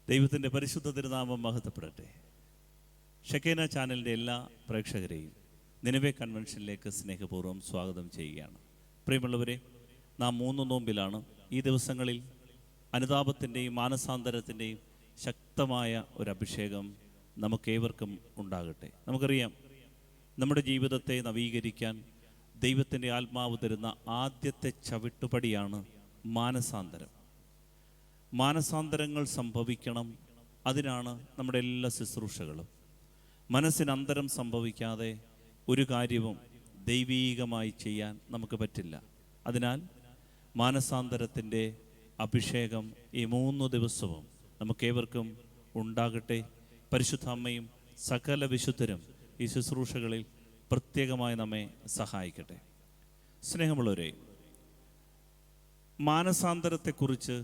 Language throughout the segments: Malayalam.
ദൈവത്തിൻ്റെ പരിശുദ്ധ തിരുനാമം മഹത്വപ്പെടട്ടെ. ഷെക്കേന ചാനലിൻ്റെ എല്ലാ പ്രേക്ഷകരെയും നിനവേ കൺവെൻഷനിലേക്ക് സ്നേഹപൂർവ്വം സ്വാഗതം ചെയ്യുകയാണ്. പ്രിയമുള്ളവരെ, നാം 3 നോമ്പിലാണ്. ഈ ദിവസങ്ങളിൽ അനുതാപത്തിൻ്റെയും മാനസാന്തരത്തിൻ്റെയും ശക്തമായ ഒരു അഭിഷേകം നമുക്കേവർക്കും ഉണ്ടാകട്ടെ. നമുക്കറിയാം, നമ്മുടെ ജീവിതത്തെ നവീകരിക്കാൻ ദൈവത്തിൻ്റെ ആത്മാവ് തരുന്ന ആദ്യത്തെ ചവിട്ടുപടിയാണ് മാനസാന്തരം. മാനസാന്തരങ്ങൾ സംഭവിക്കണം. അതിനാണ് നമ്മുടെ എല്ലാ ശുശ്രൂഷകളും. മനസ്സിനന്തരം സംഭവിക്കാതെ ഒരു കാര്യവും ദൈവീകമായി ചെയ്യാൻ നമുക്ക് പറ്റില്ല. അതിനാൽ മാനസാന്തരത്തിൻ്റെ അഭിഷേകം ഈ 3 ദിവസവും നമുക്കേവർക്കും ഉണ്ടാകട്ടെ. പരിശുദ്ധ അമ്മയും സകല വിശുദ്ധരും ഈ ശുശ്രൂഷകളിൽ പ്രത്യേകമായി നമ്മെ സഹായിക്കട്ടെ. സ്നേഹമുള്ളവരെ, മാനസാന്തരത്തെക്കുറിച്ച്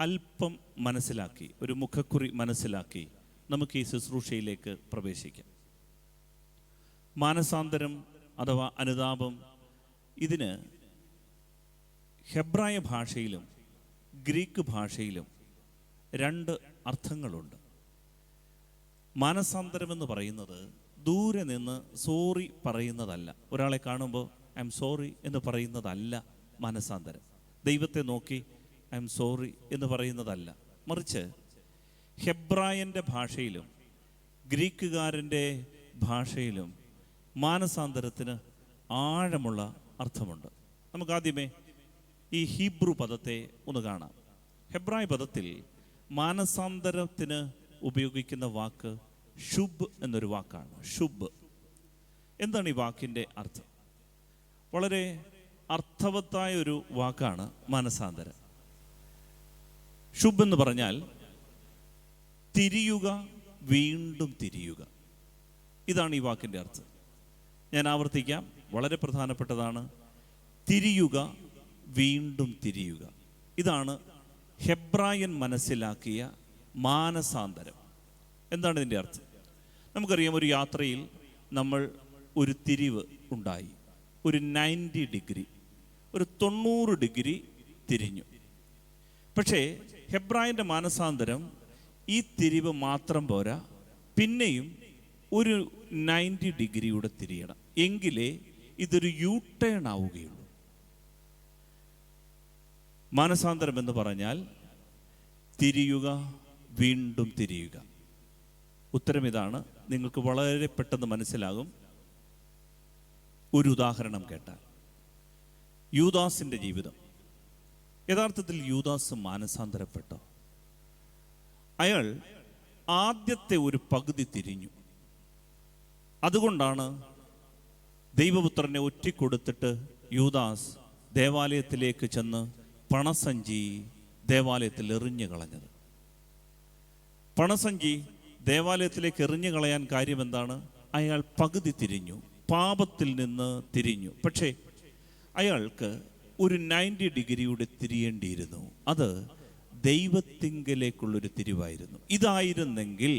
അല്പം മനസ്സിലാക്കി, ഒരു മുഖക്കുറി മനസ്സിലാക്കി നമുക്ക് ഈ ശുശ്രൂഷയിലേക്ക് പ്രവേശിക്കാം. മാനസാന്തരം അഥവാ അനുതാപം, ഇതിന് ഹെബ്രായ ഭാഷയിലും ഗ്രീക്ക് ഭാഷയിലും 2 അർത്ഥങ്ങളുണ്ട്. മാനസാന്തരമെന്ന് പറയുന്നത് ദൂരെ നിന്ന് സോറി പറയുന്നതല്ല. ഒരാളെ കാണുമ്പോൾ ഐ എം സോറി എന്ന് പറയുന്നതല്ല മാനസാന്തരം. ദൈവത്തെ നോക്കി ഐ എം സോറി എന്ന് പറയുന്നതല്ല. മറിച്ച് ഹെബ്രായൻ്റെ ഭാഷയിലും ഗ്രീക്കുകാരൻ്റെ ഭാഷയിലും മാനസാന്തരത്തിന് ആഴമുള്ള അർത്ഥമുണ്ട്. നമുക്കാദ്യമേ ഈ ഹീബ്രു പദത്തെ ഒന്ന് കാണാം. ഹെബ്രായ പദത്തിൽ മാനസാന്തരത്തിന് ഉപയോഗിക്കുന്ന വാക്ക് ഷുബ് എന്നൊരു വാക്കാണ്. ഷുബ് എന്താണ് ഈ വാക്കിൻ്റെ അർത്ഥം? വളരെ അർത്ഥവത്തായ ഒരു വാക്കാണ് മാനസാന്തരം. ഷുബ് എന്ന് പറഞ്ഞാൽ തിരിയുക, വീണ്ടും തിരിയുക. ഇതാണ് ഈ വാക്കിൻ്റെ അർത്ഥം. ഞാൻ ആവർത്തിക്കാം, വളരെ പ്രധാനപ്പെട്ടതാണ്. തിരിയുക, വീണ്ടും തിരിയുക. ഇതാണ് ഹെബ്രായൻ മനസ്സിലാക്കിയ മാനസാന്തരം. എന്താണ് ഇതിൻ്റെ അർത്ഥം? നമുക്കറിയാം, ഒരു യാത്രയിൽ നമ്മൾ ഒരു തിരിവ് ഉണ്ടായി. ഒരു 90 ഡിഗ്രി, ഒരു 90 ഡിഗ്രി തിരിഞ്ഞു. പക്ഷേ ഹെബ്രായൻ്റെ മാനസാന്തരം ഈ തിരിവ് മാത്രം പോരാ, പിന്നെയും ഒരു 90 ഡിഗ്രിയുടെ തിരിയണം. എങ്കിലേ ഇതൊരു യു ടേൺ ആവുകയുള്ളൂ. മാനസാന്തരം എന്ന് പറഞ്ഞാൽ തിരിയുക, വീണ്ടും തിരിയുക. ഉത്തരം ഇതാണ്. നിങ്ങൾക്ക് വളരെ പെട്ടെന്ന് മനസ്സിലാകും ഒരു ഉദാഹരണം കേട്ടാൽ. യൂദാസിൻ്റെ ജീവിതം. യഥാർത്ഥത്തിൽ യൂദാസ് മാനസാന്തരപ്പെട്ടോ? അയാൾ ആദ്യത്തെ ഒരു പകുതി തിരിഞ്ഞു. അതുകൊണ്ടാണ് ദൈവപുത്രനെ ഒറ്റിക്കൊടുത്തിട്ട് യൂദാസ് ദേവാലയത്തിലേക്ക് ചെന്ന് പണസഞ്ചി ദേവാലയത്തിൽ എറിഞ്ഞു കളഞ്ഞത്. പണസഞ്ചി ദേവാലയത്തിലേക്ക് എറിഞ്ഞു കളയാൻ കാര്യം എന്താണ്? അയാൾ പകുതി തിരിഞ്ഞു, പാപത്തിൽ നിന്ന് തിരിഞ്ഞു. പക്ഷേ അയാൾക്ക് ഒരു 90 ഡിഗ്രിയുടെ തിരിയേണ്ടിയിരുന്നു. അത് ദൈവത്തിങ്കലേക്കുള്ളൊരു തിരിവായിരുന്നു. ഇതായിരുന്നെങ്കിൽ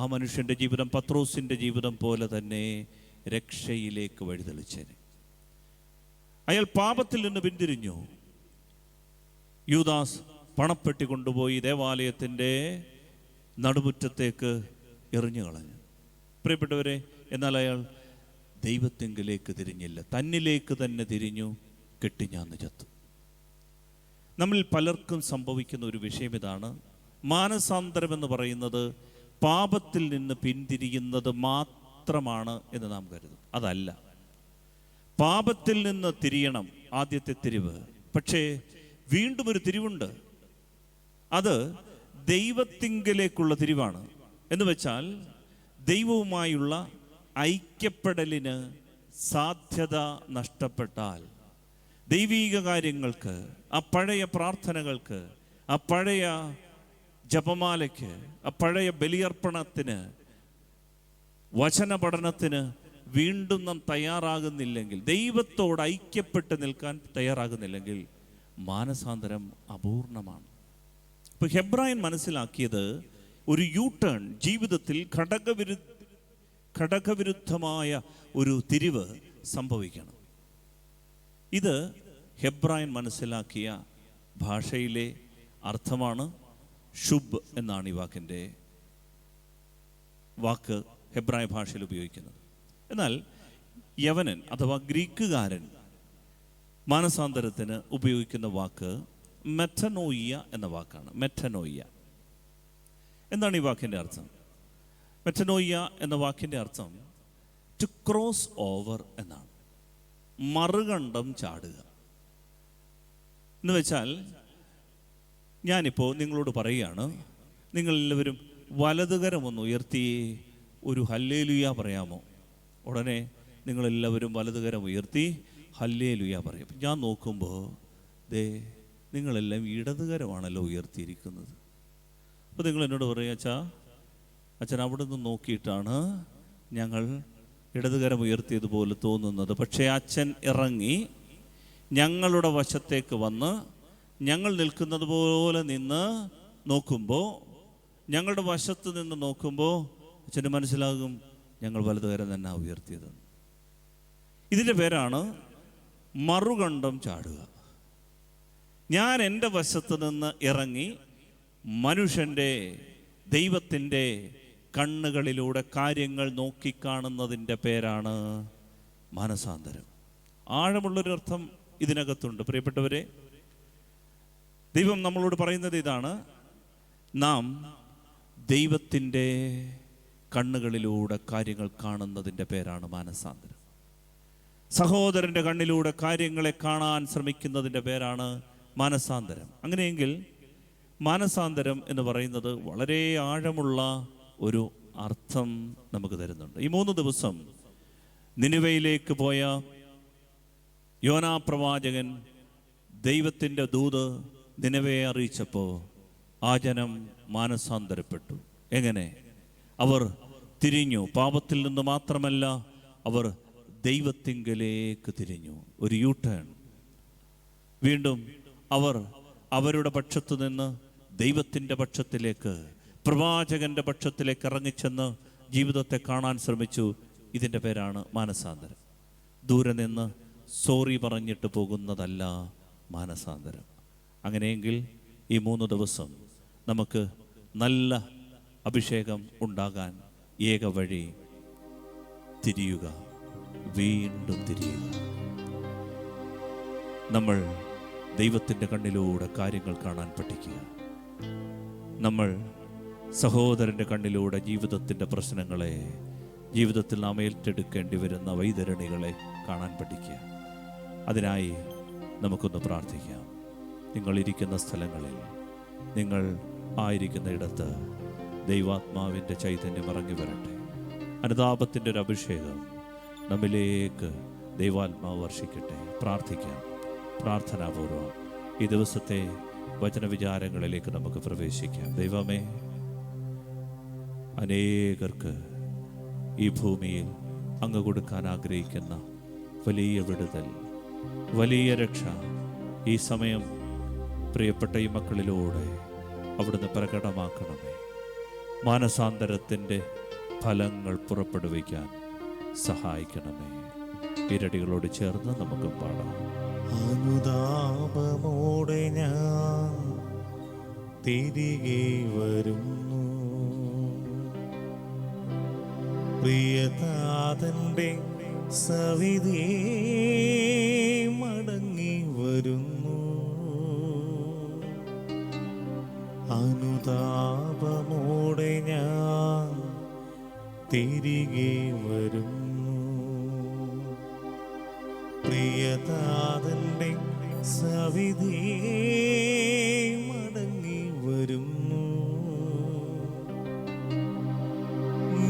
ആ മനുഷ്യൻ്റെ ജീവിതം പത്രോസിൻ്റെ ജീവിതം പോലെ തന്നെ രക്ഷയിലേക്ക് വഴിതെളിച്ചേനെ. അയാൾ പാപത്തിൽ നിന്ന് പിന്തിരിഞ്ഞു. യൂദാസ് പണപ്പെട്ടി കൊണ്ടുപോയി ദേവാലയത്തിൻ്റെ നടുമുറ്റത്തേക്ക് എറിഞ്ഞു കളഞ്ഞു. പ്രിയപ്പെട്ടവരെ, എന്നാൽ അയാൾ ദൈവത്തിങ്കിലേക്ക് തിരിഞ്ഞില്ല, തന്നിലേക്ക് തന്നെ തിരിഞ്ഞു, കെട്ടിഞ്ഞാന്ന് ചത്തു. നമ്മിൽ പലർക്കും സംഭവിക്കുന്ന ഒരു വിഷയം ഇതാണ്. മാനസാന്തരം എന്ന് പറയുന്നത് പാപത്തിൽ നിന്ന് പിന്തിരിയുന്നത് മാത്രമാണ് എന്ന് നാം കരുതും. അതല്ല. പാപത്തിൽ നിന്ന് തിരിയണം ആദ്യത്തെ തിരിവ്. പക്ഷേ വീണ്ടും ഒരു തിരിവുണ്ട്. അത് ദൈവത്തിങ്കലേക്കുള്ള തിരിവാണ്. എന്ന് വെച്ചാൽ ദൈവവുമായുള്ള ഐക്യപ്പെടലിന് സാധ്യത നഷ്ടപ്പെട്ടാൽ, ദൈവീക കാര്യങ്ങൾക്ക്, ആ പഴയ പ്രാർത്ഥനകൾക്ക്, ആ പഴയ ജപമാലയ്ക്ക്, ആ പഴയ ബലിയർപ്പണത്തിന്, വചന പഠനത്തിന് വീണ്ടും നാം തയ്യാറാകുന്നില്ലെങ്കിൽ, ദൈവത്തോട് ഐക്യപ്പെട്ട് നിൽക്കാൻ തയ്യാറാകുന്നില്ലെങ്കിൽ മാനസാന്തരം അപൂർണമാണ്. ഇപ്പോൾ ഹെബ്രായൻ മനസ്സിലാക്കിയത് ഒരു യു ടേൺ, ജീവിതത്തിൽ ഘടകവിരുദ്ധമായ ഒരു തിരിവ് സംഭവിക്കണം. ഇത് ഹെബ്രായൻ മനസ്സിലാക്കിയ ഭാഷയിലെ അർത്ഥമാണ് ഷുബ് എന്നാണ് ഈ വാക്ക് ഹെബ്രായ ഭാഷയിൽ ഉപയോഗിക്കുന്നത്. എന്നാൽ യവനൻ അഥവാ ഗ്രീക്കുകാരൻ മാനസാന്തരത്തിന് ഉപയോഗിക്കുന്ന വാക്ക് മെറ്റനോയ്യ എന്ന വാക്കാണ്. മെറ്റനോയ്യ എന്താണ് ഈ വാക്കിൻ്റെ അർത്ഥം? മെറ്റനോയ്യ എന്ന വാക്കിൻ്റെ അർത്ഥം ടു ക്രോസ് ഓവർ എന്നാണ്. മറുകണ്ഠം ചാടുക എന്ന് വെച്ചാൽ, ഞാനിപ്പോൾ നിങ്ങളോട് പറയുകയാണ്, നിങ്ങളെല്ലാവരും വലതുകരമൊന്ന് ഉയർത്തി ഒരു ഹല്ലേലൂയ പറയാമോ? ഉടനെ നിങ്ങളെല്ലാവരും വലതുകരം ഉയർത്തി ഹല്ലേലൂയ പറയും. ഞാൻ നോക്കുമ്പോൾ നിങ്ങളെല്ലാം ഇടതുകരമാണല്ലോ ഉയർത്തിയിരിക്കുന്നത്. അപ്പോൾ നിങ്ങൾ എന്നോട് പറയും, അച്ഛൻ അവിടെ നിന്ന് നോക്കിയിട്ടാണ് ഞങ്ങൾ ഇടതുകരം ഉയർത്തിയതുപോലെ തോന്നുന്നത്. പക്ഷേ അച്ഛൻ ഇറങ്ങി ഞങ്ങളുടെ വശത്തേക്ക് വന്ന് ഞങ്ങൾ നിൽക്കുന്നത് പോലെ നിന്ന് നോക്കുമ്പോൾ, ഞങ്ങളുടെ വശത്ത് നിന്ന് നോക്കുമ്പോൾ അച്ഛന് മനസ്സിലാകും ഞങ്ങൾ വലതുകരം തന്നെ ഉയർത്തിയത്. ഇതിൻ്റെ പേരാണ് മറുകണ്ഠം ചാടുക. ഞാൻ എൻ്റെ വശത്ത് നിന്ന് ഇറങ്ങി മനുഷ്യൻ്റെ, ദൈവത്തിൻ്റെ കണ്ണുകളിലൂടെ കാര്യങ്ങൾ നോക്കിക്കാണുന്നതിൻ്റെ പേരാണ് മാനസാന്തരം. ആഴമുള്ളൊരർത്ഥം ഇതിനകത്തുണ്ട്. പ്രിയപ്പെട്ടവരെ, ദൈവം നമ്മളോട് പറയുന്നത് ഇതാണ്: നാം ദൈവത്തിൻ്റെ കണ്ണുകളിലൂടെ കാര്യങ്ങൾ കാണുന്നതിൻ്റെ പേരാണ് മാനസാന്തരം. സഹോദരൻ്റെ കണ്ണിലൂടെ കാര്യങ്ങളെ കാണാൻ ശ്രമിക്കുന്നതിൻ്റെ പേരാണ് മാനസാന്തരം. അങ്ങനെയെങ്കിൽ മാനസാന്തരം എന്ന് പറയുന്നത് വളരെ ആഴമുള്ള ഒരു അർത്ഥം നമുക്ക് തരുന്നുണ്ട്. ഈ 3 ദിവസം നിനിവയിലേക്ക് പോയ യോനാ പ്രവാചകൻ ദൈവത്തിൻ്റെ ദൂത് നിനിവയെ അറിയിച്ചപ്പോൾ ആ ജനം മാനസാന്തരപ്പെട്ടു. എങ്ങനെ? അവർ തിരിഞ്ഞു. പാപത്തിൽ നിന്ന് മാത്രമല്ല, അവർ ദൈവത്തിങ്കലേക്ക് തിരിഞ്ഞു. ഒരു യു ടേൺ. വീണ്ടും അവർ അവരുടെ പക്ഷത്തു നിന്ന് ദൈവത്തിൻ്റെ പക്ഷത്തിലേക്ക്, പ്രവാചകന്റെ പക്ഷത്തിലേക്ക് ഇറങ്ങിച്ചെന്ന് ജീവിതത്തെ കാണാൻ ശ്രമിച്ചു. ഇതിൻ്റെ പേരാണ് മാനസാന്തരം. ദൂരെ നിന്ന് സോറി പറഞ്ഞിട്ട് പോകുന്നതല്ല മാനസാന്തരം. അങ്ങനെയെങ്കിൽ ഈ 3 ദിവസം നമുക്ക് നല്ല അഭിഷേകം ഉണ്ടാകാൻ ഏക വഴി തിരിയുക, വീണ്ടും തിരിയുക. നമ്മൾ ദൈവത്തിൻ്റെ കണ്ണിലൂടെ കാര്യങ്ങൾ കാണാൻ പഠിക്കുക. നമ്മൾ സഹോദരൻ്റെ കണ്ണിലൂടെ ജീവിതത്തിൻ്റെ പ്രശ്നങ്ങളെ, ജീവിതത്തിൽ നാം ഏറ്റെടുക്കേണ്ടി വരുന്ന വൈതരണികളെ കാണാൻ പഠിക്കുക. അതിനായി നമുക്കൊന്ന് പ്രാർത്ഥിക്കാം. നിങ്ങളിരിക്കുന്ന സ്ഥലങ്ങളിൽ, നിങ്ങൾ ആയിരിക്കുന്ന ഇടത്ത് ദൈവാത്മാവിൻ്റെ ചൈതന്യം ഇറങ്ങി വരട്ടെ. അനുതാപത്തിൻ്റെ ഒരു അഭിഷേകം നമ്മിലേക്ക് ദൈവാത്മാവ് വർഷിക്കട്ടെ. പ്രാർത്ഥിക്കാം. പ്രാർത്ഥനാപൂർവം ഈ ദിവസത്തെ വചനവിചാരങ്ങളിലേക്ക് നമുക്ക് പ്രവേശിക്കാം. ദൈവമേ, അനേകർക്ക് ഈ ഭൂമിയിൽ അങ്ങ് കൊടുക്കാൻ ആഗ്രഹിക്കുന്ന വലിയ വിടുതൽ, വലിയ രക്ഷ ഈ സമയം പ്രിയപ്പെട്ട ഈ മക്കളിലൂടെ അവിടുന്ന് പ്രകടമാക്കണമേ. മാനസാന്തരത്തിൻ്റെ ഫലങ്ങൾ പുറപ്പെടുവിക്കാൻ സഹായിക്കണമേ. ഇരടികളോട് ചേർന്ന് നമുക്ക് പാടാം. അനുതാപമോടെ ഞാൻ തിരികെ വരുന്നു, പ്രിയതാതന്റെ സവിധേ മടങ്ങി വരുന്നു. അനുതാപമോടെ ഞാൻ തിരികെ വരുന്നു, പ്രിയതാതന്റെ സവിധേ മടങ്ങി വരുന്നു.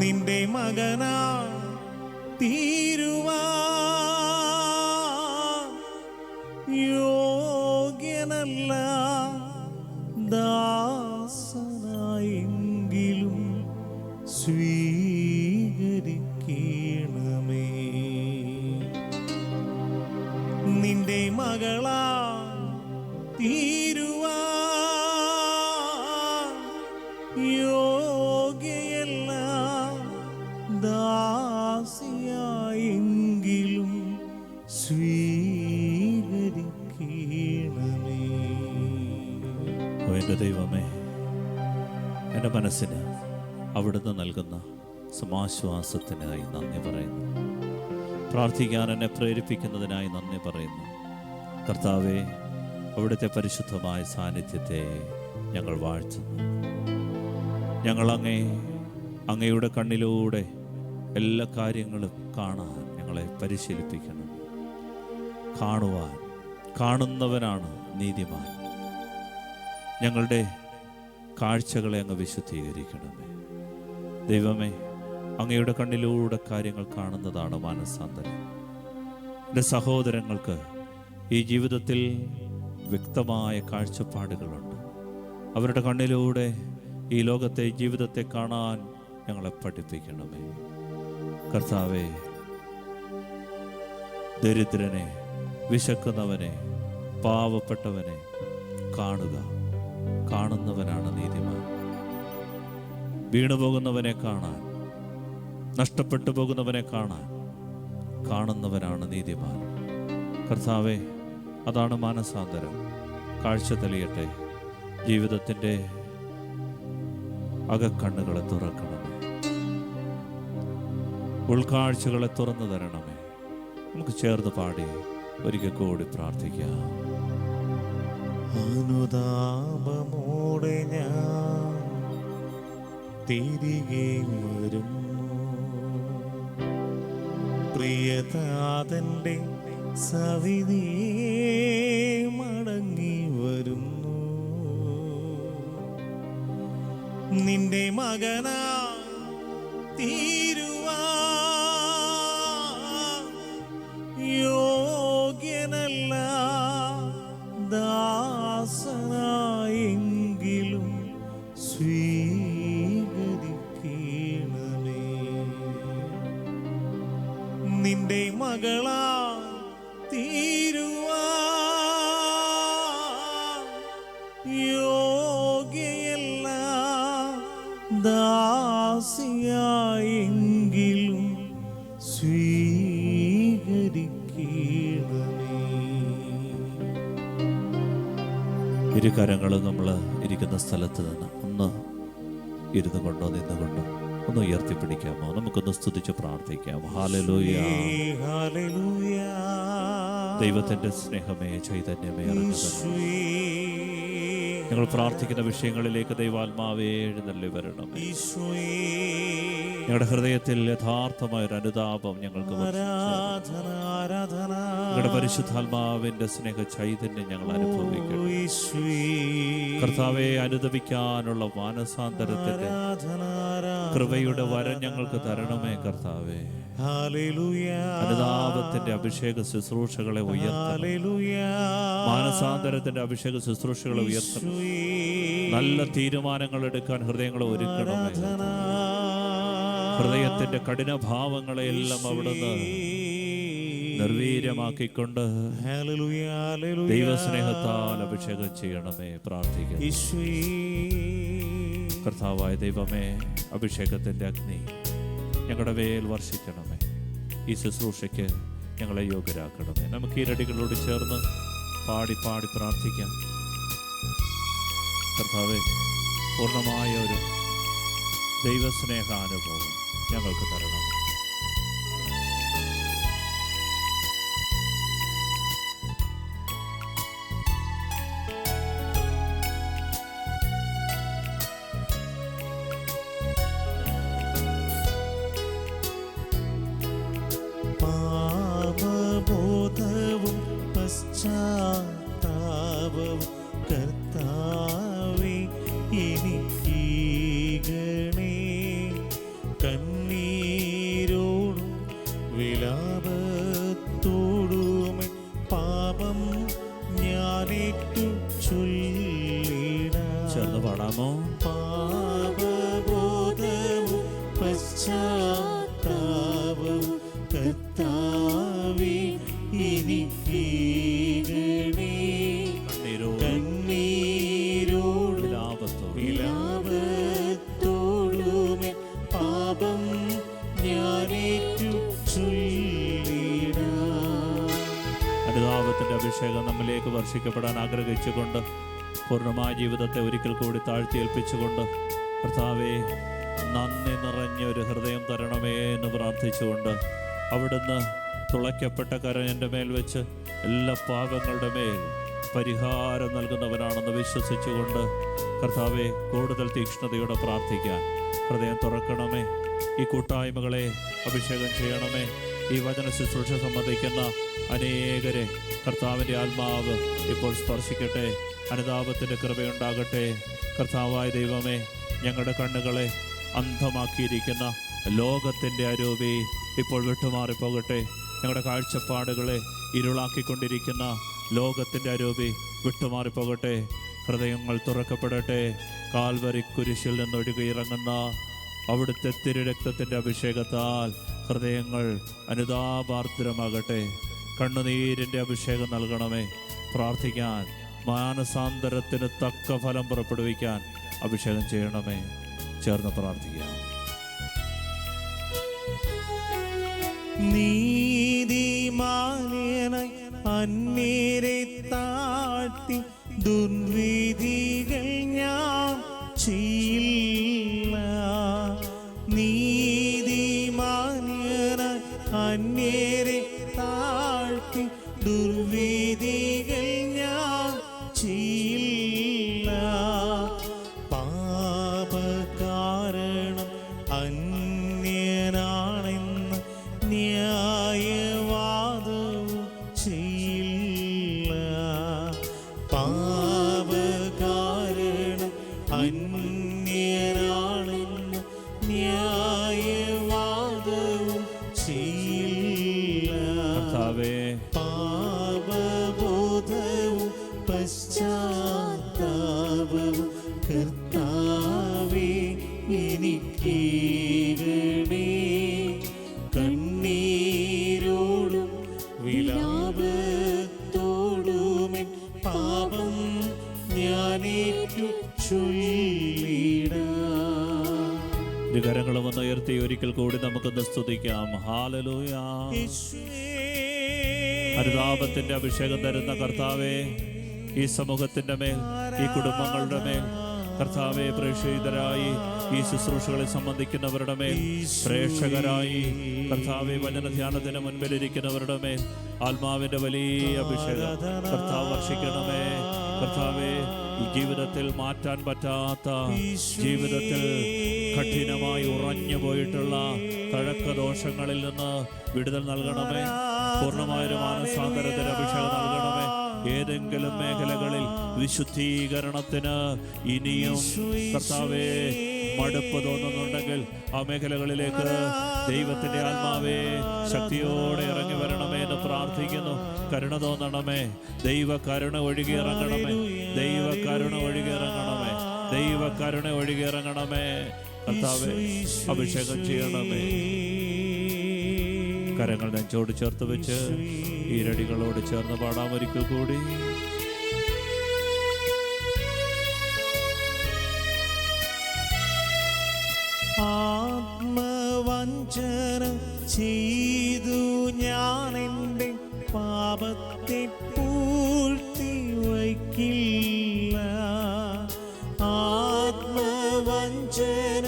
നിന്റെ മകനാ തീരുവാൻ യോഗ്യനല്ല, ദാസനായെങ്കിലും സ്വീകരിക്കണമേ. നിന്റെ മകളാ തീരുവാൻ യോഗ്യയല്ല, ദാസിയായെങ്കിലും സ്വീകരിക്കണമേ. എൻ്റെ ദൈവമേ, എൻ്റെ മനസ്സിന് അവിടുന്ന് നൽകുന്ന സമാശ്വാസത്തിനായി നന്ദി പറയുന്നു. പ്രാർത്ഥിക്കാൻ എന്നെ പ്രേരിപ്പിക്കുന്നതിനായി നന്ദി പറയുന്നു. കർത്താവേ, അവിടുത്തെ പരിശുദ്ധമായ സാന്നിധ്യത്തെ ഞങ്ങൾ വാഴ്ത്തുന്നു. ഞങ്ങൾ അങ്ങയുടെ കണ്ണിലൂടെ എല്ലാ കാര്യങ്ങളും കാണാൻ ഞങ്ങളെ പരിശീലിപ്പിക്കണം. കാണുന്നവനാണ് നീതിമാൻ. ഞങ്ങളുടെ കാഴ്ചകളെ അങ്ങ് വിശുദ്ധീകരിക്കണമേ. ദൈവമേ, അങ്ങയുടെ കണ്ണിലൂടെ കാര്യങ്ങൾ കാണുന്നതാണ് മാനസാന്തരം. എൻ്റെ സഹോദരങ്ങൾക്ക് ഈ ജീവിതത്തിൽ വ്യക്തമായ കാഴ്ചപ്പാടുകളുണ്ട്. അവരുടെ കണ്ണിലൂടെ ഈ ലോകത്തെ ജീവിതത്തെ കാണാൻ ഞങ്ങളെ പഠിപ്പിക്കണമേ. കർത്താവേ, ദരിദ്രനെ, വിശക്കുന്നവനെ, പാവപ്പെട്ടവനെ കാണുന്നവനാണ് നീതിമാൻ. വീണുപോകുന്നവനെ കാണാൻ, നഷ്ടപ്പെട്ടു പോകുന്നവനെ കാണുന്നവനാണ് നീതിമാൻ. കർത്താവേ, അതാണ് മാനസാന്തരം. കാഴ്ച തെളിയട്ടെ. ജീവിതത്തിൻ്റെ അകക്കണ്ണുകളെ തുറക്കണമേ. ഉൾക്കാഴ്ചകളെ തുറന്നു തരണമേ. നമുക്ക് ചേർന്ന് പാടി ഒരിക്കൽ കൂടി പ്രാർത്ഥിക്കാം. അനുതാപമോടെ ഞാൻ തിരികെ വരുന്നു, പ്രിയതാതന്റെ സവിധിയെ മടങ്ങി വരുന്നു. നിന്റെ മകനാ തീരുവാൻ യോഗ്യനല്ല, ദാസനായെങ്കിലും സ്വീകരിക്കണമേ. നിന്റെ മകളാ തീരുവാൻ യോഗ്യയല്ല, ദാസിയായെങ്കിലും സ്വീകരിക്കണമേ. ഇരു കരങ്ങളും നമ്മൾ ഇരിക്കുന്ന സ്ഥലത്ത് നിന്ന് ഒന്ന് ഇരുന്നു കൊണ്ടോ നിന്നുകൊണ്ടോ ഒന്ന് ഉയർത്തിപ്പിടിക്കാമോ? നമുക്കൊന്ന് സ്തുതിച്ച് പ്രാർത്ഥിക്കാം. Hallelujah, hallelujah. ദൈവത്തിൻ്റെ സ്നേഹമേ, ചൈതന്യമേ ഇറങ്ങുന്നു. ഞങ്ങൾ പ്രാർത്ഥിക്കുന്ന വിഷയങ്ങളിലേക്ക് ദൈവാത്മാവേ എഴുന്നള്ളി വരണം. ഞങ്ങളുടെ ഹൃദയത്തിൽ യഥാർത്ഥമായൊരു അനുതാപം ഞങ്ങൾക്ക് ഞങ്ങളുടെ പരിശുദ്ധാത്മാവിന്റെ സ്നേഹ ചൈതന്യം ഞങ്ങൾ അനുഭവിക്കണം. കർത്താവെ, അനുദപിക്കാനുള്ള മാനസാന്തരത്തിന്റെ കൃപയുടെ വരം ഞങ്ങൾക്ക് തരണമേ. കർത്താവെ, അനുതാപത്തിന്റെ അഭിഷേക ശുശ്രൂഷകളെ ഉയർത്തണം. മാനസാന്തരത്തിന്റെ അഭിഷേക ശുശ്രൂഷകളെ ഉയർത്തണം. നല്ല തീരുമാനങ്ങൾ എടുക്കാൻ ഹൃദയങ്ങളെ ഒരുക്കണമേ. ഹൃദയത്തിന്റെ കഠിനഭാവങ്ങളെയെല്ലാം അവിടുന്ന് നിർവീര്യമാക്കിക്കൊണ്ട് ദൈവസ്നേഹത്താൽ അഭിഷേകം ചെയ്യണമേ. പ്രാർത്ഥിക്കാം. കർത്താവായ ദൈവമേ, അഭിഷേകത്തിന്റെ അഗ്നി ഞങ്ങളുടെ മേൽ വർഷിക്കണമേ. ഈ ശുശ്രൂഷയ്ക്ക് ഞങ്ങളെ യോഗ്യരാക്കണമേ. നമുക്ക് ഈ രടികളോട് ചേർന്ന് പാടി പ്രാർത്ഥിക്കാം. കർത്താവേ, പൂർണ്ണമായ ഒരു ദൈവസ്നേഹാനുഭവം ഞങ്ങൾക്ക് തരണം. പാപബോധവും പശ്ചാത്താപവും കർത്താവേ എനിക്കീകണേ. കണ്ണീരോടും വിലാപത്തോടും പാപം ഞാനേറ്റു ചൊല്ലിടാം. ചേർന്ന് പാടാമോ? പാപബോധവും പശ്ചാത്താപവും കർത്താവേ എനിക്കീകണേ. കണ്ണീരോടും വിലാപത്തോടും പാപം ഞാനേറ്റു ചൊല്ലിടാം. അനുതാപത്തിന്റെ അഭിഷേകം നമ്മിലേക്ക് വർഷിക്കപ്പെടാൻ ആഗ്രഹിച്ചുകൊണ്ട് പൂർണ്ണമായ ജീവിതത്തെ ഒരിക്കൽ കൂടി താഴ്ത്തി ഏൽപ്പിച്ചുകൊണ്ട് കർത്താവേ, നന്ദി നിറഞ്ഞ ഒരു ഹൃദയം തരണമേ എന്ന് പ്രാർത്ഥിച്ചുകൊണ്ട് അവിടുന്ന് തുളയ്ക്കപ്പെട്ട കരം എൻ്റെ മേൽ വെച്ച് എല്ലാ പാപങ്ങളുടെ മേൽ പരിഹാരം നൽകുന്നവനാണെന്ന് വിശ്വസിച്ചുകൊണ്ട് കർത്താവെ, കൂടുതൽ തീക്ഷ്ണതയോടെ പ്രാർത്ഥിക്കാൻ ഹൃദയം തുറക്കണമേ. ഈ കൂട്ടായ്മകളെ അഭിഷേകം ചെയ്യണമേ. ഈ വചന ശുശ്രൂഷ സംബന്ധിക്കുന്ന അനേകരെ കർത്താവിൻ്റെ ആത്മാവ് ഇപ്പോൾ സ്പർശിക്കട്ടെ. അനുതാപത്തിൻ്റെ കൃപയുണ്ടാകട്ടെ. കർത്താവായ ദൈവമേ, ഞങ്ങളുടെ കണ്ണുകളെ അന്ധമാക്കിയിരിക്കുന്ന ലോകത്തിൻ്റെ അരൂപി ഇപ്പോൾ വിട്ടുമാറിപ്പോകട്ടെ. ഞങ്ങളുടെ കാഴ്ചപ്പാടുകളെ ഇരുളാക്കിക്കൊണ്ടിരിക്കുന്ന ലോകത്തിൻ്റെ അരൂപി വിട്ടുമാറിപ്പോകട്ടെ. ഹൃദയങ്ങൾ തുറക്കപ്പെടട്ടെ. കാൽവരി കുരിശിൽ നിന്നൊഴുകിയിറങ്ങുന്ന അവിടുത്തെ തിരുരക്തത്തിൻ്റെ അഭിഷേകത്താൽ ഹൃദയങ്ങൾ അനുതാപാർദ്രമാകട്ടെ. കണ്ണുനീരിൻ്റെ അഭിഷേകം നൽകണമേ. പ്രാർത്ഥിക്കാൻ, മാനസാന്തരത്തിന് തക്ക ഫലം പുറപ്പെടുവിക്കാൻ അഭിഷേകം ചെയ്യണമേ. ചേർന്ന് പ്രാർത്ഥിക്കാം. നീതിമാനായി അന്യരെ താഴ്ത്തി ദുർവിധികൾ ഞാൻ ചെയ്യില്ല. നീതിമാനായി അന്യരെ താഴ്ത്തി ദുർവിധികൾ ഞാൻ ചെയ്യില്ല. പാപകാരണം അന്യനാണെന്ന് ന്യായവാദവും ചെയ്യില്ല. പാപകാരണം അന്യനാണെന്ന് ന്യായവാദവും ചെയ്യില്ല. പാപബോധവും പശ്ചാത്താപവും കർത്താവേ എനിക്കേകണേ. കണ്ണീരോടും വിലാപത്തോടുമെൻ പാപം ഞാനേറ്റു ചൊല്ലിടാം. കരങ്ങളും ഒന്ന് ഉയർത്തി ഒരിക്കൽ കൂടി നമുക്കൊന്ന് സ്തുതിക്കാം. ഹല്ലേലൂയ. അനുതാപത്തിന്റെ അഭിഷേകം തരുന്ന കർത്താവേ, ഈ സമൂഹത്തിന്റെ മേൽ, ഈ കുടുംബങ്ങളുടെ മേൽ കർത്താവെ, പ്രേക്ഷിതരായി ഈ ശുശ്രൂഷകളെ സംബന്ധിക്കുന്നവരുടെ മേൽ, പ്രേക്ഷകരായി കർത്താവെ വചന ധ്യാനത്തിന് മുൻപിലിരിക്കുന്നവരുടെ മേൽ ആത്മാവിന്റെ വലിയ അഭിഷേകം കർത്താവ് വർഷിക്കണമേ. കർത്താവെ, ഈ ജീവിതത്തിൽ മാറ്റാൻ പറ്റാത്ത, ജീവിതത്തിൽ കഠിനമായി ഉറഞ്ഞു പോയിട്ടുള്ള തഴക്കദോഷങ്ങളിൽ നിന്ന് വിടുതൽ നൽകണമേ. പൂർണ്ണമായൊരു മാനസാന്തരത്തിന് അഭിഷേകം നൽകണമേ. ഏതെങ്കിലും മേഖലകളിൽ വിശുദ്ധീകരണത്തിന് ഇനിയും കർത്താവേ മടുപ്പ് തോന്നുന്നുണ്ടെങ്കിൽ ആ മേഖലകളിലേക്ക് ദൈവത്തിന്റെ ആത്മാവേ ശക്തിയോടെ ഇറങ്ങി വരണമേ എന്ന് പ്രാർത്ഥിക്കുന്നു. കരുണ തോന്നണമേ. ദൈവ കരുണ ഒഴുകി ഇറങ്ങണമേ. ദൈവ കരുണ ഒഴുകി ഇറങ്ങണമേ. ദൈവ കരുണ ഒഴുകി ഇറങ്ങണമേ. കർത്താവേ, അഭിഷേകം ചെയ്യണമേ. കരങ്ങൾ നെഞ്ചോട് ചേർത്ത് വെച്ച് ഈരടികളോട് ചേർന്ന് പാടാം ഒരിക്കൽ കൂടി. ആത്മവഞ്ചന ചെയ്തു ഞാൻ എൻ്റെ പാപത്തെ പൂഴ്ത്തി വയ്ക്കില്ല. ആത്മവഞ്ചന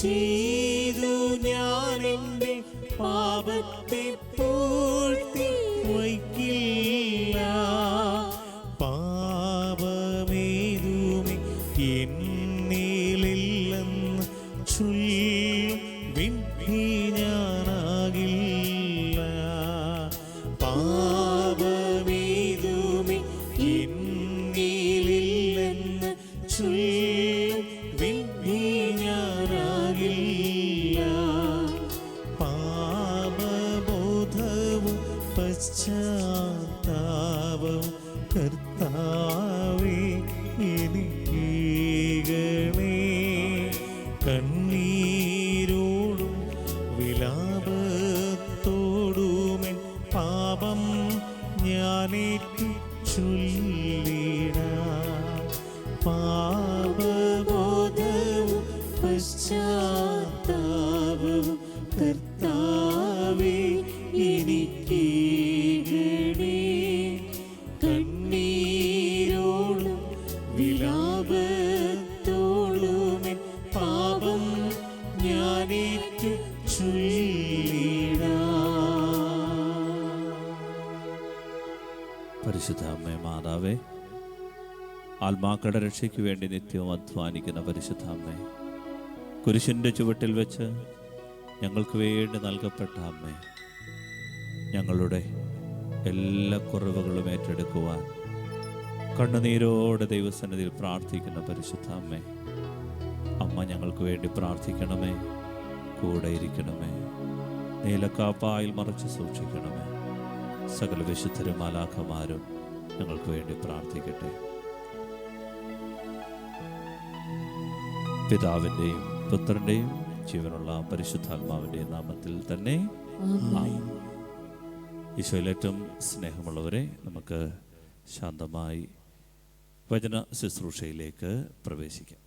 ചെയ്തു ഞാൻ എൻ്റെ പാപത്തെ പൂഴ്ത്തി വയ്ക്കില്ല. പാപമേതുമേ എന്നിലില്ലെന്ന് ചൊല്ലും വിഡ്ഢി ഞാനാകില്ല. പാപമേതുമേ എന്നിലില്ലെന്ന് ചൊല്ലും വിഡ്ഢി ഞാനാകില്ല. പാപബോധവും പശ്ചാത്താപവും കർത്താവേ എനിക്കേകണേ. കണ്ണീരോടും വിലാപത്തോടുമെൻ പാപം ഞാനേറ്റു ചൊല്ലിടാം. പാപബോധവും പശ്ചാത്താപവും കർത്താവേ എനിക്കേകണേ. കണ്ണീരോടും വിലാപത്തോടുമെൻ പാപം ഏറ്റു ചൊല്ലിടാം. പരിശുദ്ധ അമ്മേ മാതാവേ, ആത്മാക്കളുടെ രക്ഷയ്ക്ക് വേണ്ടി നിത്യവും അധ്വാനിക്കുന്ന പരിശുദ്ധ അമ്മേ, കുരിശിൻ്റെ ചുവട്ടിൽ വെച്ച് ഞങ്ങൾക്ക് വേണ്ടി നൽകപ്പെട്ട അമ്മേ, ഞങ്ങളുടെ എല്ലാ കുറവുകളും ഏറ്റെടുക്കുവാൻ കണ്ണുനീരോടെ ദൈവസന്നിധിയിൽ പ്രാർത്ഥിക്കുന്ന പരിശുദ്ധ അമ്മേ, അമ്മ ഞങ്ങൾക്ക് വേണ്ടി പ്രാർത്ഥിക്കണമേ, കൂടെ ഇരിക്കണമേ, നീലക്കാപ്പായിൽ മറച്ച് സൂക്ഷിക്കണമേ. സകല വിശുദ്ധരും മാലാഖമാരും ഞങ്ങൾക്ക് വേണ്ടി പ്രാർത്ഥിക്കട്ടെ. പിതാവിൻ്റെയും പുത്രൻ്റെയും ജീവനുള്ള പരിശുദ്ധാത്മാവിൻ്റെയും നാമത്തിൽ തന്നെ ആമേൻ. ഈശോയിൽ ഏറ്റവും സ്നേഹമുള്ളവരെ, നമുക്ക് ശാന്തമായി വചന ശുശ്രൂഷയിലേക്ക് പ്രവേശിക്കാം.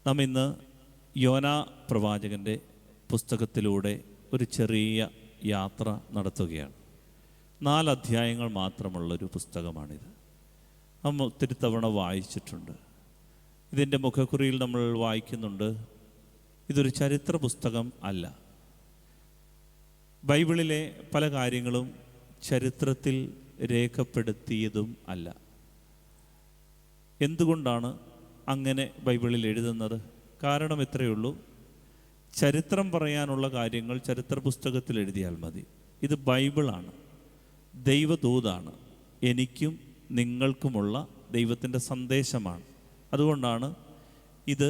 നാം ഇന്ന് യോനാ പ്രവാചകൻ്റെ പുസ്തകത്തിലൂടെ ഒരു ചെറിയ യാത്ര നടത്തുകയാണ്. 4 അധ്യായങ്ങൾ മാത്രമുള്ളൊരു പുസ്തകമാണിത്. നമ്മൾ ഒത്തിരി തവണ വായിച്ചിട്ടുണ്ട്. ഇതിൻ്റെ മുഖക്കുറിയിൽ നമ്മൾ വായിക്കുന്നുണ്ട്, ഇതൊരു ചരിത്ര പുസ്തകം അല്ല. ബൈബിളിലെ പല കാര്യങ്ങളും ചരിത്രത്തിൽ രേഖപ്പെടുത്തിയതും അല്ല. എന്തുകൊണ്ടാണ് അങ്ങനെ ബൈബിളിൽ എഴുതുന്നത്? കാരണം ഇത്രയേ ഉള്ളൂ, ചരിത്രം പറയാനുള്ള കാര്യങ്ങൾ ചരിത്ര പുസ്തകത്തിൽ എഴുതിയാൽ മതി. ഇത് ബൈബിളാണ്, ദൈവദൂതാണ്, എനിക്കും നിങ്ങൾക്കുമുള്ള ദൈവത്തിൻ്റെ സന്ദേശമാണ്. അതുകൊണ്ടാണ് ഇത്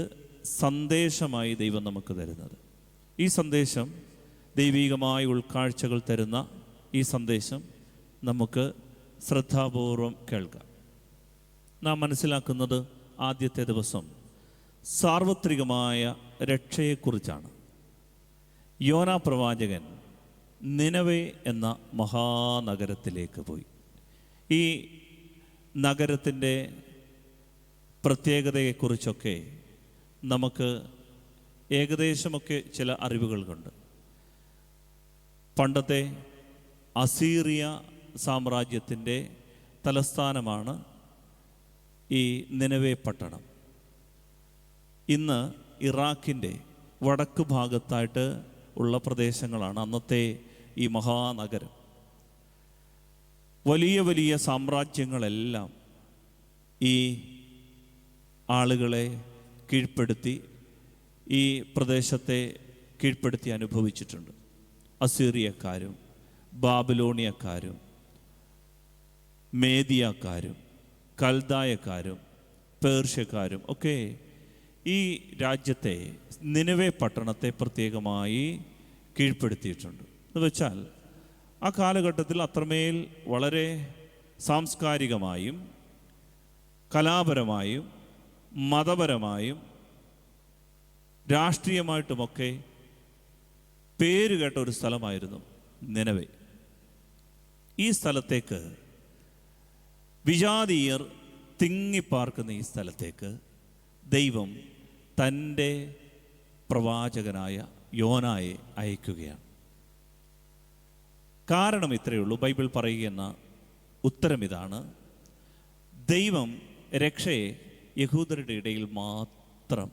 സന്ദേശമായി ദൈവം നമുക്ക് തരുന്നത്. ഈ സന്ദേശം ദൈവികമായ ഉൾക്കാഴ്ചകൾ തരുന്ന ഈ സന്ദേശം നമുക്ക് ശ്രദ്ധാപൂർവം കേൾക്കാം. നാം മനസ്സിലാക്കുന്നത് ആദ്യത്തെ ദിവസം സാർവത്രികമായ രക്ഷയെക്കുറിച്ചാണ്. യോനാ പ്രവാചകൻ നിനവേ എന്ന മഹാനഗരത്തിലേക്ക് പോയി. ഈ നഗരത്തിൻ്റെ പ്രത്യേകതയെക്കുറിച്ചൊക്കെ നമുക്ക് ഏകദേശമൊക്കെ ചില അറിവുകളുണ്ട്. പണ്ടത്തെ അസീറിയ സാമ്രാജ്യത്തിൻ്റെ തലസ്ഥാനമാണ് ഈ നിനവേ പട്ടണം. ഇന്ന് ഇറാഖിൻ്റെ വടക്ക് ഭാഗത്തായിട്ട് ഉള്ള പ്രദേശങ്ങളാണ് അന്നത്തെ ഈ മഹാനഗരം. വലിയ വലിയ സാമ്രാജ്യങ്ങളെല്ലാം ഈ ആളുകളെ കീഴ്പ്പെടുത്തി, ഈ പ്രദേശത്തെ കീഴ്പ്പെടുത്തി അനുഭവിച്ചിട്ടുണ്ട്. അസീറിയക്കാരും ബാബിലോണിയക്കാരും മേദിയക്കാരും കൽദായക്കാരും പേർഷ്യക്കാരും ഒക്കെ ഈ രാജ്യത്തെ നിനവേ പട്ടണത്തെ പ്രത്യേകമായി കീഴ്പ്പെടുത്തിയിട്ടുണ്ട്. എന്ന് വെച്ചാൽ ആ കാലഘട്ടത്തിൽ അത്രമേൽ വളരെ സാംസ്കാരികമായും കലാപരമായും മതപരമായും രാഷ്ട്രീയമായിട്ടുമൊക്കെ പേരുകേട്ട ഒരു സ്ഥലമായിരുന്നു നിനവേ. ഈ സ്ഥലത്തേക്ക് വിജാതീയർ തിങ്ങിപ്പാർക്കുന്ന ഈ സ്ഥലത്തേക്ക് ദൈവം തൻ്റെ പ്രവാചകനായ യോനായെ അയക്കുകയാണ്. കാരണം ഇത്രയേ ഉള്ളൂ. ബൈബിൾ പറയുന്ന ഉത്തരം ഇതാണ്: ദൈവം രക്ഷയെ യഹൂദരുടെ ഇടയിൽ മാത്രം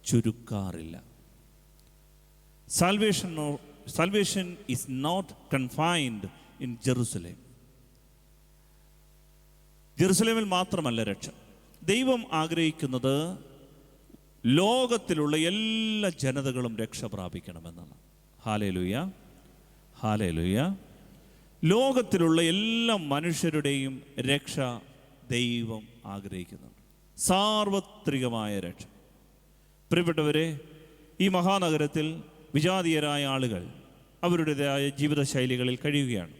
ചുരുക്കാറില്ല. Salvation is not confined in Jerusalem. ജെറുസലേമിൽ മാത്രമല്ല രക്ഷ. ദൈവം ആഗ്രഹിക്കുന്നത് ലോകത്തിലുള്ള എല്ലാ ജനതകളും രക്ഷ പ്രാപിക്കണമെന്നാണ്. Hallelujah, hallelujah. ലോകത്തിലുള്ള എല്ലാ മനുഷ്യരുടെയും രക്ഷ ദൈവം ആഗ്രഹിക്കുന്നുണ്ട്. സാർവത്രികമായ രക്ഷ. പ്രിയപ്പെട്ടവരെ, ഈ മഹാനഗരത്തിൽ വിജാതീയരായ ആളുകൾ അവരുടേതായ ജീവിതശൈലികളിൽ കഴിയുകയാണ്.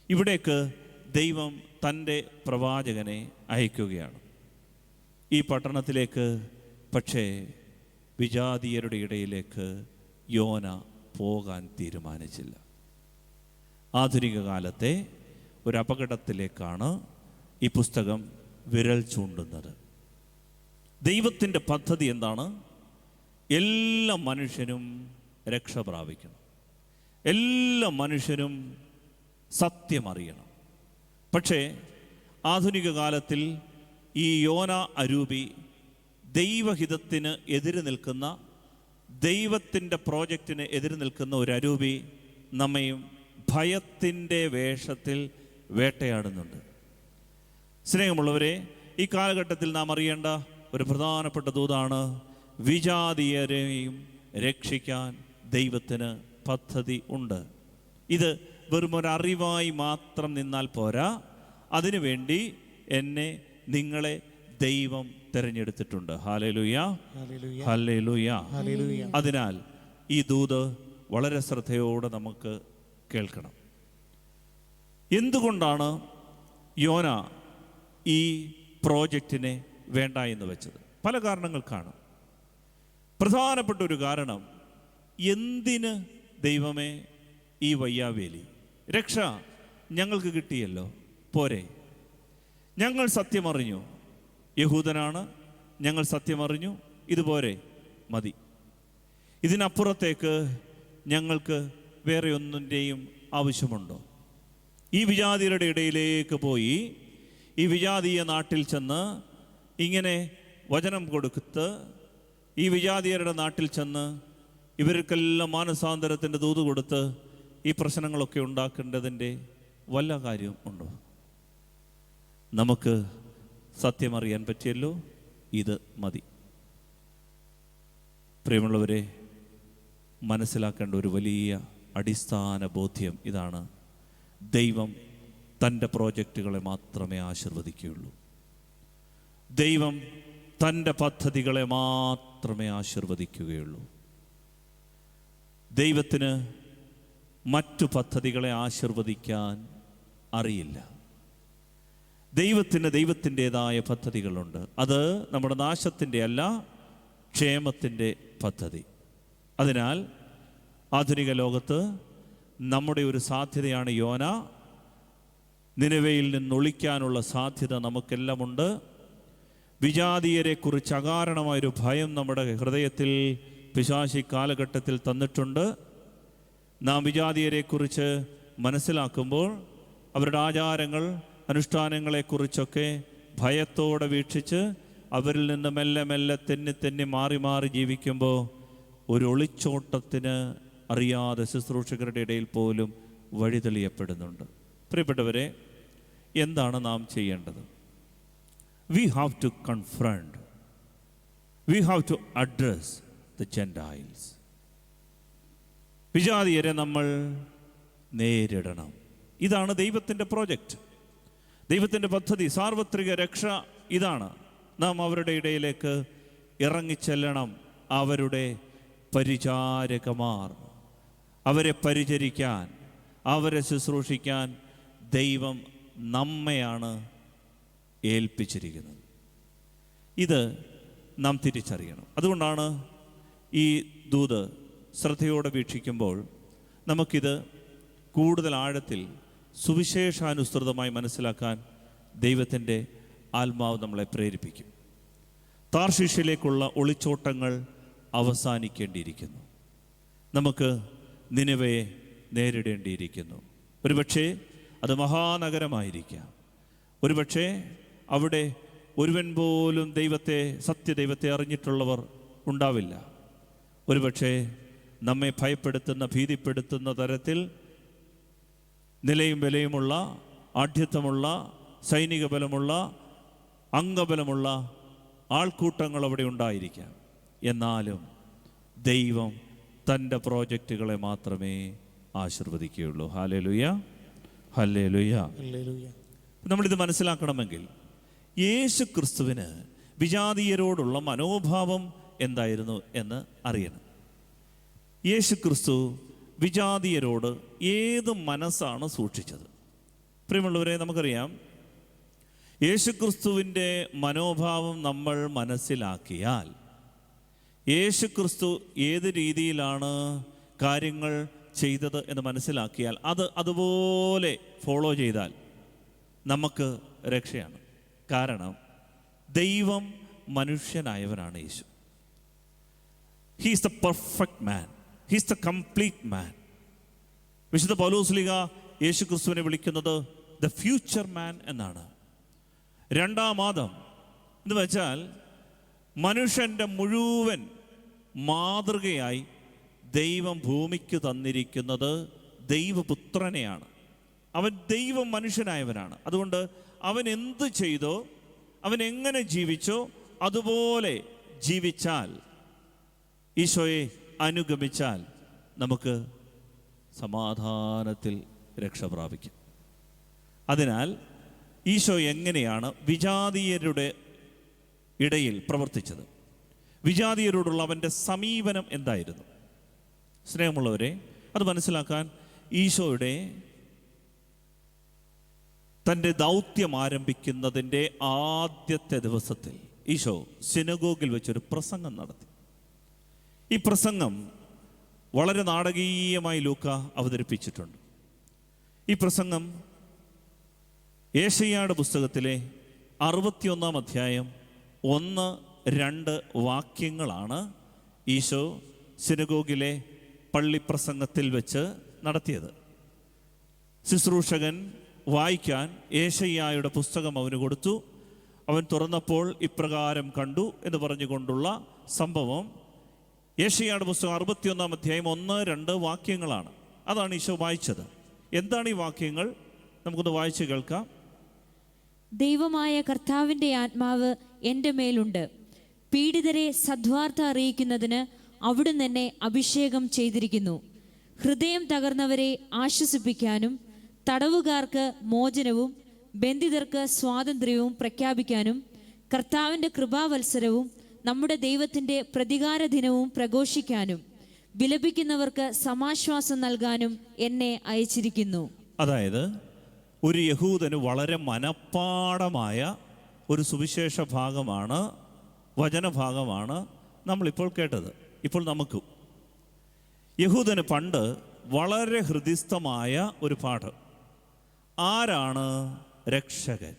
ഇവിടേക്ക് ദൈവം തൻ്റെ പ്രവാചകനെ അയക്കുകയാണ്. ഈ പട്ടണത്തിലേക്ക് പക്ഷേ വിജാതീയരുടെ ഇടയിലേക്ക് യോന പോകാൻ തീരുമാനിച്ചില്ല. ആധുനിക കാലത്തെ ഒരു അപകടത്തിലേക്കാണ് ഈ പുസ്തകം വിരൽ ചൂണ്ടുന്നത്. ദൈവത്തിൻ്റെ പദ്ധതി എന്താണ്? എല്ലാ മനുഷ്യനും രക്ഷ പ്രാപിക്കണം, എല്ലാ മനുഷ്യരും സത്യമറിയണം. പക്ഷേ ആധുനിക കാലത്തിൽ ഈ യോന അരൂപി ദൈവഹിതത്തിന് എതിര് നിൽക്കുന്ന ദൈവത്തിൻ്റെ പ്രോജക്റ്റിന് എതിര് നിൽക്കുന്ന ഒരു അരൂപി നമ്മയും ഭയത്തിൻ്റെ വേഷത്തിൽ വേട്ടയാടുന്നുണ്ട്. സ്നേഹമുള്ളവരെ, ഈ കാലഘട്ടത്തിൽ നാം അറിയേണ്ട ഒരു പ്രധാനപ്പെട്ട ദൂതാണ് വിജാതീയരെയും രക്ഷിക്കാൻ ദൈവത്തിന് പദ്ധതി ഉണ്ട്. ഇത് വെറും ഒരറിവായി മാത്രം നിന്നാൽ പോരാ, അതിനുവേണ്ടി എന്നെ നിങ്ങളെ ദൈവം തിരഞ്ഞെടുത്തിട്ടുണ്ട്. ഹല്ലേലൂയ, ഹല്ലേലൂയ, ഹല്ലേലൂയ. അതിനാൽ ഈ ദൂത് വളരെ ശ്രദ്ധയോടെ നമുക്ക് കേൾക്കണം. എന്തുകൊണ്ടാണ് യോന ഈ പ്രോജക്റ്റിനെ വേണ്ട എന്ന് വെച്ചത്? പല കാരണങ്ങൾ കാണും. പ്രധാനപ്പെട്ട ഒരു കാരണം, എന്തിന് ദൈവമേ ഈ വയ്യാവേലി? രക്ഷ ഞങ്ങൾക്ക് കിട്ടിയല്ലോ, പോരെ? ഞങ്ങൾ സത്യമറിഞ്ഞു, യഹൂദനാണ്, ഞങ്ങൾ സത്യമറിഞ്ഞു, ഇതുപോരെ, മതി. ഇതിനപ്പുറത്തേക്ക് ഞങ്ങൾക്ക് വേറെ ഒന്നിൻ്റെയും ആവശ്യമുണ്ടോ? ഈ വിജാതിയരുടെ ഇടയിലേക്ക് പോയി ഈ വിജാതീയ നാട്ടിൽ ചെന്ന് ഇങ്ങനെ വചനം കൊടുത്ത് ഈ വിജാതീയരുടെ നാട്ടിൽ ചെന്ന് ഇവർക്കെല്ലാം മാനസാന്തരത്തിൻ്റെ ദൂത് കൊടുത്ത് ഈ പ്രശ്നങ്ങളൊക്കെ ഉണ്ടാക്കേണ്ടതിൻ്റെ വല്ല കാര്യം ഉണ്ടോ? നമുക്ക് സത്യമറിയാൻ പറ്റിയല്ലോ, ഇത് മതി. പ്രിയമുള്ളവരെ, മനസ്സിലാക്കേണ്ട ഒരു വലിയ അടിസ്ഥാന ബോധ്യം ഇതാണ്: ദൈവം തൻ്റെ പ്രോജക്റ്റുകളെ മാത്രമേ ആശീർവദിക്കുകയുള്ളൂ. ദൈവം തൻ്റെ പദ്ധതികളെ മാത്രമേ ആശീർവദിക്കുകയുള്ളൂ. ദൈവത്തിന് മറ്റു പദ്ധതികളെ ആശീർവദിക്കാൻ അറിയില്ല. ദൈവത്തിന് ദൈവത്തിൻ്റെതായ പദ്ധതികളുണ്ട്. അത് നമ്മുടെ നാശത്തിൻ്റെ അല്ല, ക്ഷേമത്തിൻ്റെ പദ്ധതി. അതിനാൽ ആധുനിക ലോകത്ത് നമ്മുടെ ഒരു സാധ്യതയാണ് യോന. നിനവയിൽ നിന്നൊളിക്കാനുള്ള സാധ്യത നമുക്കെല്ലാമുണ്ട്. വിജാതീയരെക്കുറിച്ച് അകാരണമായൊരു ഭയം നമ്മുടെ ഹൃദയത്തിൽ പിശാചി കാലഘട്ടത്തിൽ തന്നിട്ടുണ്ട്. നാം വിജാതീയരെക്കുറിച്ച് മനസ്സിലാക്കുമ്പോൾ അവരുടെ ആചാരങ്ങൾ, അനുഷ്ഠാനങ്ങളെക്കുറിച്ചൊക്കെ ഭയത്തോടെ വീക്ഷിച്ച് അവരിൽ നിന്ന് മെല്ലെ മെല്ലെ തെന്നി മാറി മാറി ജീവിക്കുമ്പോൾ ഒരു ഒളിച്ചോട്ടത്തിന് അറിയാതെ ശുശ്രൂഷകരുടെ ഇടയിൽ പോലും വഴിതെളിയപ്പെടുന്നുണ്ട്. പ്രിയപ്പെട്ടവരെ, എന്താണ് നാം ചെയ്യേണ്ടത്? We have to confront, we have to address the Gentiles. വിജാതീയരെ നമ്മൾ നേരിടണം. ഇതാണ് ദൈവത്തിൻ്റെ പ്രോജക്റ്റ്, ദൈവത്തിൻ്റെ പദ്ധതി, സാർവത്രിക രക്ഷ. ഇതാണ്. നാം അവരുടെ ഇടയിലേക്ക് ഇറങ്ങിച്ചെല്ലണം. അവരുടെ പരിചാരകമാർ, അവരെ പരിചരിക്കാൻ, അവരെ ശുശ്രൂഷിക്കാൻ ദൈവം നമ്മെയാണ് ഏൽപ്പിച്ചിരിക്കുന്നത്. ഇത് നാം തിരിച്ചറിയണം. അതുകൊണ്ടാണ് ഈ ദൂത് ശ്രദ്ധയോടെ വീക്ഷിക്കുമ്പോൾ നമുക്കിത് കൂടുതൽ ആഴത്തിൽ സുവിശേഷാനുസൃതമായി മനസ്സിലാക്കാൻ ദൈവത്തിൻ്റെ ആത്മാവ് നമ്മളെ പ്രേരിപ്പിക്കും. താർശീഷിലേക്കുള്ള ഒളിച്ചോട്ടങ്ങൾ അവസാനിക്കേണ്ടിയിരിക്കുന്നു. നമുക്ക് നിനവയെ നേരിടേണ്ടിയിരിക്കുന്നു. ഒരുപക്ഷേ അത് മഹാനഗരമായിരിക്കാം. ഒരുപക്ഷേ അവിടെ ഒരുവൻ പോലും സത്യദൈവത്തെ അറിഞ്ഞിട്ടുള്ളവർ ഉണ്ടാവില്ല. ഒരുപക്ഷേ നമ്മെ ഭയപ്പെടുത്തുന്ന, ഭീതിപ്പെടുത്തുന്ന തരത്തിൽ നിലയും വിലയുമുള്ള, ആഢ്യത്വമുള്ള, സൈനിക ബലമുള്ള, അംഗബലമുള്ള ആൾക്കൂട്ടങ്ങൾ അവിടെ ഉണ്ടായിരിക്കാം. എന്നാലും ദൈവം തൻ്റെ പ്രോജക്റ്റുകളെ മാത്രമേ ആശീർവദിക്കുകയുള്ളൂ. ഹല്ലേലൂയ, ഹല്ലേലൂയ, ഹല്ലേലൂയ. നമ്മളിത് മനസ്സിലാക്കണമെങ്കിൽ യേശു ക്രിസ്തുവിന് വിജാതീയരോടുള്ള മനോഭാവം എന്തായിരുന്നു എന്ന് അറിയണം. യേശു ക്രിസ്തു വിജാതീയരോട് ഏത് മനസ്സാണ് സൂക്ഷിച്ചത്? പ്രിയമുള്ളവരെ, നമുക്കറിയാം, യേശു ക്രിസ്തുവിൻ്റെ മനോഭാവം നമ്മൾ മനസ്സിലാക്കിയാൽ, യേശു ക്രിസ്തു ഏത് രീതിയിലാണ് കാര്യങ്ങൾ ചെയ്തത് എന്ന് മനസ്സിലാക്കിയാൽ, അത് അതുപോലെ ഫോളോ ചെയ്താൽ നമുക്ക് രക്ഷയാണ്. കാരണം ദൈവം മനുഷ്യനായവനാണ് യേശു. He's the perfect man, he's the complete man. വിശുദ്ധ പൗലോസ്ലീഹ യേശു ക്രിസ്തുവിനെ വിളിക്കുന്നത് ദ ഫ്യൂച്ചർ മാൻ എന്നാണ്. രണ്ടാം ആദം എന്ന് വെച്ചാൽ മനുഷ്യൻ്റെ മുഴുവൻ മാതൃകയായി ദൈവം ഭൂമിക്ക് തന്നിരിക്കുന്നത് ദൈവപുത്രനെയാണ്. അവൻ ദൈവം മനുഷ്യനായവനാണ്. അതുകൊണ്ട് അവൻ എന്ത് ചെയ്തോ, അവൻ എങ്ങനെ ജീവിച്ചോ അതുപോലെ ജീവിച്ചാൽ, ഈശോയെ അനുഗമിച്ചാൽ നമുക്ക് സമാധാനത്തിൽ രക്ഷ പ്രാപിക്കും. അതിനാൽ ഈശോ എങ്ങനെയാണ് വിജാതീയരുടെ ഇടയിൽ പ്രവർത്തിച്ചത്? വിജാതീയരോടുള്ള അവൻ്റെ സമീപനം എന്തായിരുന്നു? സ്നേഹമുള്ളവരെ, അത് മനസ്സിലാക്കാൻ ഈശോയുടെ തൻ്റെ ദൗത്യം ആരംഭിക്കുന്നതിൻ്റെ ആദ്യത്തെ ദിവസത്തിൽ ഈശോ സിനഗോഗിൽ വെച്ചൊരു പ്രസംഗം നടത്തി. ഈ പ്രസംഗം വളരെ നാടകീയമായി ലൂക്ക അവതരിപ്പിച്ചിട്ടുണ്ട്. ഈ പ്രസംഗം യേശയ്യായുടെ പുസ്തകത്തിലെ 61-ാം അധ്യായം 1-2 വാക്യങ്ങളാണ് ഈശോ സിനഗോഗിലെ പള്ളിപ്രസംഗത്തിൽ വെച്ച് നടത്തിയത്. ശുശ്രൂഷകൻ വായിക്കാൻ യേശയ്യായുടെ പുസ്തകം അവന് കൊടുത്തു. അവൻ തുറന്നപ്പോൾ ഇപ്രകാരം കണ്ടു എന്ന് പറഞ്ഞുകൊണ്ടുള്ള സംഭവം യേശയ്യായുടെ പുസ്തകം 61-ാം അധ്യായം 1-2 വാക്യങ്ങളാണ്. അതാണ് ഈശോ വായിച്ചത്. എന്താണ് ഈ വാക്യങ്ങൾ? നമുക്കൊന്ന് വായിച്ച് കേൾക്കാം. ദൈവമായ കർത്താവിൻ്റെ ആത്മാവ് എൻ്റെ മേലുണ്ട്. പീഡിതരെ സദ്വാർത്ത അറിയിക്കുന്നതിന് അവിടുന്ന് എന്നെ അഭിഷേകം ചെയ്തിരിക്കുന്നു. ഹൃദയം തകർന്നവരെ ആശ്വസിപ്പിക്കാനും തടവുകാർക്ക് മോചനവും ബന്ധിതർക്ക് സ്വാതന്ത്ര്യവും പ്രഖ്യാപിക്കാനും കർത്താവിൻ്റെ കൃപാവത്സരവും നമ്മുടെ ദൈവത്തിൻ്റെ പ്രതികാര ദിനവും പ്രഘോഷിക്കാനും വിലപിക്കുന്നവർക്ക് സമാശ്വാസം നൽകാനും എന്നെ അയച്ചിരിക്കുന്നു. അതായത് ഒരു യഹൂദന് വളരെ മനഃപ്പാടമായ ഒരു സുവിശേഷ ഭാഗമാണ്, വചനഭാഗമാണ് നമ്മളിപ്പോൾ കേട്ടത്. ഇപ്പോൾ നമുക്കും യഹൂദന് പണ്ട് വളരെ ഹൃദിസ്ഥമായ ഒരു പാഠം. ആരാണ് രക്ഷകൻ?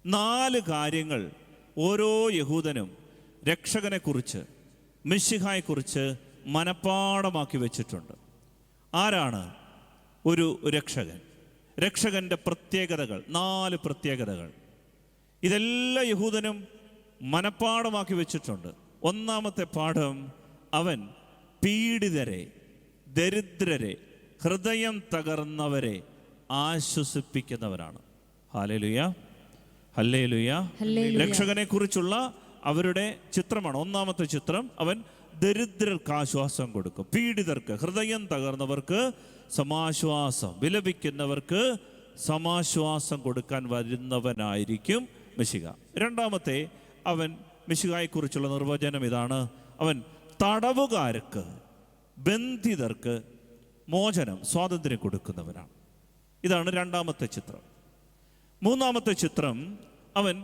4 കാര്യങ്ങൾ ഓരോ യഹൂദനും രക്ഷകനെക്കുറിച്ച്, മിശിഹായെക്കുറിച്ച് മനഃപ്പാടമാക്കി വെച്ചിട്ടുണ്ട്. ആരാണ് ഒരു രക്ഷകൻ? രക്ഷകൻ്റെ പ്രത്യേകതകൾ, 4 പ്രത്യേകതകൾ. ഇതെല്ലാ യഹൂദനും മനഃപ്പാടമാക്കി വെച്ചിട്ടുണ്ട്. ഒന്നാമത്തെ പാഠം, അവൻ പീഡിതരെ, ദരിദ്രരെ, ഹൃദയം തകർന്നവരെ ആശ്വസിപ്പിക്കുന്നവരാണ്. Hallelujah, hallelujah. രക്ഷകനെ കുറിച്ചുള്ള അവരുടെ ചിത്രമാണ് ഒന്നാമത്തെ ചിത്രം. അവൻ ദരിദ്രർക്ക് ആശ്വാസം കൊടുക്കും, പീഡിതർക്ക്, ഹൃദയം തകർന്നവർക്ക് സമാശ്വാസം, വിലപിക്കുന്നവർക്ക് സമാശ്വാസം കൊടുക്കാൻ വരുന്നവനായിരിക്കും മിശിഹ. രണ്ടാമത്തെ, അവൻ മിശിഹായെക്കുറിച്ചുള്ള നിർവചനം ഇതാണ്: അവൻ തടവുകാർക്ക്, ബന്ധിതർക്ക് മോചനം, സ്വാതന്ത്ര്യം കൊടുക്കുന്നവനാണ്. ഇതാണ് രണ്ടാമത്തെ ചിത്രം. മൂന്നാമത്തെ ചിത്രം, അവൻ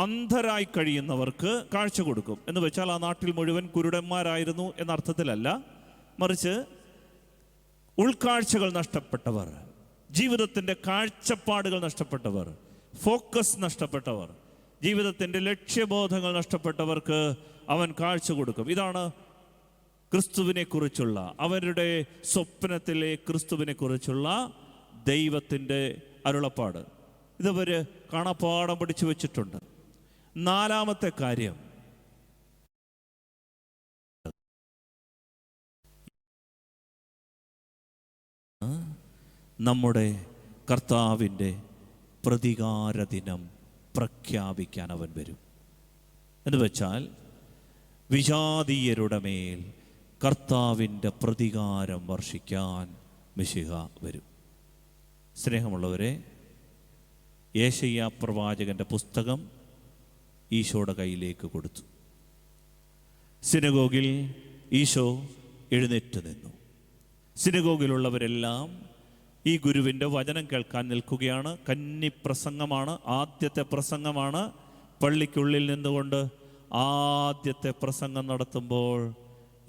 അന്ധരായി കഴിയുന്നവർക്ക് കാഴ്ച കൊടുക്കും. എന്ന് വെച്ചാൽ ആ നാട്ടിൽ മുഴുവൻ കുരുടന്മാരായിരുന്നു എന്ന അർത്ഥത്തിലല്ല, മറിച്ച് ഉൾക്കാഴ്ചകൾ നഷ്ടപ്പെട്ടവർ, ജീവിതത്തിൻ്റെ കാഴ്ചപ്പാടുകൾ നഷ്ടപ്പെട്ടവർ, ഫോക്കസ് നഷ്ടപ്പെട്ടവർ, ജീവിതത്തിൻ്റെ ലക്ഷ്യബോധങ്ങൾ നഷ്ടപ്പെട്ടവർക്ക് അവൻ കാഴ്ച കൊടുക്കും. ഇതാണ് ക്രിസ്തുവിനെ കുറിച്ചുള്ള, അവരുടെ സ്വപ്നത്തിലെ ക്രിസ്തുവിനെ കുറിച്ചുള്ള ദൈവത്തിൻ്റെ അരുളപ്പാട്. ഇതവർ കാണാപ്പാടം പഠിച്ചു വെച്ചിട്ടുണ്ട്. നാലാമത്തെ കാര്യം, നമ്മുടെ കർത്താവിൻ്റെ പ്രതികാര ദിനം പ്രഖ്യാപിക്കാൻ അവൻ വരും. എന്ന് വെച്ചാൽ വിജാതീയരുടെ മേൽ കർത്താവിൻ്റെ പ്രതികാരം വർഷിക്കാൻ മിശിഹ വരും. സ്നേഹമുള്ളവരെ, യേശയ്യാ പ്രവാചകൻ്റെ പുസ്തകം ഈശോയുടെ കയ്യിലേക്ക് കൊടുത്തു. സിനഗോഗിൽ ഈശോ എഴുന്നേറ്റ് നിന്നു. സിനഗോഗിലുള്ളവരെല്ലാം ഈ ഗുരുവിൻ്റെ വചനം കേൾക്കാൻ നിൽക്കുകയാണ്. കന്നിപ്രസംഗമാണ്, ആദ്യത്തെ പ്രസംഗമാണ്. പള്ളിക്കുള്ളിൽ നിന്നുകൊണ്ട് ആദ്യത്തെ പ്രസംഗം നടത്തുമ്പോൾ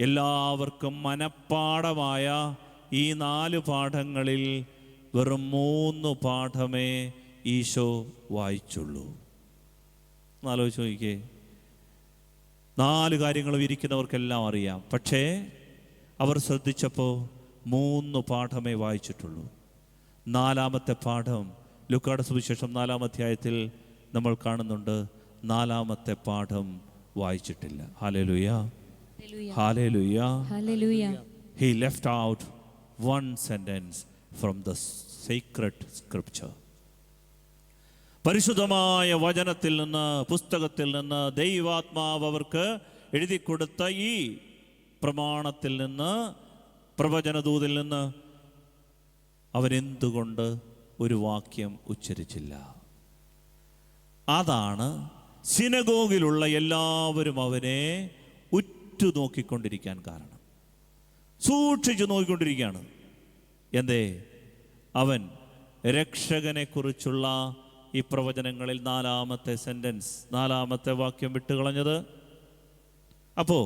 എല്ലാവർക്കും മനഃപ്പാടമായ ഈ 4 പാഠങ്ങളിൽ വെറും 3 പാഠമേ ഈശോ വായിച്ചുള്ളൂ. ആലോചിച്ച് നോക്കിക്കേ, 4 കാര്യങ്ങളും ഇരിക്കുന്നവർക്കെല്ലാം അറിയാം. പക്ഷേ അവർ ശ്രദ്ധിച്ചപ്പോൾ 3 പാഠമേ വായിച്ചിട്ടുള്ളൂ. 4-ാമത്തെ പാഠം ലൂക്കായുടെ സുവിശേഷം 4-ാം അധ്യായത്തിൽ നമ്മൾ കാണുന്നുണ്ട്. 4-ാമത്തെ പാഠം വായിച്ചിട്ടില്ല. Hallelujah. Hallelujah. Hallelujah. He left out one sentence from the sacred scripture. പരിശുദ്ധമായ വചനത്തിൽ നിന്ന്, പുസ്തകത്തിൽ നിന്ന് ദൈവാത്മാവ് അവർക്ക് എഴുതി കൊടുത്ത ഈ പ്രമാണത്തിൽ നിന്ന്, പ്രവചനദൂതിൽ നിന്ന് അവരെന്തുകൊണ്ട് ഒരു വാക്യം ഉച്ചരിച്ചില്ല? അതാണ് സിനഗോഗിലുള്ള എല്ലാവരും അവനെ ഉറ്റുനോക്കിക്കൊണ്ടിരിക്കാൻ കാരണം. സൂക്ഷിച്ചു നോക്കിക്കൊണ്ടിരിക്കുകയാണ്. എന്തേ? അവൻ രക്ഷകനെ കുറിച്ചുള്ള ഈ പ്രവചനങ്ങളിൽ 4-ാമത്തെ സെന്റൻസ്, 4-ാമത്തെ വാക്യം വിട്ടുകളഞ്ഞത്. അപ്പോൾ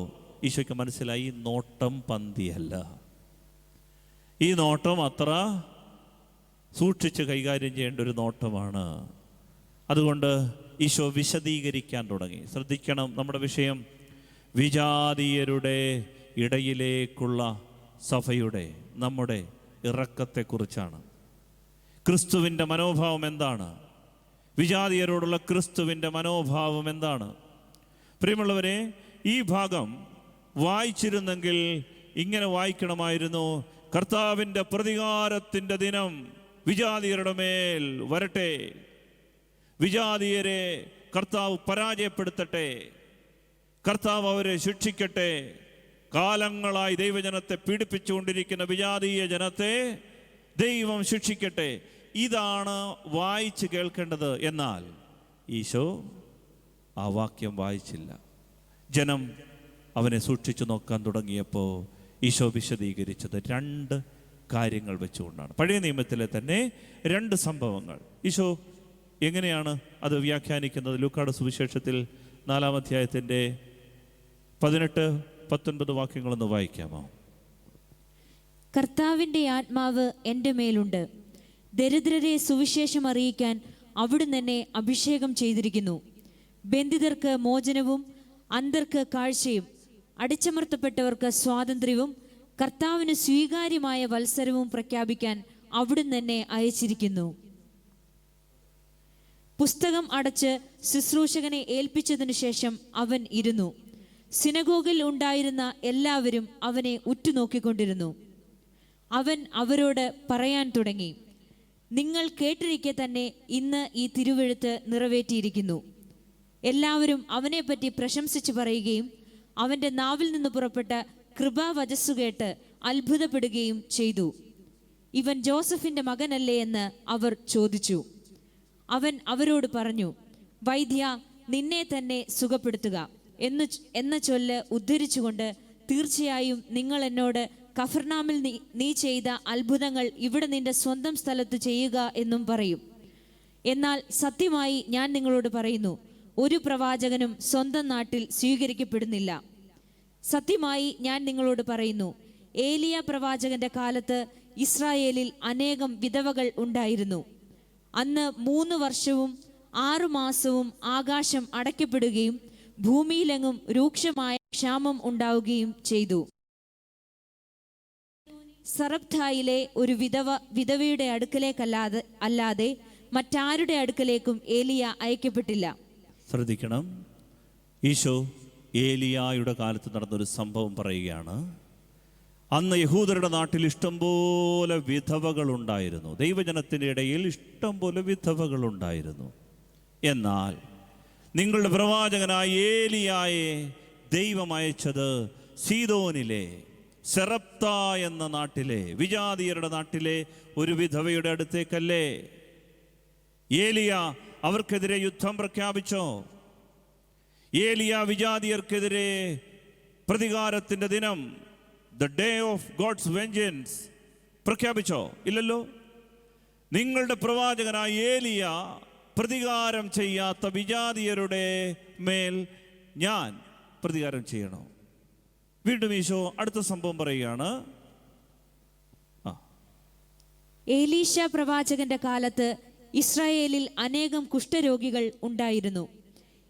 ഈശോയ്ക്ക് മനസ്സിലായി, ഈ നോട്ടം പന്തിയല്ല, ഈ നോട്ടം അത്ര സൂക്ഷിച്ച് കൈകാര്യം ചെയ്യേണ്ട ഒരു നോട്ടമാണ്. അതുകൊണ്ട് ഈശോ വിശദീകരിക്കാൻ തുടങ്ങി. ശ്രദ്ധിക്കണം, നമ്മുടെ വിഷയം വിജാതീയരുടെ ഇടയിലേക്കുള്ള സഭയുടെ, നമ്മുടെ ഇറക്കത്തെക്കുറിച്ചാണ്. ക്രിസ്തുവിൻ്റെ മനോഭാവം എന്താണ്? വിജാതീയരോടുള്ള ക്രിസ്തുവിൻ്റെ മനോഭാവം എന്താണ്? പ്രിയമുള്ളവരെ, ഈ ഭാഗം വായിച്ചിരുന്നെങ്കിൽ ഇങ്ങനെ വായിക്കണമായിരുന്നു: കർത്താവിൻ്റെ പ്രതികാരത്തിൻ്റെ ദിനം വിജാതീയരുടെ മേൽ വരട്ടെ, വിജാതീയരെ കർത്താവ് പരാജയപ്പെടുത്തട്ടെ, കർത്താവ് അവരെ ശിക്ഷിക്കട്ടെ, കാലങ്ങളായി ദൈവജനത്തെ പീഡിപ്പിച്ചുകൊണ്ടിരിക്കുന്ന വിജാതീയ ജനത്തെ ദൈവം ശിക്ഷിക്കട്ടെ. ഇതാണ് വായിച്ച് കേൾക്കേണ്ടത്. എന്നാൽ ഈശോ ആ വാക്യം വായിച്ചില്ല. ജനം അവനെ സൂക്ഷിച്ചു നോക്കാൻ തുടങ്ങിയപ്പോൾ ഈശോ വിശദീകരിച്ചത് 2 കാര്യങ്ങൾ വെച്ചുകൊണ്ടാണ്. പഴയ നിയമത്തിലെ തന്നെ 2 സംഭവങ്ങൾ. ഈശോ എങ്ങനെയാണ് അത് വ്യാഖ്യാനിക്കുന്നത്? ലൂക്കായുടെ സുവിശേഷത്തിൽ 4-ാം അധ്യായത്തിൻ്റെ 18-19 വാക്യങ്ങളൊന്ന് വായിക്കാമോ? കർത്താവിൻ്റെ ആത്മാവ് എൻ്റെ മേലുണ്ട്, ദരിദ്രരെ സുവിശേഷം അറിയിക്കാൻ അവിടുന്ന് എന്നെ അഭിഷേകം ചെയ്തിരിക്കുന്നു. ബന്ധിതർക്ക് മോചനവും അന്ധർക്ക് കാഴ്ചയും, അടിച്ചമർത്തപ്പെട്ടവർക്ക് സ്വാതന്ത്ര്യവും, കർത്താവിന് സ്വീകാര്യമായ വത്സരവും പ്രഖ്യാപിക്കാൻ അവിടുന്ന് എന്നെ അയച്ചിരിക്കുന്നു. പുസ്തകം അടച്ച് ശുശ്രൂഷകനെ ഏൽപ്പിച്ചതിനു ശേഷം അവൻ ഇരുന്നു. സിനഗോഗിൽ ഉണ്ടായിരുന്ന എല്ലാവരും അവനെ ഉറ്റുനോക്കിക്കൊണ്ടിരുന്നു. അവൻ അവരോട് പറയാൻ തുടങ്ങി: നിങ്ങൾ കേട്ടിരിക്കെ തന്നെ ഇന്ന് ഈ തിരുവെഴുത്ത് നിറവേറ്റിയിരിക്കുന്നു. എല്ലാവരും അവനെപ്പറ്റി പ്രശംസിച്ച് പറയുകയും അവൻ്റെ നാവിൽ നിന്ന് പുറപ്പെട്ട കൃപാവചസ്സു കേട്ട് അത്ഭുതപ്പെടുകയും ചെയ്തു. ഇവൻ ജോസഫിൻ്റെ മകനല്ലേ എന്ന് അവർ ചോദിച്ചു. അവൻ അവരോട് പറഞ്ഞു: വൈദ്യ, നിന്നെ തന്നെ സുഖപ്പെടുത്തുക എന്ന ചൊല്ല് ഉദ്ധരിച്ചുകൊണ്ട്, തീർച്ചയായും നിങ്ങൾ എന്നോട് കഫർനാമിൽ നീ ചെയ്ത അത്ഭുതങ്ങൾ ഇവിടെ നിന്റെ സ്വന്തം സ്ഥലത്ത് ചെയ്യുക എന്നും പറയും. എന്നാൽ സത്യമായി ഞാൻ നിങ്ങളോട് പറയുന്നു, ഒരു പ്രവാചകനും സ്വന്തം നാട്ടിൽ സ്വീകരിക്കപ്പെടുന്നില്ല. സത്യമായി ഞാൻ നിങ്ങളോട് പറയുന്നു, ഏലിയ പ്രവാചകന്റെ കാലത്ത് ഇസ്രായേലിൽ അനേകം വിധവകൾ ഉണ്ടായിരുന്നു. അന്ന് 3 വർഷവും 6 മാസവും ആകാശം അടയ്ക്കപ്പെടുകയും ഭൂമിയിലെങ്ങും രൂക്ഷമായ ക്ഷാമം ഉണ്ടാവുകയും ചെയ്തു. സറപ്തായിലെ ഒരു വിധവയുടെ അടുക്കലേക്കല്ലാതെ മറ്റാരുടെ അടുക്കലേക്കും ഏലിയ അയക്കപ്പെട്ടില്ല. ശ്രദ്ധിക്കണം, ഈശോ ഏലിയായുടെ കാലത്ത് നടന്നൊരു സംഭവം പറയുകയാണ്. അന്ന് യഹൂദരുടെ നാട്ടിൽ ഇഷ്ടംപോലെ വിധവകളുണ്ടായിരുന്നു. ദൈവജനത്തിൻ്റെ ഇടയിൽ ഇഷ്ടംപോലെ വിധവകളുണ്ടായിരുന്നു. എന്നാൽ നിങ്ങളുടെ പ്രവാചകനായ ഏലിയായെ ദൈവം അയച്ചത് സീദോനിലെ സെറപ്ത എന്ന നാട്ടിലെ, വിജാതീയരുടെ നാട്ടിലെ ഒരു വിധവയുടെ അടുത്തേക്കല്ലേ? ഏലിയ അവർക്കെതിരെ യുദ്ധം പ്രഖ്യാപിച്ചോ? ഏലിയ വിജാതീയർക്കെതിരെ പ്രതികാരത്തിൻ്റെ ദിനം, the day of God's vengeance പ്രഖ്യാപിച്ചോ? ഇല്ലല്ലോ. നിങ്ങളുടെ പ്രവാചകനായ ഏലിയ പ്രതികാരം ചെയ്യാത്ത വിജാതീയരുടെ മേൽ ഞാൻ പ്രതികാരം ചെയ്യണോ? വീണ്ടും ഈശോ അടുത്ത സംഭവം പറയുകയാണ്. ഏലീശ പ്രവാചകന്റെ കാലത്ത് ഇസ്രായേലിൽ അനേകം കുഷ്ഠരോഗികൾ ഉണ്ടായിരുന്നു.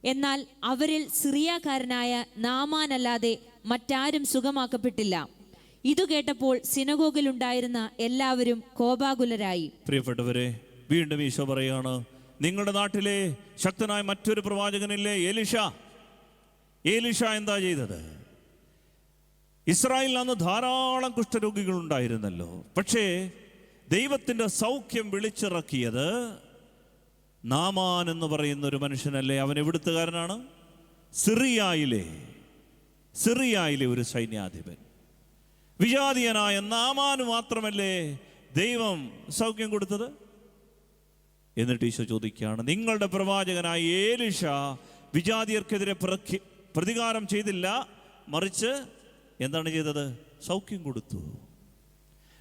എന്നാൽ അവരിൽ സിറിയാക്കാരനായ നാമാനല്ലാതെ മറ്റാരും സുഖമാക്കപ്പെട്ടില്ല. ഇതു കേട്ടപ്പോൾ സിനഗോഗിലുണ്ടായിരുന്ന എല്ലാവരും കോപാകുലരായി. പ്രിയപ്പെട്ടവരെ, വീണ്ടും ഈശോ പറയാണ്, നിങ്ങളുടെ നാട്ടിലെ ശക്തനായ മറ്റൊരു പ്രവാചകനില്ലേ, എലീഷ. എലീഷ എന്താ ചെയ്തത്? ഇസ്രായേലിൽ അന്ന് ധാരാളം കുഷ്ഠരോഗികൾ ഉണ്ടായിരുന്നല്ലോ. പക്ഷേ ദൈവത്തിൻ്റെ സൗഖ്യം വിളിച്ചിറക്കിയത് നാമാൻ എന്ന് പറയുന്ന ഒരു മനുഷ്യനല്ലേ. അവൻ എവിടുത്തുകാരനാണ്? സിറിയായിലെ ഒരു സൈന്യാധിപൻ. വിജാതീയനായ നാമാന് മാത്രമല്ലേ ദൈവം സൗഖ്യം കൊടുത്തത്? എന്നിട്ട് ഈശോ ചോദിക്കുകയാണ്, നിങ്ങളുടെ പ്രവാചകനായ ഏലീശ വിജാതിയർക്കെതിരെ പ്രതികാരം ചെയ്തില്ല, മറിച്ച് എന്താണ് ചെയ്തത്? സൗഖ്യം കൊടുത്തു.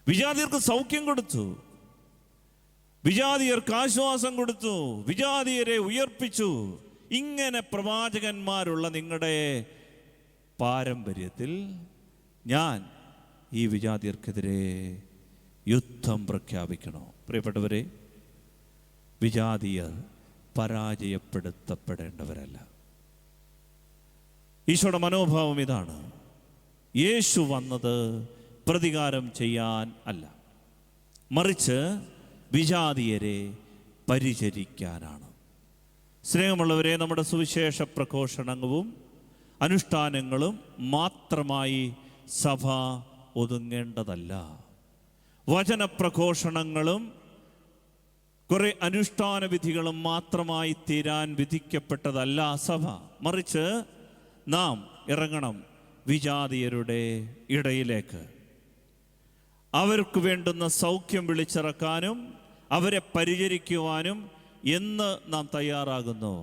വിജാതിയർക്ക് സൗഖ്യം കൊടുത്തു, വിജാതിയർക്ക് ആശ്വാസം കൊടുത്തു, വിജാതിയരെ ഉയർപ്പിച്ചു. ഇങ്ങനെ പ്രവാചകന്മാരുള്ള നിങ്ങളുടെ പാരമ്പര്യത്തിൽ ഞാൻ ഈ വിജാതിയർക്കെതിരെ യുദ്ധം പ്രഖ്യാപിക്കണോ? പ്രിയപ്പെട്ടവരെ, വിജാതിയർ പരാജയപ്പെടുത്തപ്പെടേണ്ടവരല്ല. ഈശോയുടെ മനോഭാവം ഇതാണ്. യേശു വന്നത് പ്രതികാരം ചെയ്യാൻ അല്ല, മറിച്ച് വിജാതിയരെ പരിചരിക്കാനാണ്. സ്നേഹമുള്ളവരെ, നമ്മുടെ സുവിശേഷ പ്രഘോഷണവും അനുഷ്ഠാനങ്ങളും മാത്രമായി സഭ ഒതുങ്ങേണ്ടതല്ല. വചനപ്രഘോഷണങ്ങളും കുറെ അനുഷ്ഠാന വിധികളും മാത്രമായി തീരാൻ വിധിക്കപ്പെട്ടതല്ല സഭ. മറിച്ച് നാം ഇറങ്ങണം വിജാതിയരുടെ ഇടയിലേക്ക്. അവർക്ക് വേണ്ടുന്ന സൗഖ്യം വിളിച്ചിറക്കാനും അവരെ പരിചരിക്കുവാനും എന്ന് നാം തയ്യാറാകുന്നു,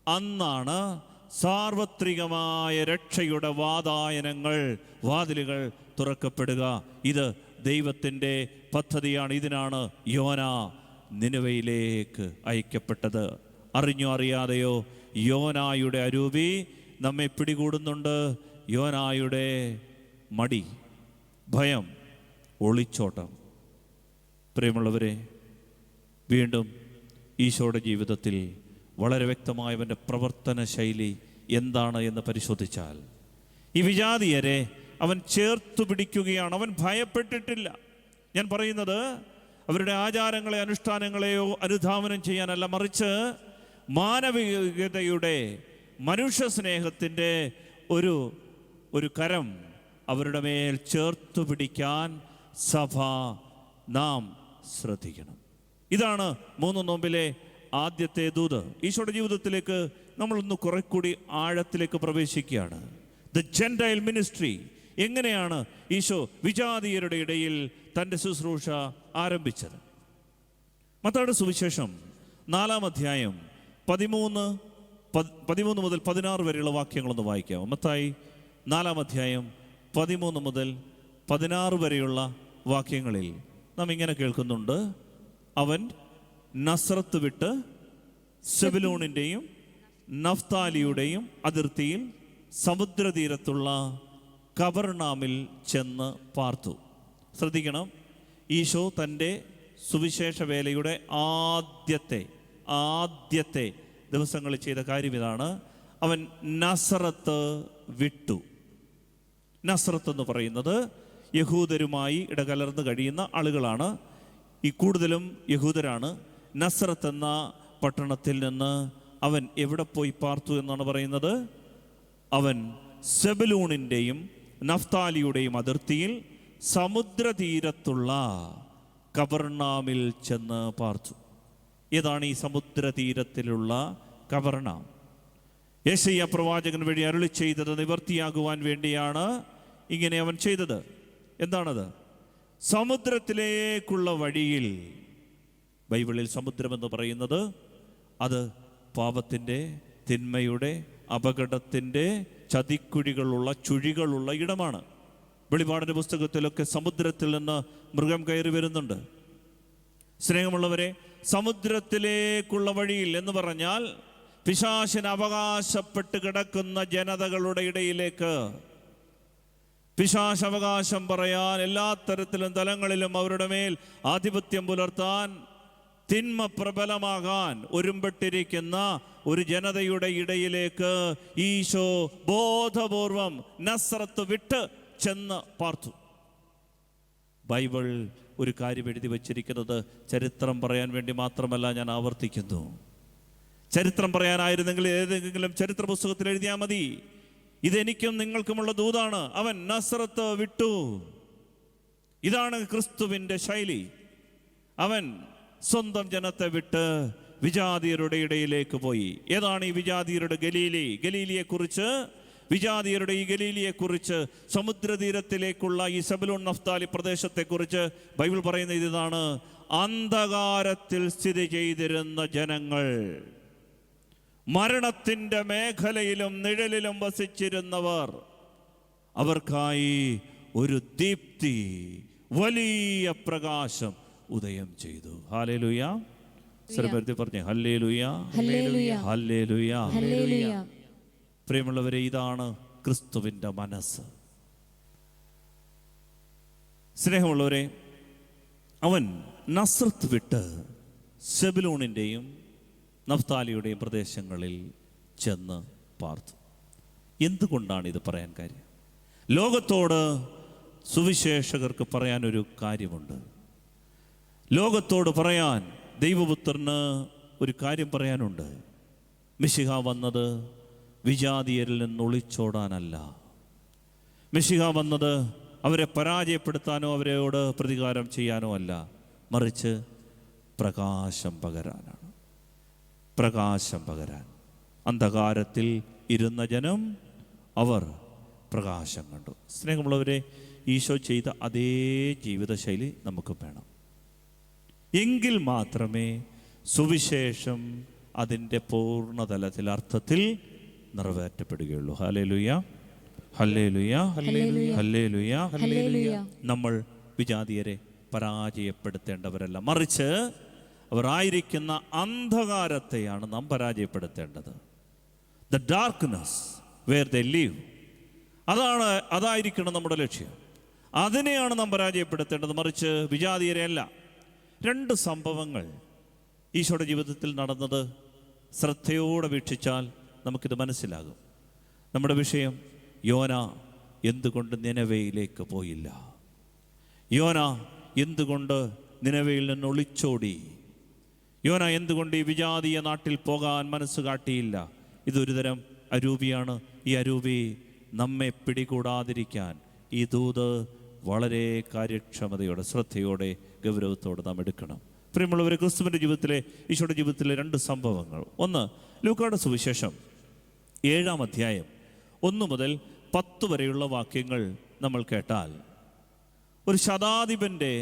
അന്നാണ് സാർവത്രികമായ രക്ഷയുടെ വാതിലുകൾ തുറക്കപ്പെടുക. ഇത് ദൈവത്തിൻ്റെ പദ്ധതിയാണ്. ഇതിനാണ് യോന നിനവയിലേക്ക് അയക്കപ്പെട്ടത്. അറിഞ്ഞോ അറിയാതെയോ യോനായുടെ അരൂപി നമ്മെ പിടികൂടുന്നുണ്ട്. യോനായുടെ മടി, ഭയം, ഒളിച്ചോട്ടം. പ്രിയമുള്ളവരെ, വീണ്ടും ഈശോയുടെ ജീവിതത്തിൽ വളരെ വ്യക്തമായവൻ്റെ പ്രവർത്തന ശൈലി എന്താണ് എന്ന് പരിശോധിച്ചാൽ, ഈ വിജാതിയരെ അവൻ ചേർത്തു പിടിക്കുകയാണ്. അവൻ ഭയപ്പെട്ടിട്ടില്ല. ഞാൻ പറയുന്നത് അവരുടെ ആചാരങ്ങളെ അനുഷ്ഠാനങ്ങളെയോ അനുധാവനം ചെയ്യാനല്ല, മറിച്ച് മാനവികതയുടെ മനുഷ്യ സ്നേഹത്തിൻ്റെ ഒരു കരം അവരുടെ മേൽ ചേർത്തു പിടിക്കാൻ സഭ നാം ശ്രദ്ധിക്കണം. ഇതാണ് 3 നോമ്പിലെ ആദ്യത്തെ ദൂത്. ഈശോയുടെ ജീവിതത്തിലേക്ക് നമ്മളൊന്ന് കുറെ കൂടി ആഴത്തിലേക്ക് പ്രവേശിക്കുകയാണ്. The Gentile ministry. എങ്ങനെയാണ് ഈശോ വിജാതീയരുടെ ഇടയിൽ തൻ്റെ ശുശ്രൂഷ ആരംഭിച്ചത്? മത്തായിയുടെ സുവിശേഷം 4-ാം അധ്യായം 13 മുതൽ 16 വരെയുള്ള വാക്യങ്ങളൊന്ന് വായിക്കാം. മത്തായി 4-ാം അധ്യായം 13 മുതൽ 16 വരെയുള്ള വാക്യങ്ങളിൽ നാം ഇങ്ങനെ കേൾക്കുന്നുണ്ട്. അവൻ നസ്രത്ത് വിട്ട് സെബുലൂണിൻ്റെയും നഫ്താലിയുടെയും അതിർത്തിയിൽ സമുദ്രതീരത്തുള്ള കബർനാമിൽ ചെന്ന് പാർത്തു. ശ്രദ്ധിക്കണം, ഈശോ തൻ്റെ സുവിശേഷ വേലയുടെ ആദ്യത്തെ ദിവസങ്ങളിൽ ചെയ്ത കാര്യം ഇതാണ്. അവൻ നസറത്ത് വിട്ടു. നസറത്ത് എന്ന് പറയുന്നത് യഹൂദരുമായി ഇടകലർന്ന് കഴിയുന്ന ആളുകളാണ്. ഈ കൂടുതലും യഹൂദരാണ്. നസറത്ത് എന്ന പട്ടണത്തിൽ നിന്ന് അവൻ എവിടെ പോയി പാർത്തു എന്നാണ് പറയുന്നത്? അവൻ സെബുലൂണിൻ്റെയും നഫ്താലിയുടെയും അതിർത്തിയിൽ സമുദ്രതീരത്തുള്ള കബർനാമിൽ ചെന്ന് പാർത്തു. ഏതാണ് ഈ സമുദ്രതീരത്തിലുള്ള കബർനാം? യെശയ്യാ പ്രവാചകൻ വഴി അരുളി ചെയ്തത് നിവർത്തിയാകുവാൻ വേണ്ടിയാണ് ഇങ്ങനെ അവൻ ചെയ്തത്. എന്താണത്? സമുദ്രത്തിലേക്കുള്ള വഴിയിൽ. ബൈബിളിൽ സമുദ്രമെന്ന് പറയുന്നത് അത് പാപത്തിൻ്റെ, തിന്മയുടെ, അപകടത്തിൻ്റെ ചതിക്കുഴികളുള്ള ഇടമാണ്. വെളിപാടിൻ്റെ പുസ്തകത്തിലൊക്കെ സമുദ്രത്തിൽ നിന്ന് മൃഗം കയറി വരുന്നുണ്ട്. സ്നേഹമുള്ളവരെ, സമുദ്രത്തിലേക്കുള്ള വഴിയിൽ എന്ന് പറഞ്ഞാൽ പിശാചിന് അവകാശപ്പെട്ട് കിടക്കുന്ന ജനതകളുടെ ഇടയിലേക്ക്. പിശാച് അവകാശം പറയാൻ, എല്ലാ തരത്തിലും തലങ്ങളിലും അവരുടെ മേൽ ആധിപത്യം പുലർത്താൻ, തിന്മ പ്രബലമാകാൻ ഒരുമ്പെട്ടിരിക്കുന്ന ഒരു ജനതയുടെ ഇടയിലേക്ക് ഈശോ ബോധപൂർവം നസ്രത്ത് വിട്ട് ചെന്ന് പാർത്തു. ബൈബിൾ ഒരു കാര്യം എഴുതി വച്ചിരിക്കുന്നത് ചരിത്രം പറയാൻ വേണ്ടി മാത്രമല്ല. ഞാൻ ആവർത്തിക്കുന്നു, ചരിത്രം പറയാനായിരുന്നെങ്കിൽ ഏതെങ്കിലും ചരിത്ര പുസ്തകത്തിൽ എഴുതിയാൽ മതി. ഇതെനിക്കും നിങ്ങൾക്കുമുള്ള ദൂതാണ്. അവൻ നസ്രത്ത് വിട്ടു. ഇതാണ് ക്രിസ്തുവിൻ്റെ ശൈലി. അവൻ സ്വന്തം ജനത്തെ വിട്ട് വിജാതിയരുടെ ഇടയിലേക്ക് പോയി. ഏതാണ് ഈ വിജാതിയരുടെ ഗലീലി? ഗലീലിയെക്കുറിച്ച്, വിജാതിയരുടെ ഈ ഗലീലിയെക്കുറിച്ച്, സമുദ്രതീരത്തിലേക്കുള്ള ഈ സെബൂലൂൻ നഫ്താലി പ്രദേശത്തെക്കുറിച്ച് ബൈബിൾ പറയുന്നത് ഇതാണ്: അന്ധകാരത്തിൽ സ്ഥിതി ചെയ്തിരുന്ന ജനങ്ങൾ, മരണത്തിൻ്റെ മേഖലയിലും നിഴലിലും വസിച്ചിരുന്നവർ, അവർക്കായി ഒരു ദീപ്തി, വലിയ പ്രകാശം ഉദയം ചെയ്തു. ഹല്ലേലൂയ. സർവ്വത്തിൽ പറഞ്ഞേ ഹല്ലേലൂയ, ഹല്ലേലൂയ, ഹല്ലേലൂയ, ഹല്ലേലൂയ. പ്രിയമുള്ളവരെ, ഇതാണ് ക്രിസ്തുവിൻ്റെ മനസ്സ്. സ്നേഹമുള്ളവരെ, അവൻ നസ്രത്ത് വിട്ട് സെബൂലൂണിൻ്റെയും നഫ്താലിയുടെയും പ്രദേശങ്ങളിൽ ചെന്ന് പാർത്തു. എന്തുകൊണ്ടാണ് ഇത് പറയാൻ കാര്യം? ലോകത്തോട് സുവിശേഷകർക്ക് പറയാനൊരു കാര്യമുണ്ട്. ലോകത്തോട് പറയാൻ ദൈവപുത്രന് ഒരു കാര്യം പറയാനുണ്ട്. മിശിഹ വന്നത് വിജാതിയരിൽ നിന്ന് ഒളിച്ചോടാനല്ല. മിശിഹ വന്നത് അവരെ പരാജയപ്പെടുത്താനോ അവരോട് പ്രതികാരം ചെയ്യാനോ അല്ല, മറിച്ച് പ്രകാശം പകരാനാണ്. പ്രകാശം പകരാൻ. അന്ധകാരത്തിൽ ഇരുന്ന ജനം, അവർ പ്രകാശം കണ്ടു. സ്നേഹമുള്ളവരെ, ഈശോ ചെയ്ത അതേ ജീവിതശൈലി നമുക്ക് വേണം. എങ്കിൽ മാത്രമേ സുവിശേഷം അതിൻ്റെ പൂർണ്ണതലത്തിൽ, അർത്ഥത്തിൽ നിറവേറ്റപ്പെടുകയുള്ളൂ. ഹല്ലേലൂയ, ഹല്ലേലൂയ, ഹല്ലേലൂയ, ഹല്ലേലൂയ. നമ്മൾ വിജാതിയരെ പരാജയപ്പെടുത്തേണ്ടവരല്ല, മറിച്ച് അവർ ആയിരിക്കുന്ന അന്ധകാരത്തെയാണ് നാം പരാജയപ്പെടുത്തേണ്ടത്. The darkness where they live, അതായിരിക്കണം നമ്മുടെ ലക്ഷ്യം. അതിനെയാണ് നാം പരാജയപ്പെടുത്തേണ്ടത്, മറിച്ച് വിജാതിയരെ അല്ല. 2 സംഭവങ്ങൾ ഈശോയുടെ ജീവിതത്തിൽ നടന്നത് ശ്രദ്ധയോടെ വീക്ഷിച്ചാൽ നമുക്കിത് മനസ്സിലാകും. നമ്മുടെ വിഷയം, യോന എന്തുകൊണ്ട് നിനവയിലേക്ക് പോയില്ല? യോന എന്തുകൊണ്ട് നിനവയിൽ നിന്ന് ഒളിച്ചോടി? യോന എന്തുകൊണ്ട് ഈ വിജാതീയ നാട്ടിൽ പോകാൻ മനസ്സ് കാട്ടിയില്ല? ഇതൊരു തരം അരൂപിയാണ്. ഈ അരൂപി നമ്മെ പിടികൂടാതിരിക്കാൻ ഈ ദൂത് വളരെ കാര്യക്ഷമതയോടെ, ശ്രദ്ധയോടെ, ഗൗരവത്തോടെ നാം എടുക്കണം. പ്രിയമുള്ളവരെ, ക്രിസ്തുവിൻ്റെ ജീവിതത്തിലെ, ഈശോയുടെ ജീവിതത്തിലെ 2 സംഭവങ്ങൾ. ഒന്ന്, ലൂക്കായുടെ സുവിശേഷം 7-ാം അധ്യായം 1 മുതൽ 10 വരെയുള്ള വാക്യങ്ങൾ നമ്മൾ കേട്ടാൽ, ഒരു ശതാധിപൻ്റെ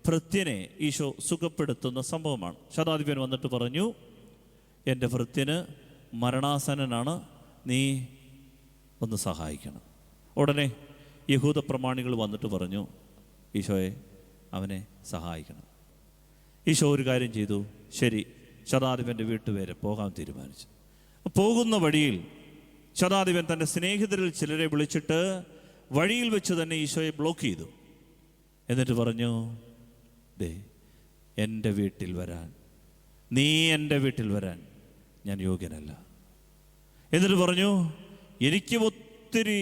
ഭൃത്യനെ ഈശോ സുഖപ്പെടുത്തുന്ന സംഭവമാണ്. ശതാധിപൻ വന്നിട്ട് പറഞ്ഞു, എൻ്റെ ഭൃത്യന് മരണാസന്നനാണ്, നീ ഒന്ന് സഹായിക്കണം. ഉടനെ യഹൂദ പ്രമാണികൾ വന്നിട്ട് പറഞ്ഞു, ഈശോയെ, അവനെ സഹായിക്കണം. ഈശോ ഒരു കാര്യം ചെയ്തു. ശരി, ശതാധിപൻ്റെ വീട്ടുപേരെ പോകാൻ തീരുമാനിച്ചു. പോകുന്ന വഴിയിൽ ശതാധിപൻ തൻ്റെ സ്നേഹിതരിൽ ചിലരെ വിളിച്ചിട്ട് വഴിയിൽ വെച്ച് തന്നെ ഈശോയെ ബ്ലോക്ക് ചെയ്തു. എന്നിട്ട് പറഞ്ഞു, ദേ, എൻ്റെ വീട്ടിൽ വരാൻ, നീ എൻ്റെ വീട്ടിൽ വരാൻ ഞാൻ യോഗ്യനല്ല. എന്നിട്ട് പറഞ്ഞു, എനിക്ക് ഒത്തിരി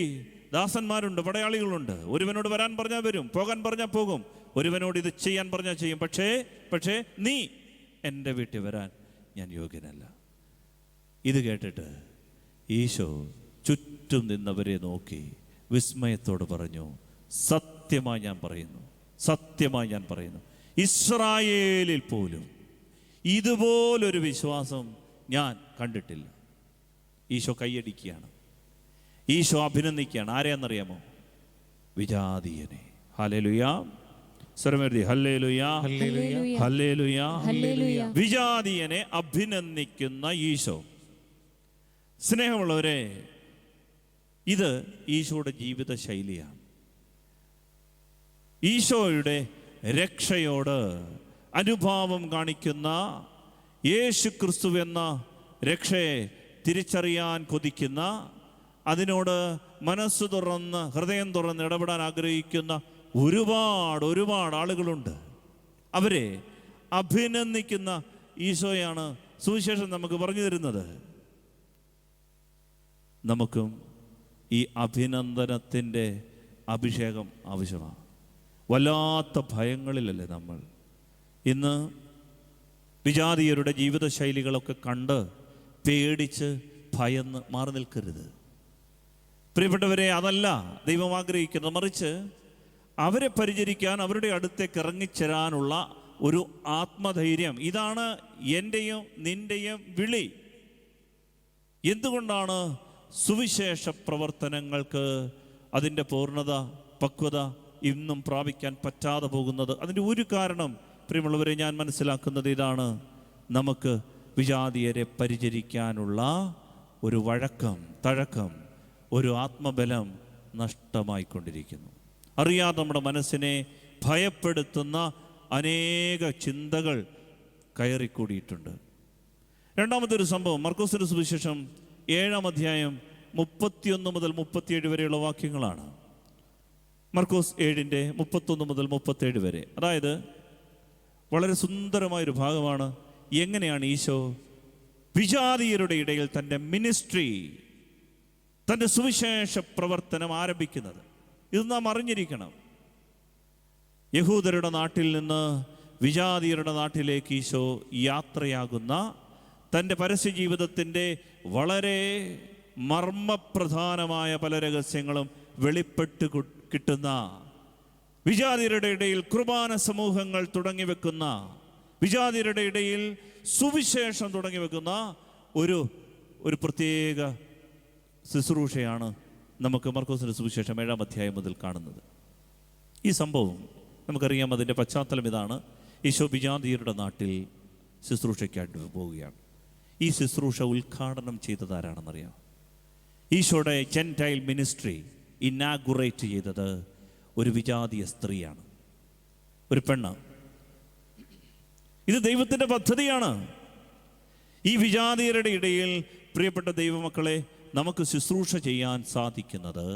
ദാസന്മാരുണ്ട്, പടയാളികളുണ്ട്. ഒരുവനോട് വരാൻ പറഞ്ഞാൽ വരും, പോകാൻ പറഞ്ഞാൽ പോകും, ഒരുവനോട് ഇത് ചെയ്യാൻ പറഞ്ഞാൽ ചെയ്യും. പക്ഷേ നീ എൻ്റെ വീട്ടിൽ വരാൻ ഞാൻ യോഗ്യനല്ല. ഇത് കേട്ടിട്ട് ഈശോ ചുറ്റും നിന്നവരെ നോക്കി വിസ്മയത്തോട് പറഞ്ഞു, സത്യമായി ഞാൻ പറയുന്നു, സത്യമായി ഞാൻ പറയുന്നു, ഇസ്രായേലിൽ പോലും ഇതുപോലൊരു വിശ്വാസം ഞാൻ കണ്ടിട്ടില്ല. ഈശോ കൈയടിക്കുകയാണ്, ഈശോ അഭിനന്ദിക്കുകയാണ്. ആരെയാണെന്നറിയാമോ? വിജാതീയനെ. ഹല്ലേലൂയ, സ്വരമേർത്തി ഹല്ലേലൂയ, ഹല്ലേലൂയ, ഹല്ലേലൂയ. വിജാതീയനെ അഭിനന്ദിക്കുന്ന ഈശോ. സ്നേഹമുള്ളവരെ, ഇത് ഈശോയുടെ ജീവിത ശൈലിയാണ്. ഈശോയുടെ രക്ഷയോട് അനുഭാവം കാണിക്കുന്ന, യേശു ക്രിസ്തു എന്ന രക്ഷയെ തിരിച്ചറിയാൻ കൊതിക്കുന്ന, അതിനോട് മനസ്സ് തുറന്ന്, ഹൃദയം തുറന്ന് ഇടപെടാൻ ആഗ്രഹിക്കുന്ന ഒരുപാട് ആളുകളുണ്ട്. അവരെ അഭിനന്ദിക്കുന്ന ഈശോയാണ് സുവിശേഷം നമുക്ക് പറഞ്ഞു തരുന്നത്. നമുക്കും ഈ അഭിനന്ദനത്തിൻ്റെ അഭിഷേകം ആവശ്യമാണ്. വല്ലാത്ത ഭയങ്ങളിലല്ലേ നമ്മൾ ഇന്ന്? വിജാതീയരുടെ ജീവിതശൈലികളൊക്കെ കണ്ട് പേടിച്ച് ഭയന്ന് മാറി നിൽക്കരുത്. പ്രിയപ്പെട്ടവരെ, അതല്ല ദൈവം ആഗ്രഹിക്കുന്നത്. മറിച്ച് അവരെ പരിചരിക്കാൻ, അവരുടെ അടുത്തേക്ക് ഇറങ്ങിച്ചേരാനുള്ള ഒരു ആത്മധൈര്യം. ഇതാണ് എൻ്റെയും നിൻ്റെയും വിളി. എന്തുകൊണ്ടാണ് സുവിശേഷ പ്രവർത്തനങ്ങൾക്ക് അതിൻ്റെ പൂർണ്ണത, പക്വത ഇന്നും പ്രാപിക്കാൻ പറ്റാതെ പോകുന്നത്? അതിൻ്റെ ഒരു കാരണം പ്രിയമുള്ളവരെ ഞാൻ മനസ്സിലാക്കുന്നത് ഇതാണ്: നമുക്ക് വിജാതീയരെ പരിചരിക്കാനുള്ള ഒരു തഴക്കം, ഒരു ആത്മബലം നഷ്ടമായിക്കൊണ്ടിരിക്കുന്നു. അറിയാതെ നമ്മുടെ മനസ്സിനെ ഭയപ്പെടുത്തുന്ന അനേക ചിന്തകൾ കയറിക്കൂടിയിട്ടുണ്ട്. രണ്ടാമത്തെ ഒരു സംഭവം മർക്കോസിന്റെ സുവിശേഷം 7-ാം അധ്യായം 31 മുതൽ 37 വരെയുള്ള വാക്യങ്ങളാണ്. മർക്കോസ് 7-ന്റെ 31 മുതൽ 37 വരെ. അതായത് വളരെ സുന്ദരമായൊരു ഭാഗമാണ്. എങ്ങനെയാണ് ഈശോ വിജാതീയരുടെ ഇടയിൽ തൻ്റെ മിനിസ്ട്രി, തൻ്റെ സുവിശേഷ പ്രവർത്തനം ആരംഭിക്കുന്നത്. ഇത് നാം അറിഞ്ഞിരിക്കണം. യഹൂദരുടെ നാട്ടിൽ നിന്ന് വിജാതീയരുടെ നാട്ടിലേക്ക് ഈശോ യാത്രയാകുന്ന തൻ്റെ പരസ്യ ജീവിതത്തിൻ്റെ വളരെ മർമ്മപ്രധാനമായ പല രഹസ്യങ്ങളും വെളിപ്പെട്ട് കിട്ടുന്ന, വിജാതീയരുടെ ഇടയിൽ കുർബാന സമൂഹങ്ങൾ തുടങ്ങി വെക്കുന്ന, വിജാതീയരുടെ ഇടയിൽ സുവിശേഷം തുടങ്ങി വെക്കുന്ന ഒരു പ്രത്യേക ശുശ്രൂഷയാണ് നമുക്ക് മർക്കോസിന്റെ സുവിശേഷം 7-ാം അധ്യായം മുതൽ കാണുന്നത്. ഈ സംഭവം നമുക്കറിയാം. അതിൻ്റെ പശ്ചാത്തലം ഇതാണ്: ഈശോ വിജാതീയരുടെ നാട്ടിൽ ശുശ്രൂഷയ്ക്കായിട്ട് പോവുകയാണ്. ഈ ശുശ്രൂഷ ഉദ്ഘാടനം ചെയ്തത് ആരാണെന്നറിയാം? ഈശോയുടെ ജെൻറ്റൈൽ മിനിസ്ട്രി ഇനാഗുറേറ്റ് ചെയ്തത് ഒരു വിജാതീയ സ്ത്രീയാണ്, ഒരു പെണ്ണ്. ഇത് ദൈവത്തിൻ്റെ പദ്ധതിയാണ്. ഈ വിജാതീയരുടെ ഇടയിൽ പ്രിയപ്പെട്ട ദൈവമക്കളെ നമുക്ക് ശുശ്രൂഷ ചെയ്യാൻ സാധിക്കുന്നത്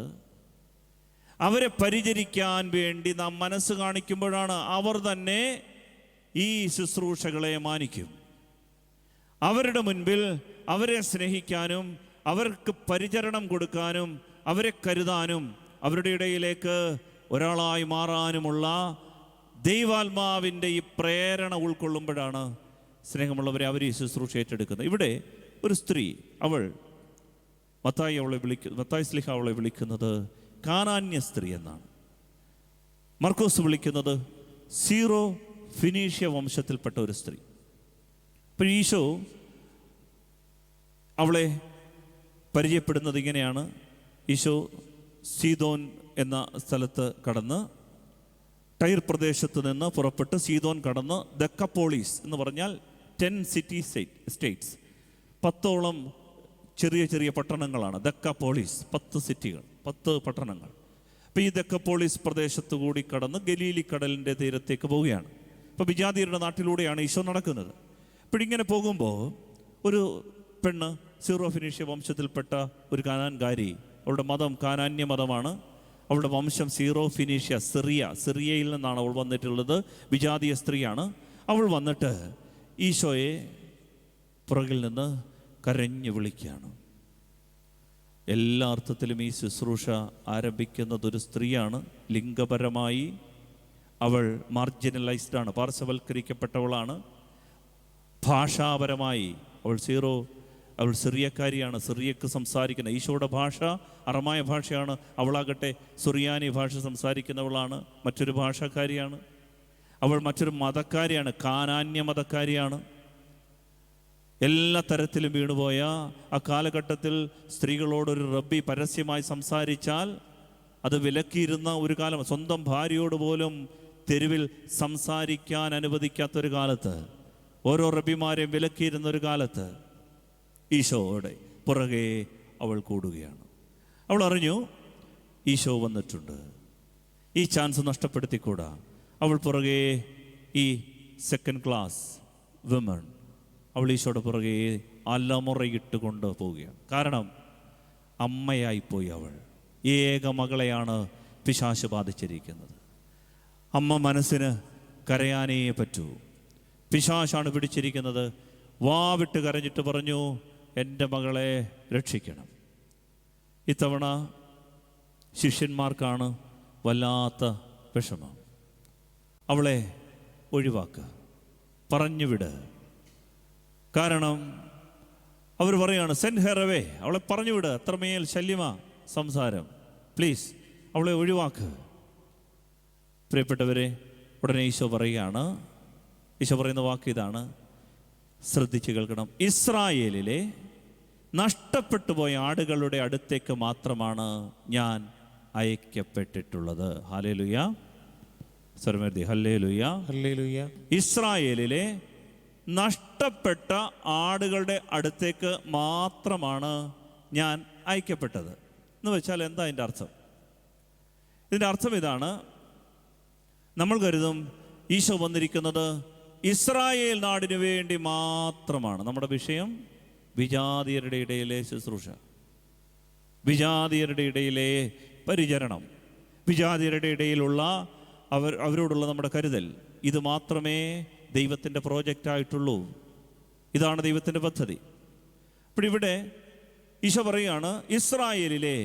അവരെ പരിചരിക്കാൻ വേണ്ടി നാം മനസ്സ് കാണിക്കുമ്പോഴാണ്. അവർ തന്നെ ഈ ശുശ്രൂഷകളെ മാനിക്കും. അവരുടെ മുൻപിൽ അവരെ സ്നേഹിക്കാനും അവർക്ക് പരിചരണം കൊടുക്കാനും അവരെ കരുതാനും അവരുടെ ഇടയിലേക്ക് ഒരാളായി മാറാനുമുള്ള ദൈവാത്മാവിൻ്റെ ഈ പ്രേരണ ഉൾക്കൊള്ളുമ്പോഴാണ് സ്നേഹമുള്ളവരെ അവർ ഈ ശുശ്രൂഷ ഏറ്റെടുക്കുന്നത്. ഇവിടെ ഒരു സ്ത്രീ, അവൾ മത്തായി ശ്ലീഹ അവളെ വിളിക്കുന്നത് കാനാന്യ സ്ത്രീ എന്നാണ്. മർക്കോസ് വിളിക്കുന്നത് സീറോ ഫിനീഷ്യ വംശത്തിൽപ്പെട്ട ഒരു സ്ത്രീ. അപ്പോൾ ഈശോ അവളെ പരിചയപ്പെടുന്നത് ഇങ്ങനെയാണ്. ഈശോ സീദോൻ എന്ന സ്ഥലത്ത് കടന്ന്, ടൈർ പ്രദേശത്ത് നിന്ന് പുറപ്പെട്ട് സീദോൻ കടന്ന് ദക്കപ്പോളീസ് എന്ന് പറഞ്ഞാൽ 10 സിറ്റി സ്റ്റേറ്റ്സ്, 10ഓളം ചെറിയ ചെറിയ പട്ടണങ്ങളാണ് ദക്കപ്പോളീസ്. 10 സിറ്റികൾ, 10 പട്ടണങ്ങൾ. അപ്പോൾ ഈ ദക്കപ്പോളീസ് പ്രദേശത്ത് കൂടി കടന്ന് ഗലീലി കടലിൻ്റെ തീരത്തേക്ക് പോവുകയാണ്. അപ്പോൾ വിജാതീയരുടെ നാട്ടിലൂടെയാണ് ഈശോ നടക്കുന്നത്. ഇപ്പോഴിങ്ങനെ പോകുമ്പോൾ ഒരു പെണ്ണ്, സീറോ ഫിനീഷ്യ വംശത്തിൽപ്പെട്ട ഒരു കാനാൻകാരി, അവളുടെ മതം കാനാന്യ മതമാണ്. അവളുടെ വംശം സീറോ ഫിനീഷ്യ, സിറിയയിൽ നിന്നാണ് അവൾ വന്നിട്ടുള്ളത്. വിജാതീയ സ്ത്രീയാണ്. അവൾ വന്നിട്ട് ഈശോയെ പുറകിൽ നിന്ന് കരഞ്ഞു വിളിക്കുകയാണ്. എല്ലാ അർത്ഥത്തിലും ഈ ശുശ്രൂഷ ആരംഭിക്കുന്നത് ഒരു സ്ത്രീയാണ്. ലിംഗപരമായി അവൾ മാർജിനലൈസ്ഡാണ്, പാർശ്വവൽക്കരിക്കപ്പെട്ടവളാണ്. ഭാഷാപരമായി അവൾ സിറിയക്കാരിയാണ്. സിറിയക്ക് സംസാരിക്കുന്ന ഈശോയുടെ ഭാഷ അറമായ ഭാഷയാണ്. അവളാകട്ടെ സുറിയാനി ഭാഷ സംസാരിക്കുന്നവളാണ്, മറ്റൊരു ഭാഷക്കാരിയാണ്. അവൾ മറ്റൊരു മതക്കാരിയാണ്, കാനാന്യ മതക്കാരിയാണ്. എല്ലാ തരത്തിലും വീണുപോയ ആ കാലഘട്ടത്തിൽ സ്ത്രീകളോടൊരു റബ്ബി പരസ്യമായി സംസാരിച്ചാൽ അത് വിലക്കിയിരുന്ന ഒരു കാലം. സ്വന്തം ഭാര്യയോട് പോലും തെരുവിൽ സംസാരിക്കാൻ അനുവദിക്കാത്തൊരു കാലത്ത്, ഓരോ റബ്ബിമാരെയും വിലക്കിയിരുന്ന ഒരു കാലത്ത് ഈശോയുടെ പുറകെ അവൾ കൂടുകയാണ്. അവൾ അറിഞ്ഞു ഈശോ വന്നിട്ടുണ്ട്, ഈ ചാൻസ് നഷ്ടപ്പെടുത്തിക്കൂടാ. അവൾ പുറകെ ഈ സെക്കൻഡ് ക്ലാസ് വിമൺ, അവൾ ഈശോയുടെ പുറകെ അലമുറയിട്ട് കൊണ്ട് പോവുകയാണ്. കാരണം അമ്മയായിപ്പോയി അവൾ. ഏക മകളെയാണ് പിശാച് ബാധിച്ചിരിക്കുന്നത്. അമ്മ മനസ്സിന് കരയാനേ പറ്റൂ. പിശാചാണ് പിടിച്ചിരിക്കുന്നത്. വാവിട്ട് കരഞ്ഞിട്ട് പറഞ്ഞു, എൻ്റെ മകളെ രക്ഷിക്കണം. ഇത്തവണ ശിഷ്യന്മാർക്കാണ് വല്ലാത്ത വിഷമം. അവളെ ഒഴിവാക്കുക, പറഞ്ഞുവിട്. കാരണം അവർ പറയാണ്, സെൻഡ് ഹെർ അവേ, അവളെ പറഞ്ഞുവിട്, അത്രമേൽ ശല്യമാ, സംസാരം. പ്ലീസ് അവളെ ഒഴിവാക്ക്. പ്രിയപ്പെട്ടവരെ, ഉടനെ ഈശോ പറയുകയാണ്, ഈശോ പറയുന്ന വാക്ക് ഇതാണ്, ശ്രദ്ധിച്ച് കേൾക്കണം. ഇസ്രായേലിലെ നഷ്ടപ്പെട്ടു പോയ ആടുകളുടെ അടുത്തേക്ക് മാത്രമാണ് ഞാൻ അയക്കപ്പെട്ടിട്ടുള്ളത്. ഹല്ലേലൂയ, സർവ്വതി ഹല്ലേലൂയ, ഹല്ലേലൂയ. ഇസ്രായേലിലെ നഷ്ടപ്പെട്ട ആടുകളുടെ അടുത്തേക്ക് മാത്രമാണ് ഞാൻ അയക്കപ്പെട്ടത് എന്ന് വെച്ചാൽ എന്താ ഇതിൻ്റെ അർത്ഥം? ഇതിൻ്റെ അർത്ഥം ഇതാണ്, നമ്മൾ കരുതും ഈശോ വന്നിരിക്കുന്നത് ഇസ്രായേൽ നാടിനു വേണ്ടി മാത്രമാണ്. നമ്മുടെ വിഷയം വിജാതിയരുടെ ഇടയിലെ ശുശ്രൂഷ, വിജാതിയരുടെ ഇടയിലെ പരിചരണം, വിജാതിയരുടെ ഇടയിലുള്ള അവരോടുള്ള നമ്മുടെ കരുതൽ. ഇത് മാത്രമേ ദൈവത്തിൻ്റെ പ്രോജക്റ്റായിട്ടുള്ളൂ. ഇതാണ് ദൈവത്തിൻ്റെ പദ്ധതി. അപ്പോൾ ഇവിടെ ഈശോ പറയുകയാണ്, ഇസ്രായേലിലെ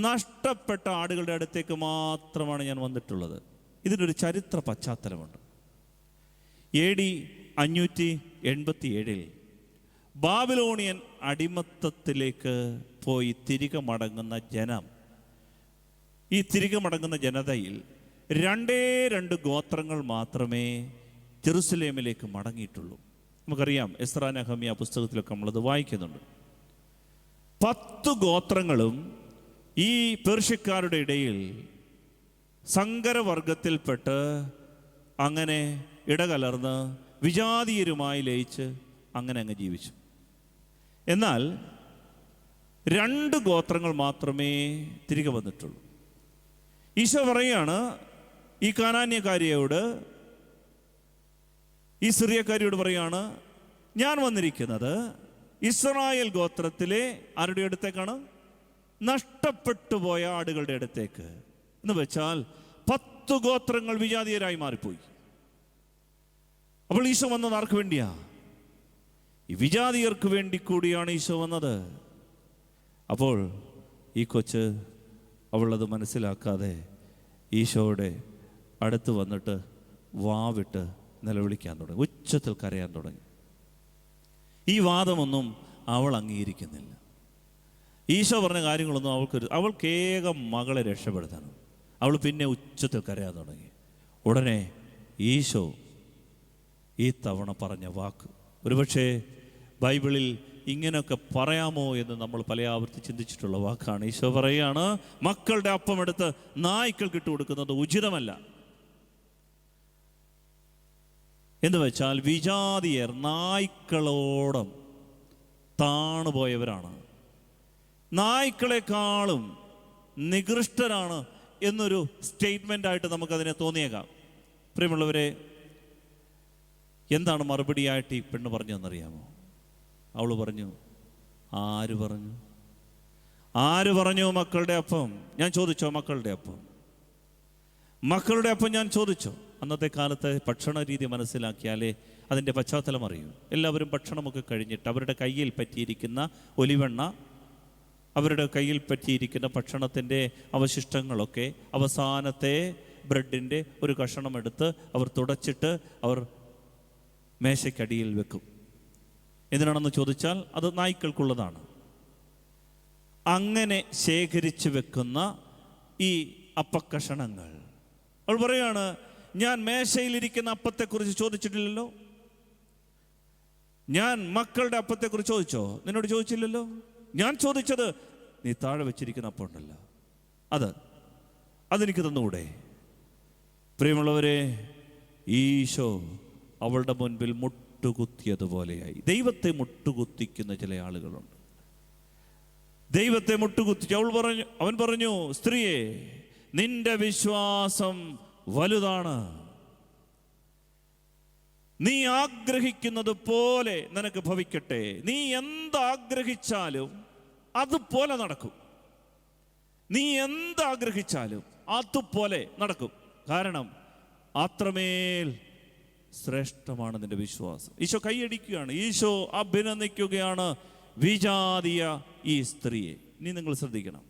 നഷ്ടപ്പെട്ട ആടുകളുടെ അടുത്തേക്ക് മാത്രമാണ് ഞാൻ വന്നിട്ടുള്ളത്. ഇതിനൊരു ചരിത്ര പശ്ചാത്തലമുണ്ട്. AD 587 ബാബിലോണിയൻ അടിമത്തത്തിലേക്ക് പോയി തിരികെ മടങ്ങുന്ന ജനം, ഈ തിരികെ മടങ്ങുന്ന ജനതയിൽ 2 ഗോത്രങ്ങൾ മാത്രമേ ജെറുസലേമിലേക്ക് മടങ്ങിയിട്ടുള്ളൂ. നമുക്കറിയാം, എസ്രാ നെഹമ്യ പുസ്തകത്തിലൊക്കെ നമ്മളത് വായിക്കുന്നുണ്ട്. 10 ഗോത്രങ്ങളും ഈ പേർഷ്യക്കാരുടെ ഇടയിൽ സങ്കരവർഗത്തിൽപ്പെട്ട് അങ്ങനെ ഇടകലർന്ന് വിജാതീയരുമായി ലയിച്ച് അങ്ങനെ അങ്ങ് ജീവിച്ചു. എന്നാൽ 2 ഗോത്രങ്ങൾ മാത്രമേ തിരികെ വന്നിട്ടുള്ളൂ. ഈശോ പറയുകയാണ് ഈ കാനാന്യക്കാരിയോട്, ഈ സിറിയക്കാരിയോട് പറയുകയാണ്, ഞാൻ വന്നിരിക്കുന്നത് ഇസ്രായേൽ ഗോത്രത്തിലെ ആരുടെ അടുത്തേക്കാണ്? നഷ്ടപ്പെട്ടു പോയ ആടുകളുടെ അടുത്തേക്ക്. എന്ന് വെച്ചാൽ 10 ഗോത്രങ്ങൾ വിജാതീയരായി മാറിപ്പോയി. അപ്പോൾ ഈശോ വന്നത് ആർക്ക് വേണ്ടിയാ? ഈ വിജാതീയർക്ക് വേണ്ടി കൂടിയാണ് ഈശോ വന്നത്. അപ്പോൾ ഈ കൊച്ച് അവളത് മനസ്സിലാക്കാതെ ഈശോയുടെ അടുത്ത് വന്നിട്ട് വാവിട്ട് നിലവിളിക്കാൻ തുടങ്ങി, ഉച്ചത്തിൽ കരയാൻ തുടങ്ങി. ഈ വാദമൊന്നും അവൾ അംഗീകരിക്കുന്നില്ല. ഈശോ പറഞ്ഞ കാര്യങ്ങളൊന്നും അവൾക്കേകം മകളെ രക്ഷപ്പെടുത്തണം. അവൾ പിന്നെ ഉച്ചത്തിൽ കരയാൻ തുടങ്ങി. ഉടനെ ഈശോ ഈ തവണ പറഞ്ഞ വാക്ക്, ഒരുപക്ഷെ ബൈബിളിൽ ഇങ്ങനെയൊക്കെ പറയാമോ എന്ന് നമ്മൾ പല ആവർത്തി ചിന്തിച്ചിട്ടുള്ള വാക്കാണ്. ഈശോ പറയുകയാണ്, മക്കളുടെ അപ്പം എടുത്ത് നായ്ക്കൾക്ക് ഇട്ട് കൊടുക്കുന്നത് ഉചിതമല്ല. എന്ന് വെച്ചാൽ വിജാതിയർ നായ്ക്കളോളം താണുപോയവരാണ്, നായ്ക്കളെക്കാളും നികൃഷ്ടരാണ് എന്നൊരു സ്റ്റേറ്റ്മെൻ്റായിട്ട് നമുക്കതിനെ തോന്നിയേക്കാം. പ്രിയമുള്ളവരെ, എന്താണ് മറുപടിയായിട്ട് ഈ പെണ്ണ് പറഞ്ഞതെന്നറിയാമോ? അവൾ പറഞ്ഞു, ആര് പറഞ്ഞു? ആര് പറഞ്ഞു മക്കളുടെ അപ്പം? ഞാൻ ചോദിച്ചോ മക്കളുടെ അപ്പം? മക്കളുടെ അപ്പം ഞാൻ ചോദിച്ചോ? അന്നത്തെ കാലത്തെ ഭക്ഷണ രീതി മനസ്സിലാക്കിയാലേ അതിൻ്റെ പശ്ചാത്തലം അറിയൂ. എല്ലാവരും ഭക്ഷണമൊക്കെ കഴിഞ്ഞിട്ട് അവരുടെ കയ്യിൽ പറ്റിയിരിക്കുന്ന ഒലിവെണ്ണ, അവരുടെ കയ്യിൽ പറ്റിയിരിക്കുന്ന ഭക്ഷണത്തിൻ്റെ അവശിഷ്ടങ്ങളൊക്കെ അവസാനത്തെ ബ്രെഡിൻ്റെ ഒരു കഷണം എടുത്ത് അവർ തുടച്ചിട്ട് അവർ മേശയ്ക്കടിയിൽ വെക്കും. എന്തിനാണെന്ന് ചോദിച്ചാൽ അത് നായ്ക്കൾക്കുള്ളതാണ്. അങ്ങനെ ശേഖരിച്ച് വെക്കുന്ന ഈ അപ്പക്കഷണങ്ങൾ, അവൾ പറയാണ്, ഞാൻ മേശയിലിരിക്കുന്ന അപ്പത്തെക്കുറിച്ച് ചോദിച്ചിട്ടില്ലല്ലോ, ഞാൻ മക്കളുടെ അപ്പത്തെക്കുറിച്ച് ചോദിച്ചോ? നിന്നോട് ചോദിച്ചില്ലല്ലോ. ഞാൻ ചോദിച്ചത് നീ താഴെ വെച്ചിരിക്കുന്ന അപ്പം ഉണ്ടല്ലോ, അതെനിക്ക് തന്നുകൂടെ? പ്രിയമുള്ളവരെ, ഈശോ അവളുടെ മുൻപിൽ മുട്ടുകുത്തിയതുപോലെയായി. ദൈവത്തെ മുട്ടുകുത്തിക്കുന്ന ചില ആളുകളുണ്ട്. ദൈവത്തെ മുട്ടുകുത്തിച്ച് അവൻ പറഞ്ഞു, സ്ത്രീയെ, നിന്റെ വിശ്വാസം വലുതാണ്, നീ ആഗ്രഹിക്കുന്നത് പോലെ നിനക്ക് ഭവിക്കട്ടെ. നീ എന്താഗ്രഹിച്ചാലും അതുപോലെ നടക്കും. നീ എന്താഗ്രഹിച്ചാലും അതുപോലെ നടക്കും. കാരണം അത്രമേൽ ശ്രേഷ്ഠമാണ് നിന്റെ വിശ്വാസം. ഈശോ കൈയടിക്കുകയാണ്, ഈശോ അഭിനന്ദിക്കുകയാണ് വിജാതീയ ഈ സ്ത്രീയെ. ഇനി നിങ്ങൾ ശ്രദ്ധിക്കണം,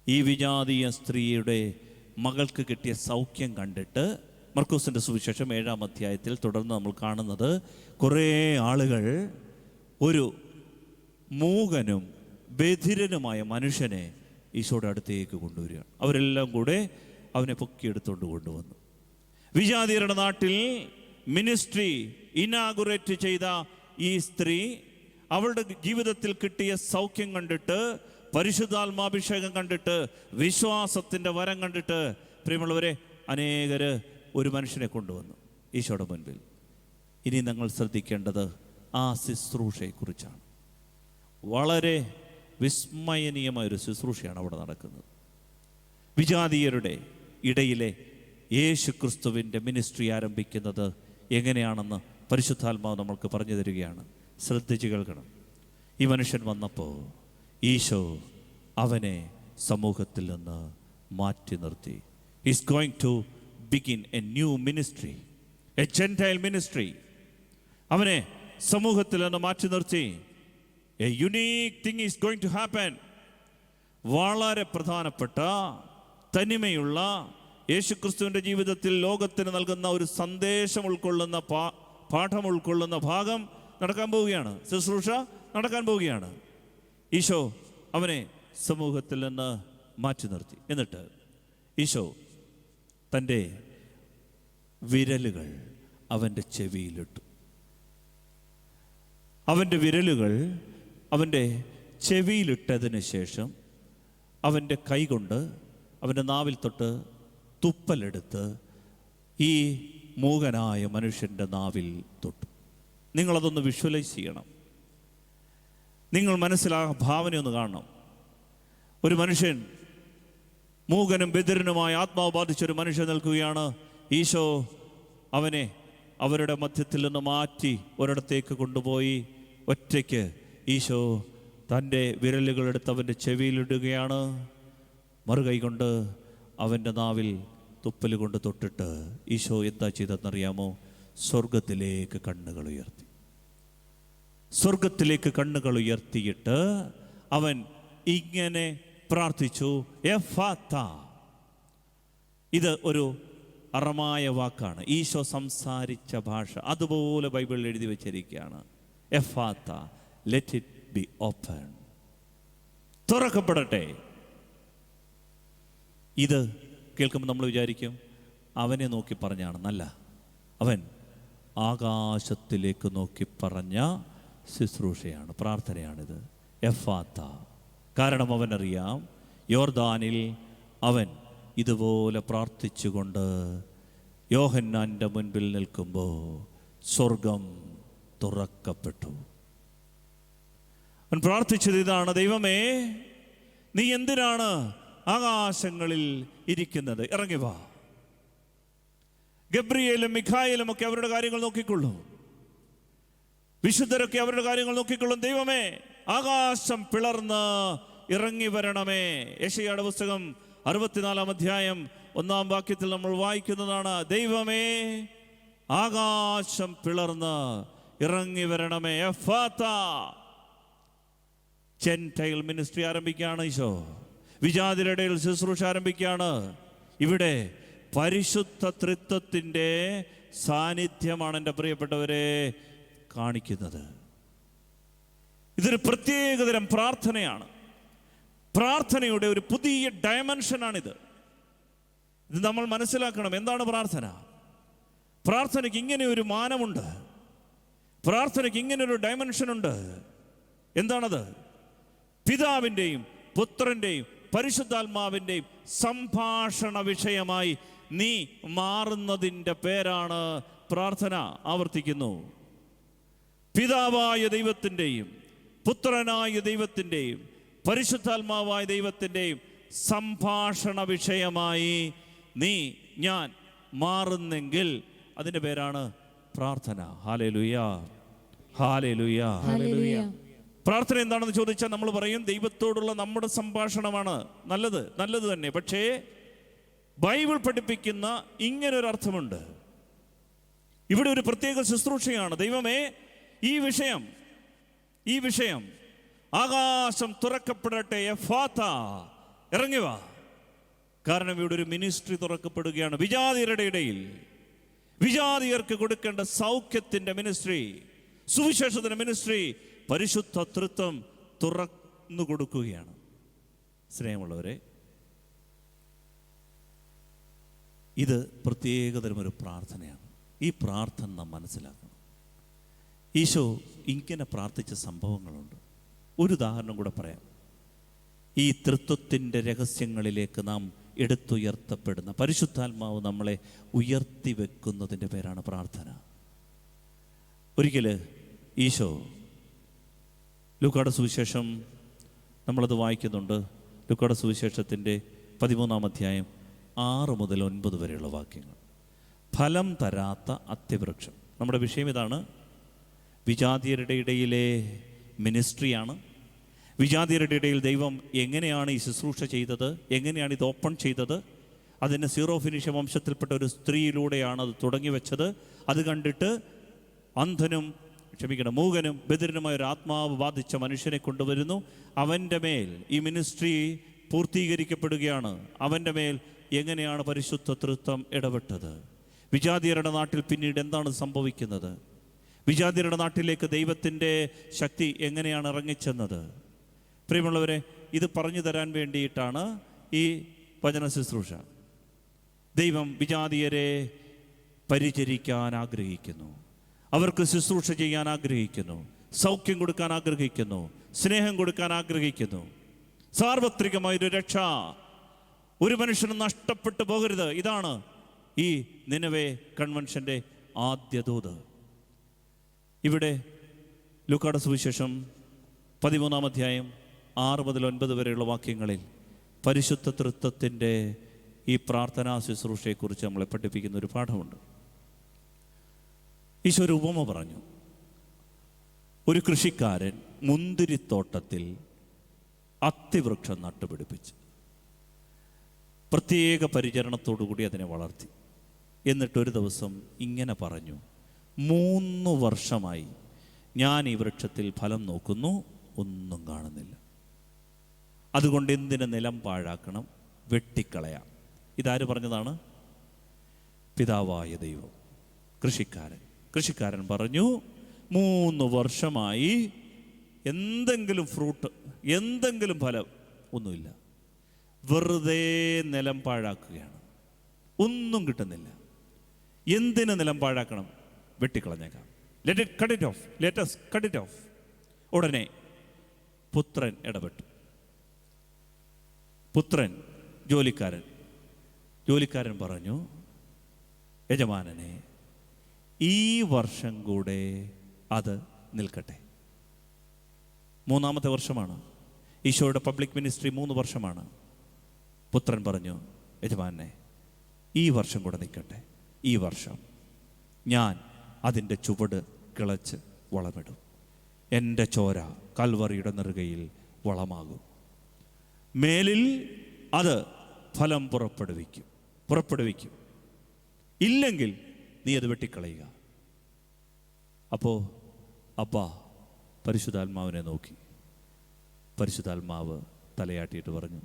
ഈ വിജാതീയ സ്ത്രീയുടെ മകൾക്ക് കിട്ടിയ സൗഖ്യം കണ്ടിട്ട് മർക്കോസിൻ്റെ സുവിശേഷം 7-ാം അധ്യായത്തിൽ തുടർന്ന് നമ്മൾ കാണുന്നത്, കുറേ ആളുകൾ ഒരു മൂകനും ബധിരനുമായ മനുഷ്യനെ ഈശോയുടെ അടുത്തേക്ക് കൊണ്ടുവരികയാണ്. അവരെല്ലാം കൂടെ അവനെ പൊക്കിയെടുത്തുകൊണ്ട് കൊണ്ടുവന്നു. വിജാതിയരുടെ നാട്ടിൽ മിനിസ്ട്രി ഇനാഗുറേറ്റ് ചെയ്ത ഈ സ്ത്രീ അവളുടെ ജീവിതത്തിൽ കിട്ടിയ സൗഖ്യം കണ്ടിട്ട്, പരിശുദ്ധാത്മാഭിഷേകം കണ്ടിട്ട്, വിശ്വാസത്തിൻ്റെ വരം കണ്ടിട്ട്, പ്രിയമുള്ളവരെ, അനേകര് ഒരു മനുഷ്യനെ കൊണ്ടുവന്നു ഈശോയുടെ മുൻപിൽ. ഇനി നിങ്ങൾ ശ്രദ്ധിക്കേണ്ടത് ആ ശുശ്രൂഷയെക്കുറിച്ചാണ്. വളരെ വിസ്മയനീയമായൊരു ശുശ്രൂഷയാണ് അവിടെ നടക്കുന്നത്. വിജാതീയരുടെ ഇടയിലെ യേശു ക്രിസ്തുവിൻ്റെ മിനിസ്ട്രി ആരംഭിക്കുന്നത് എങ്ങനെയാണെന്ന് പരിശുദ്ധാത്മാവ് നമ്മൾക്ക് പറഞ്ഞു തരികയാണ്. ശ്രദ്ധിച്ച് കേൾക്കണം. ഈ മനുഷ്യൻ വന്നപ്പോൾ ഈശോ അവനെ സമൂഹത്തിൽ നിന്ന് മാറ്റി നിർത്തി. Is going to begin a new ministry, a gentile ministry. അവനെ സമൂഹത്തിൽ നിന്ന് മാറ്റി നിർത്തി. A unique thing is going to happen. വളരെ പ്രധാനപ്പെട്ട തനിമയുള്ള യേശുക്രിസ്തുവിൻ്റെ ജീവിതത്തിൽ ലോകത്തിന് നൽകുന്ന ഒരു സന്ദേശം ഉൾക്കൊള്ളുന്ന പാഠം ഉൾക്കൊള്ളുന്ന ഭാഗം നടക്കാൻ പോവുകയാണ്. ശുശ്രൂഷ നടക്കാൻ പോവുകയാണ്. ഈശോ അവനെ സമൂഹത്തിൽ നിന്ന് മാറ്റി നിർത്തി. എന്നിട്ട് ഈശോ തൻ്റെ വിരലുകൾ അവൻ്റെ ചെവിയിലിട്ടു. അവൻ്റെ വിരലുകൾ അവൻ്റെ ചെവിയിലിട്ടതിന് ശേഷം അവൻ്റെ കൈകൊണ്ട് അവൻ്റെ നാവിൽ തൊട്ട് തുപ്പലെടുത്ത് ഈ മൂകനായ മനുഷ്യൻ്റെ നാവിൽ തൊട്ടു. നിങ്ങളതൊന്ന് വിഷ്വലൈസ് ചെയ്യണം. നിങ്ങൾ ഭാവനയൊന്ന് കാണണം. ഒരു മനുഷ്യൻ, മൂകനും ബധിരനുമായ ആത്മാവ് ബാധിച്ചൊരു മനുഷ്യൻ നിൽക്കുകയാണ്. ഈശോ അവനെ അവരുടെ മധ്യത്തിൽ നിന്ന് മാറ്റി ഒരിടത്തേക്ക് കൊണ്ടുപോയി ഒറ്റയ്ക്ക് ഈശോ തൻ്റെ വിരലുകളെടുത്ത് അവൻ്റെ ചെവിയിലിടുകയാണ്. മറുകൈ കൊണ്ട് അവൻ്റെ നാവിൽ തുപ്പൽ കൊണ്ട് തൊട്ടിട്ട് ഈശോ എന്താ ചെയ്തെന്നറിയാമോ? സ്വർഗത്തിലേക്ക് കണ്ണുകൾ ഉയർത്തി. സ്വർഗത്തിലേക്ക് കണ്ണുകൾ ഉയർത്തിയിട്ട് അവൻ ഇങ്ങനെ പ്രാർത്ഥിച്ചു, എഫാത്ത. ഇത് ഒരു അറമായ വാക്കാണ്. ഈശോ സംസാരിച്ച ഭാഷ അതുപോലെ ബൈബിളിൽ എഴുതി വെച്ചിരിക്കുകയാണ്. എഫാത്ത, ലെറ്റ് ഇറ്റ് ബി ഓപ്പൺ, തുറക്കപ്പെടട്ടെ. ഇത് കേൾക്കുമ്പോൾ നമ്മൾ വിചാരിക്കും അവനെ നോക്കി പറഞ്ഞാണെന്നല്ല. അവൻ ആകാശത്തിലേക്ക് നോക്കി പറഞ്ഞ ശുശ്രൂഷയാണ്, പ്രാർത്ഥനയാണിത്. എഫാത്ത. കാരണം അവനറിയാം, യോർദാനിൽ അവൻ ഇതുപോലെ പ്രാർത്ഥിച്ചുകൊണ്ട് യോഹന്നാൻ്റെ മുൻപിൽ നിൽക്കുമ്പോൾ സ്വർഗം തുറക്കപ്പെട്ടു. അവൻ പ്രാർത്ഥിച്ചത് ഇതാണ്: ദൈവമേ, നീ എന്തിനാണ് ആകാശങ്ങളിൽ ഇരിക്കുന്നത്? ഇറങ്ങി വാ. ഗബ്രിയേലും മിഖായേലും ഒക്കെ അവരുടെ കാര്യങ്ങൾ നോക്കിക്കൊള്ളും. വിശുദ്ധരൊക്കെ അവരുടെ കാര്യങ്ങൾ നോക്കിക്കൊള്ളും. ദൈവമേ, ആകാശം പിളർന്ന് ഇറങ്ങി വരണമേ. യെശയ്യായുടെ പുസ്തകം 64 അധ്യായം 1 വാക്യത്തിൽ നമ്മൾ വായിക്കുന്നതാണ്: ദൈവമേ, ആകാശം പിളർന്ന് ഇറങ്ങി വരണമേ. എഫാത്ത. ജെന്റൈൽ മിനിസ്ട്രി ആരംഭിക്കുകയാണ് ഈശോ. വിജാതിയുടെ ഇടയിൽ ശുശ്രൂഷ ആരംഭിക്കുകയാണ്. ഇവിടെ പരിശുദ്ധ ത്രിത്വത്തിൻ്റെ സാന്നിധ്യമാണ് എൻ്റെ പ്രിയപ്പെട്ടവരെ കാണിക്കുന്നത്. ഇതൊരു പ്രത്യേകതരം പ്രാർത്ഥനയാണ്. പ്രാർത്ഥനയുടെ ഒരു പുതിയ ഡയമെൻഷനാണിത്. ഇത് നമ്മൾ മനസ്സിലാക്കണം. എന്താണ് പ്രാർത്ഥന? പ്രാർത്ഥനയ്ക്ക് ഇങ്ങനെ ഒരു മാനമുണ്ട്. പ്രാർത്ഥനയ്ക്ക് ഇങ്ങനെ ഒരു ഡയമെൻഷനുണ്ട്. എന്താണത്? പിതാവിൻ്റെയും പുത്രൻ്റെയും പരിശുദ്ധാത്മാവിൻ്റെയും സംഭാഷണ വിഷയമായി നീ മാറുന്നതിൻ്റെ പേരാണ് പ്രാർത്ഥന. ആവർത്തിക്കുന്നു: പിതാവായ ദൈവത്തിൻ്റെയും പുത്രനായ ദൈവത്തിൻ്റെയും പരിശുദ്ധാത്മാവായ ദൈവത്തിൻ്റെയും സംഭാഷണ വിഷയമായി ഞാൻ മാറുന്നെങ്കിൽ അതിൻ്റെ പേരാണ് പ്രാർത്ഥന. ഹല്ലേലൂയ, ഹല്ലേലൂയ, ഹല്ലേലൂയ. പ്രാർത്ഥന എന്താണെന്ന് ചോദിച്ചാൽ നമ്മൾ പറയും ദൈവത്തോടുള്ള നമ്മുടെ സംഭാഷണമാണ്. നല്ലത് തന്നെ. പക്ഷേ ബൈബിൾ പഠിപ്പിക്കുന്ന ഇങ്ങനൊരു അർത്ഥമുണ്ട്. ഇവിടെ ഒരു പ്രത്യേക ശുശ്രൂഷയാണ്. ദൈവമേ, ഈ വിഷയം ആകാശം തുറക്കപ്പെടട്ടെ. എഫാത്ത, ഇറങ്ങി വാ. കാരണം ഇവിടെ ഒരു മിനിസ്ട്രി തുറക്കപ്പെടുകയാണ്. വിജാതിയരുടെ ഇടയിൽ വിജാതിയർക്ക് കൊടുക്കേണ്ട സൗഖ്യത്തിൻ്റെ മിനിസ്ട്രി, സുവിശേഷത്തിൻ്റെ മിനിസ്ട്രി, പരിശുദ്ധ തൃത്വം പകർന്നു കൊടുക്കുകയാണ്. സ്നേഹമുള്ളവരെ, ഇത് പ്രത്യേകതരമൊരു പ്രാർത്ഥനയാണ്. ഈ പ്രാർത്ഥന നാം മനസ്സിലാക്കണം. ഈശോ ഇങ്ങനെ പ്രാർത്ഥിച്ച സംഭവങ്ങളുണ്ട്. ഒരു ഉദാഹരണം കൂടെ പറയാം. ഈ തൃത്വത്തിൻ്റെ രഹസ്യങ്ങളിലേക്ക് നാം എടുത്തുയർത്തപ്പെടുന്ന പരിശുദ്ധാത്മാവ് നമ്മളെ ഉയർത്തി വെക്കുന്നതിൻ്റെ പേരാണ് പ്രാർത്ഥന. ഒരിക്കൽ ഈശോ, ലൂക്കായുടെ സുവിശേഷം നമ്മളത് വായിക്കുന്നുണ്ട്. ലൂക്കായുടെ സുവിശേഷത്തിൻ്റെ 13-ാം അധ്യായം 6 മുതൽ 9 വരെയുള്ള വാക്യങ്ങൾ. ഫലം തരാത്ത അത്തിവൃക്ഷം. നമ്മുടെ വിഷയം ഇതാണ്. വിജാതിയരുടെ ഇടയിലെ മിനിസ്ട്രിയാണ്. വിജാതിയരുടെ ഇടയിൽ ദൈവം എങ്ങനെയാണ് ഈ ശുശ്രൂഷ ചെയ്തത്, എങ്ങനെയാണ് ഇത് ഓപ്പൺ ചെയ്തത്. അതിന് സീറോ ഫിനിഷ വംശത്തിൽപ്പെട്ട ഒരു സ്ത്രീയിലൂടെയാണ് അത് തുടങ്ങി വെച്ചത്. അത് കണ്ടിട്ട് മൂകനും ബധിരനുമായ ഒരു ആത്മാവ് ബാധിച്ച മനുഷ്യനെ കൊണ്ടുവരുന്നു. അവൻ്റെ മേൽ ഈ മിനിസ്ട്രി പൂർത്തീകരിക്കപ്പെടുകയാണ്. അവൻ്റെ മേൽ എങ്ങനെയാണ് പരിശുദ്ധ തൃത്വം ഇടപെട്ടത്? വിജാതിയരുടെ നാട്ടിൽ പിന്നീട് എന്താണ് സംഭവിക്കുന്നത്? വിജാതിയരുടെ നാട്ടിലേക്ക് ദൈവത്തിൻ്റെ ശക്തി എങ്ങനെയാണ് ഇറങ്ങിച്ചെന്നത്? പ്രിയമുള്ളവരെ, ഇത് പറഞ്ഞു തരാൻ വേണ്ടിയിട്ടാണ് ഈ വചന ശുശ്രൂഷ. ദൈവം വിജാതിയരെ പരിചരിക്കാൻ ആഗ്രഹിക്കുന്നു. അവർക്ക് ശുശ്രൂഷ ചെയ്യാൻ ആഗ്രഹിക്കുന്നു. സൗഖ്യം കൊടുക്കാൻ ആഗ്രഹിക്കുന്നു. സ്നേഹം കൊടുക്കാൻ ആഗ്രഹിക്കുന്നു. സാർവത്രികമായൊരു രക്ഷ ഒരു മനുഷ്യനും നഷ്ടപ്പെട്ടു പോകരുത്. ഇതാണ് ഈ നിനവേ കൺവെൻഷൻ്റെ ആദ്യ ദൂത്. ഇവിടെ ലൂക്കായുടെ സുവിശേഷം 13-ാം അധ്യായം 6 മുതൽ 9 വരെയുള്ള വാക്യങ്ങളിൽ പരിശുദ്ധ തൃത്വത്തിൻ്റെ ഈ പ്രാർത്ഥനാ ശുശ്രൂഷയെക്കുറിച്ച് നമ്മളെ പഠിപ്പിക്കുന്ന ഒരു പാഠമുണ്ട്. ഈശോ ഒരു ഉപമ പറഞ്ഞു. ഒരു കൃഷിക്കാരൻ മുന്തിരിത്തോട്ടത്തിൽ അത്തിവൃക്ഷം നട്ടുപിടിപ്പിച്ചു. പ്രത്യേക പരിചരണത്തോടുകൂടി അതിനെ വളർത്തി. എന്നിട്ടൊരു ദിവസം ഇങ്ങനെ പറഞ്ഞു, 3 വർഷമായി ഞാൻ ഈ വൃക്ഷത്തിൽ ഫലം നോക്കുന്നു, ഒന്നും കാണുന്നില്ല. അതുകൊണ്ട് എന്തിന് നിലം പാഴാക്കണം, വെട്ടിക്കളയാം. ഇതാര് പറഞ്ഞതാണ്? പിതാവായ ദൈവം. കൃഷിക്കാരൻ പറഞ്ഞു, 3 വർഷമായി എന്തെങ്കിലും ഫ്രൂട്ട്, എന്തെങ്കിലും ഫലം ഒന്നുമില്ല. വെറുതെ നിലം പാഴാക്കുകയാണ്, ഒന്നും കിട്ടുന്നില്ല. എന്തിന് നിലം പാഴാക്കണം? വെട്ടിക്കളഞ്ഞേക്കാം. Let us cut it off. ഉടനെ പുത്രൻ ഇടപെട്ടു. ജോലിക്കാരൻ പറഞ്ഞു, യജമാനനെ, ഈ വർഷം കൂടെ അത് നിൽക്കട്ടെ. 3-ാമത്തെ വർഷമാണ്. ഈശോയുടെ പബ്ലിക് മിനിസ്ട്രി 3 വർഷമാണ്. പുത്രൻ പറഞ്ഞു, യജമാനെ, ഈ വർഷം കൂടെ നിൽക്കട്ടെ. ഈ വർഷം ഞാൻ അതിൻ്റെ ചുവട് കിളച്ച് വളമിടും. എൻ്റെ ചോര കൽവറിയുടെ നെറുകയിൽ വളമാകും. മേലിൽ അത് ഫലം പുറപ്പെടുവിക്കും. ഇല്ലെങ്കിൽ നീ അത് വെട്ടിക്കളയുക. അപ്പോൾ അപ്പാ പരിശുദ്ധാത്മാവിനെ നോക്കി. പരിശുദ്ധാത്മാവ് തലയാട്ടിയിട്ട് പറഞ്ഞു,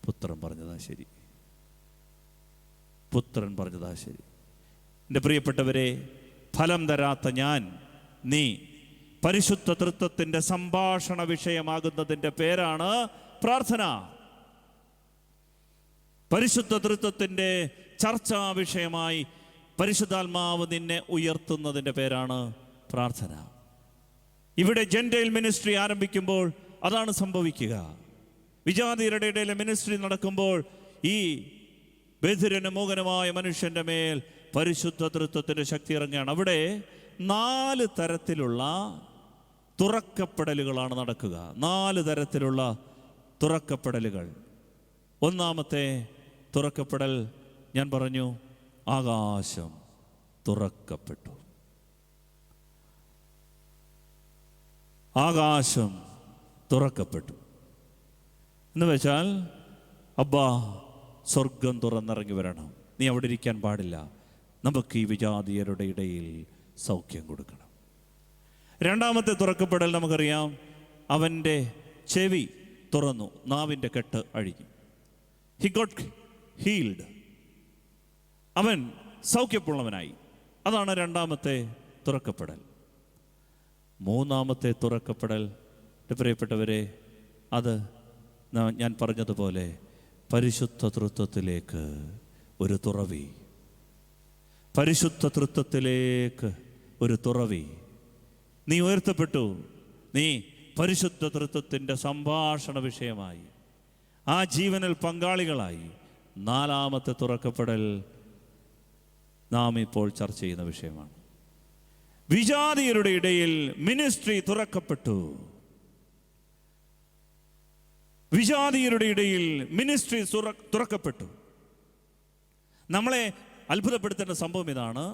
പുത്രൻ പറഞ്ഞതാ ശരി. എൻ്റെ പ്രിയപ്പെട്ടവരെ, ഫലം തരാത്ത നീ പരിശുദ്ധ തൃത്വത്തിൻ്റെ സംഭാഷണ വിഷയമാകുന്നതിൻ്റെ പേരാണ് പ്രാർത്ഥന. പരിശുദ്ധ തൃത്വത്തിൻ്റെ ചർച്ചാ വിഷയമായി പരിശുദ്ധാത്മാവ് നിന്നെ ഉയർത്തുന്നതിൻ്റെ പേരാണ് പ്രാർത്ഥന. ഇവിടെ ജെൻറ്റൈൽ മിനിസ്ട്രി ആരംഭിക്കുമ്പോൾ അതാണ് സംഭവിക്കുക. വിജാതിയരുടെ ഇടയിലെ മിനിസ്ട്രി നടക്കുമ്പോൾ ഈ ബധിരനും മൂകനുമായ മനുഷ്യൻ്റെ മേൽ പരിശുദ്ധ തൃത്വത്തിൻ്റെ ശക്തി ഇറങ്ങുകയാണ്. അവിടെ 4 തരത്തിലുള്ള തുറക്കപ്പെടലുകളാണ് നടക്കുക. 4 തരത്തിലുള്ള തുറക്കപ്പെടലുകൾ. 1-ാമത്തെ തുറക്കപ്പെടൽ ഞാൻ പറഞ്ഞു, ആകാശം തുറക്കപ്പെട്ടു. ആകാശം തുറക്കപ്പെട്ടു എന്ന് വെച്ചാൽ, അബ്ബാ സ്വർഗം തുറന്നിറങ്ങി വരണം, നീ അവിടെ ഇരിക്കാൻ പാടില്ല, നമുക്ക് ഈ വിജാതിയരുടെ ഇടയിൽ സൗഖ്യം കൊടുക്കണം. 2-ാമത്തെ തുറക്കപ്പെടൽ നമുക്കറിയാം, അവൻ്റെ ചെവി തുറന്നു, നാവിൻ്റെ കെട്ട് അഴിഞ്ഞു. ഹി ഗോട്ട് ഹീൽഡ്, അവൻ സൗഖ്യമുള്ളവനായി. അതാണ് 2-ാമത്തെ തുറക്കപ്പെടൽ. 3-ാമത്തെ തുറക്കപ്പെടൽ, പ്രിയപ്പെട്ടവരെ, അത് ഞാൻ പറഞ്ഞതുപോലെ പരിശുദ്ധ തൃത്വത്തിലേക്ക് ഒരു തുറവി, പരിശുദ്ധ തൃത്വത്തിലേക്ക് ഒരു തുറവി. നീ ഉയർത്തപ്പെട്ടു, നീ പരിശുദ്ധ തൃത്വത്തിൻ്റെ സംഭാഷണ വിഷയമായി, ആ ജീവനിൽ പങ്കാളികളായി. നാലാമത്തെ തുറക്കപ്പെടൽ നാം ഇപ്പോൾ ചർച്ച ചെയ്യുന്ന വിഷയമാണ്. വിജാതിയരുടെ ഇടയിൽ മിനിസ്ട്രി തുറക്കപ്പെട്ടു. വിജാതിയരുടെ ഇടയിൽ മിനിസ്ട്രി തുറക്കപ്പെട്ടു. നമ്മളെ അത്ഭുതപ്പെടുത്തേണ്ട സംഭവം ഇതാണ്.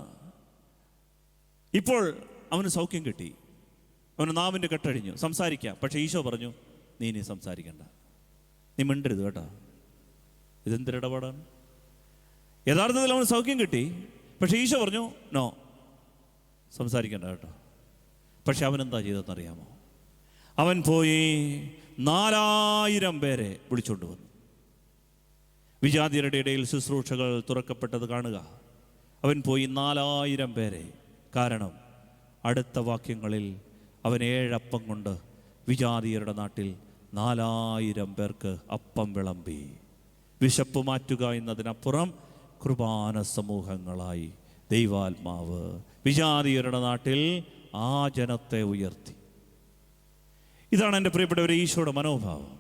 ഇപ്പോൾ അവന് സൗഖ്യം കിട്ടി, അവന് നാവിൻ്റെ കെട്ടഴിഞ്ഞു, സംസാരിക്കാം. പക്ഷേ ഈശോ പറഞ്ഞു, നീ ഇനി സംസാരിക്കണ്ട, നീ മിണ്ടരുത് കേട്ടോ. ഇതെന്തൊരിടപാടാണ്? യഥാർത്ഥത്തിൽ അവന് സൗഖ്യം കിട്ടി, പക്ഷേ ഈശോ പറഞ്ഞു നോ, സംസാരിക്കണ്ട കേട്ടോ. പക്ഷെ അവനെന്താ ചെയ്തതെന്നറിയാമോ? അവൻ പോയി 4000 പേരെ വിളിച്ചുകൊണ്ട് വന്നു. വിജാതിയരുടെ ഇടയിൽ ശുശ്രൂഷകൾ തുറക്കപ്പെട്ടത് കാണുക. അവൻ പോയി 4000 പേരെ. കാരണം അടുത്ത വാക്യങ്ങളിൽ അവൻ 7 അപ്പം കൊണ്ട് വിജാതിയരുടെ നാട്ടിൽ 4000 പേർക്ക് അപ്പം വിളമ്പി. വിശപ്പ് മാറ്റുക എന്നതിനപ്പുറം കുർബാന സമൂഹങ്ങളായി ദൈവാത്മാവ് വിജാതിയരുടെ നാട്ടിൽ ആ ജനത്തെ ഉയർത്തി. ഇതാണ് എൻ്റെ പ്രിയപ്പെട്ടവരെ ഈശോയുടെ മനോഭാവം.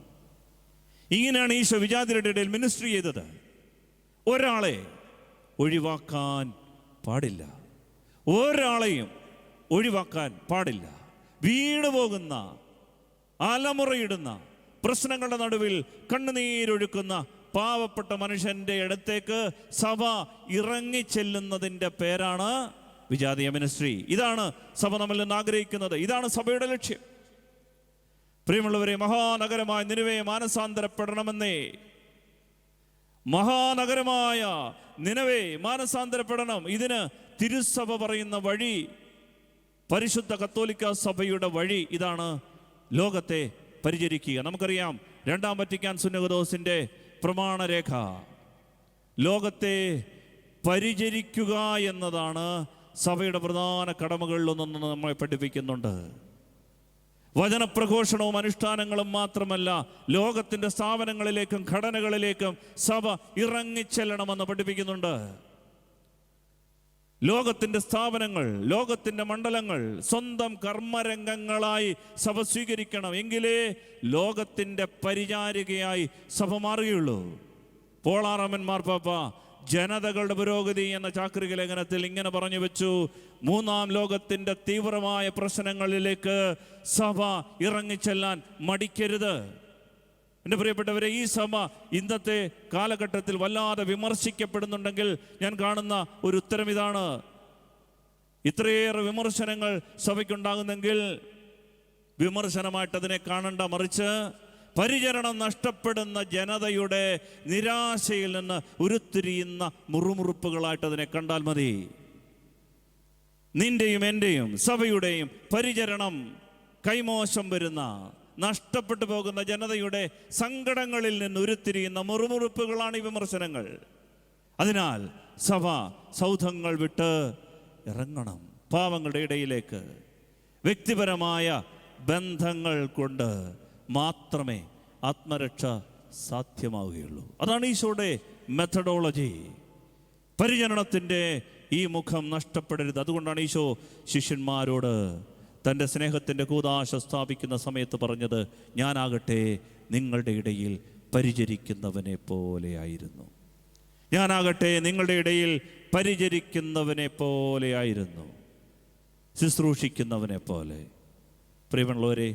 ഇങ്ങനെയാണ് ഈശോ വിജാതിയരുടെ ഇടയിൽ മിനിസ്ട്രി ചെയ്തത്. ഒരാളെ ഒഴിവാക്കാൻ പാടില്ല, ഒരാളെയും ഒഴിവാക്കാൻ പാടില്ല. വീണു പോകുന്ന, അലമുറയിടുന്ന, പ്രശ്നങ്ങളുടെ നടുവിൽ കണ്ണുനീരൊഴുക്കുന്ന പാവപ്പെട്ട മനുഷ്യൻ്റെ അടുത്തേക്ക് സഭ ഇറങ്ങിച്ചെല്ലുന്നതിൻ്റെ പേരാണ് വിജാതീയ മിനിസ്ട്രി. ഇതാണ് സഭ നമ്മിൽ നിന്ന് ആഗ്രഹിക്കുന്നത്. ഇതാണ് സഭയുടെ ലക്ഷ്യം. പ്രിയമുള്ളവരെ, മഹാനഗരമായ നിനിവേ മാനസാന്തരപ്പെടണമെന്നേ. മഹാനഗരമായ നിനിവേ മാനസാന്തരപ്പെടണം. ഇതിന് തിരുസഭ പറയുന്ന വഴി, പരിശുദ്ധ കത്തോലിക്ക സഭയുടെ വഴി ഇതാണ്: ലോകത്തെ പരിചരിക്കുക. നമുക്കറിയാം, 2-ാം വത്തിക്കാൻ സുന്നഹദോസിൻ്റെ പ്രമാണരേഖ ലോകത്തെ പരിചരിക്കുക എന്നതാണ് സഭയുടെ പ്രധാന കടമകളിലൊന്നെന്ന് നമ്മളെ പഠിപ്പിക്കുന്നുണ്ട്. വചനപ്രഘോഷണവും അനുഷ്ഠാനങ്ങളും മാത്രമല്ല, ലോകത്തിൻ്റെ സ്ഥാപനങ്ങളിലേക്കും ഘടനകളിലേക്കും സഭ ഇറങ്ങിച്ചെല്ലണമെന്ന് പഠിപ്പിക്കുന്നുണ്ട്. ലോകത്തിൻ്റെ സ്ഥാപനങ്ങൾ, ലോകത്തിൻ്റെ മണ്ഡലങ്ങൾ സ്വന്തം കർമ്മരംഗങ്ങളായി സഭ സ്വീകരിക്കണം. എങ്കിലേ ലോകത്തിൻ്റെ പരിചാരികയായി സഭ മാറുകയുള്ളൂ. പോളാറാമൻ മാർപ്പാപ്പ ജനതകളുടെ പുരോഗതി എന്ന ചാക്രിക ലേഖനത്തിൽ ഇങ്ങനെ പറഞ്ഞു വെച്ചു: 3-ാം ലോകത്തിൻ്റെ തീവ്രമായ പ്രശ്നങ്ങളിലേക്ക് സഭ ഇറങ്ങിച്ചെല്ലാൻ മടിക്കരുത്. എൻ്റെ പ്രിയപ്പെട്ടവരെ, ഈ സഭ ഇന്നത്തെ കാലഘട്ടത്തിൽ വല്ലാതെ വിമർശിക്കപ്പെടുന്നുണ്ടെങ്കിൽ ഞാൻ കാണുന്ന ഒരു ഉത്തരം ഇതാണ്: ഇത്രയേറെ വിമർശനങ്ങൾ സഭയ്ക്കുണ്ടാകുന്നെങ്കിൽ വിമർശനമായിട്ട് അതിനെ കാണണ്ട, മറിച്ച് പരിചരണം നഷ്ടപ്പെടുന്ന ജനതയുടെ നിരാശയിൽ നിന്ന് ഉരുത്തിരിയുന്ന മുറുമുറുപ്പുകളായിട്ട് അതിനെ കണ്ടാൽ മതി. നിന്റെയും എൻ്റെയും സഭയുടെയും പരിചരണം കൈമോശം വരുന്ന, നഷ്ടപ്പെട്ടു പോകുന്ന ജനതയുടെ സങ്കടങ്ങളിൽ നിന്ന് ഉരുത്തിരിയുന്ന മുറുമുറുപ്പുകളാണ് ഈ വിമർശനങ്ങൾ. അതിനാൽ സഭ സൗധങ്ങൾ വിട്ട് ഇറങ്ങണം. പാവങ്ങളുടെ ഇടയിലേക്ക് വ്യക്തിപരമായ ബന്ധങ്ങൾ കൊണ്ട് മാത്രമേ ആത്മരക്ഷ സാധ്യമാവുകയുള്ളൂ. അതാണ് ഈശോയുടെ മെത്തഡോളജി. പരിചരണത്തിൻ്റെ ഈ മുഖം നഷ്ടപ്പെടരുത്. അതുകൊണ്ടാണ് ഈശോ ശിഷ്യന്മാരോട് തൻ്റെ സ്നേഹത്തിൻ്റെ കൂദാശ സ്ഥാപിക്കുന്ന സമയത്ത് പറഞ്ഞത്: ഞാനാകട്ടെ നിങ്ങളുടെ ഇടയിൽ പരിചരിക്കുന്നവനെ പോലെയായിരുന്നു. ഞാനാകട്ടെ നിങ്ങളുടെ ഇടയിൽ പരിചരിക്കുന്നവനെ പോലെയായിരുന്നു, ശുശ്രൂഷിക്കുന്നവനെ പോലെ. പ്രിയമുള്ളവരെ,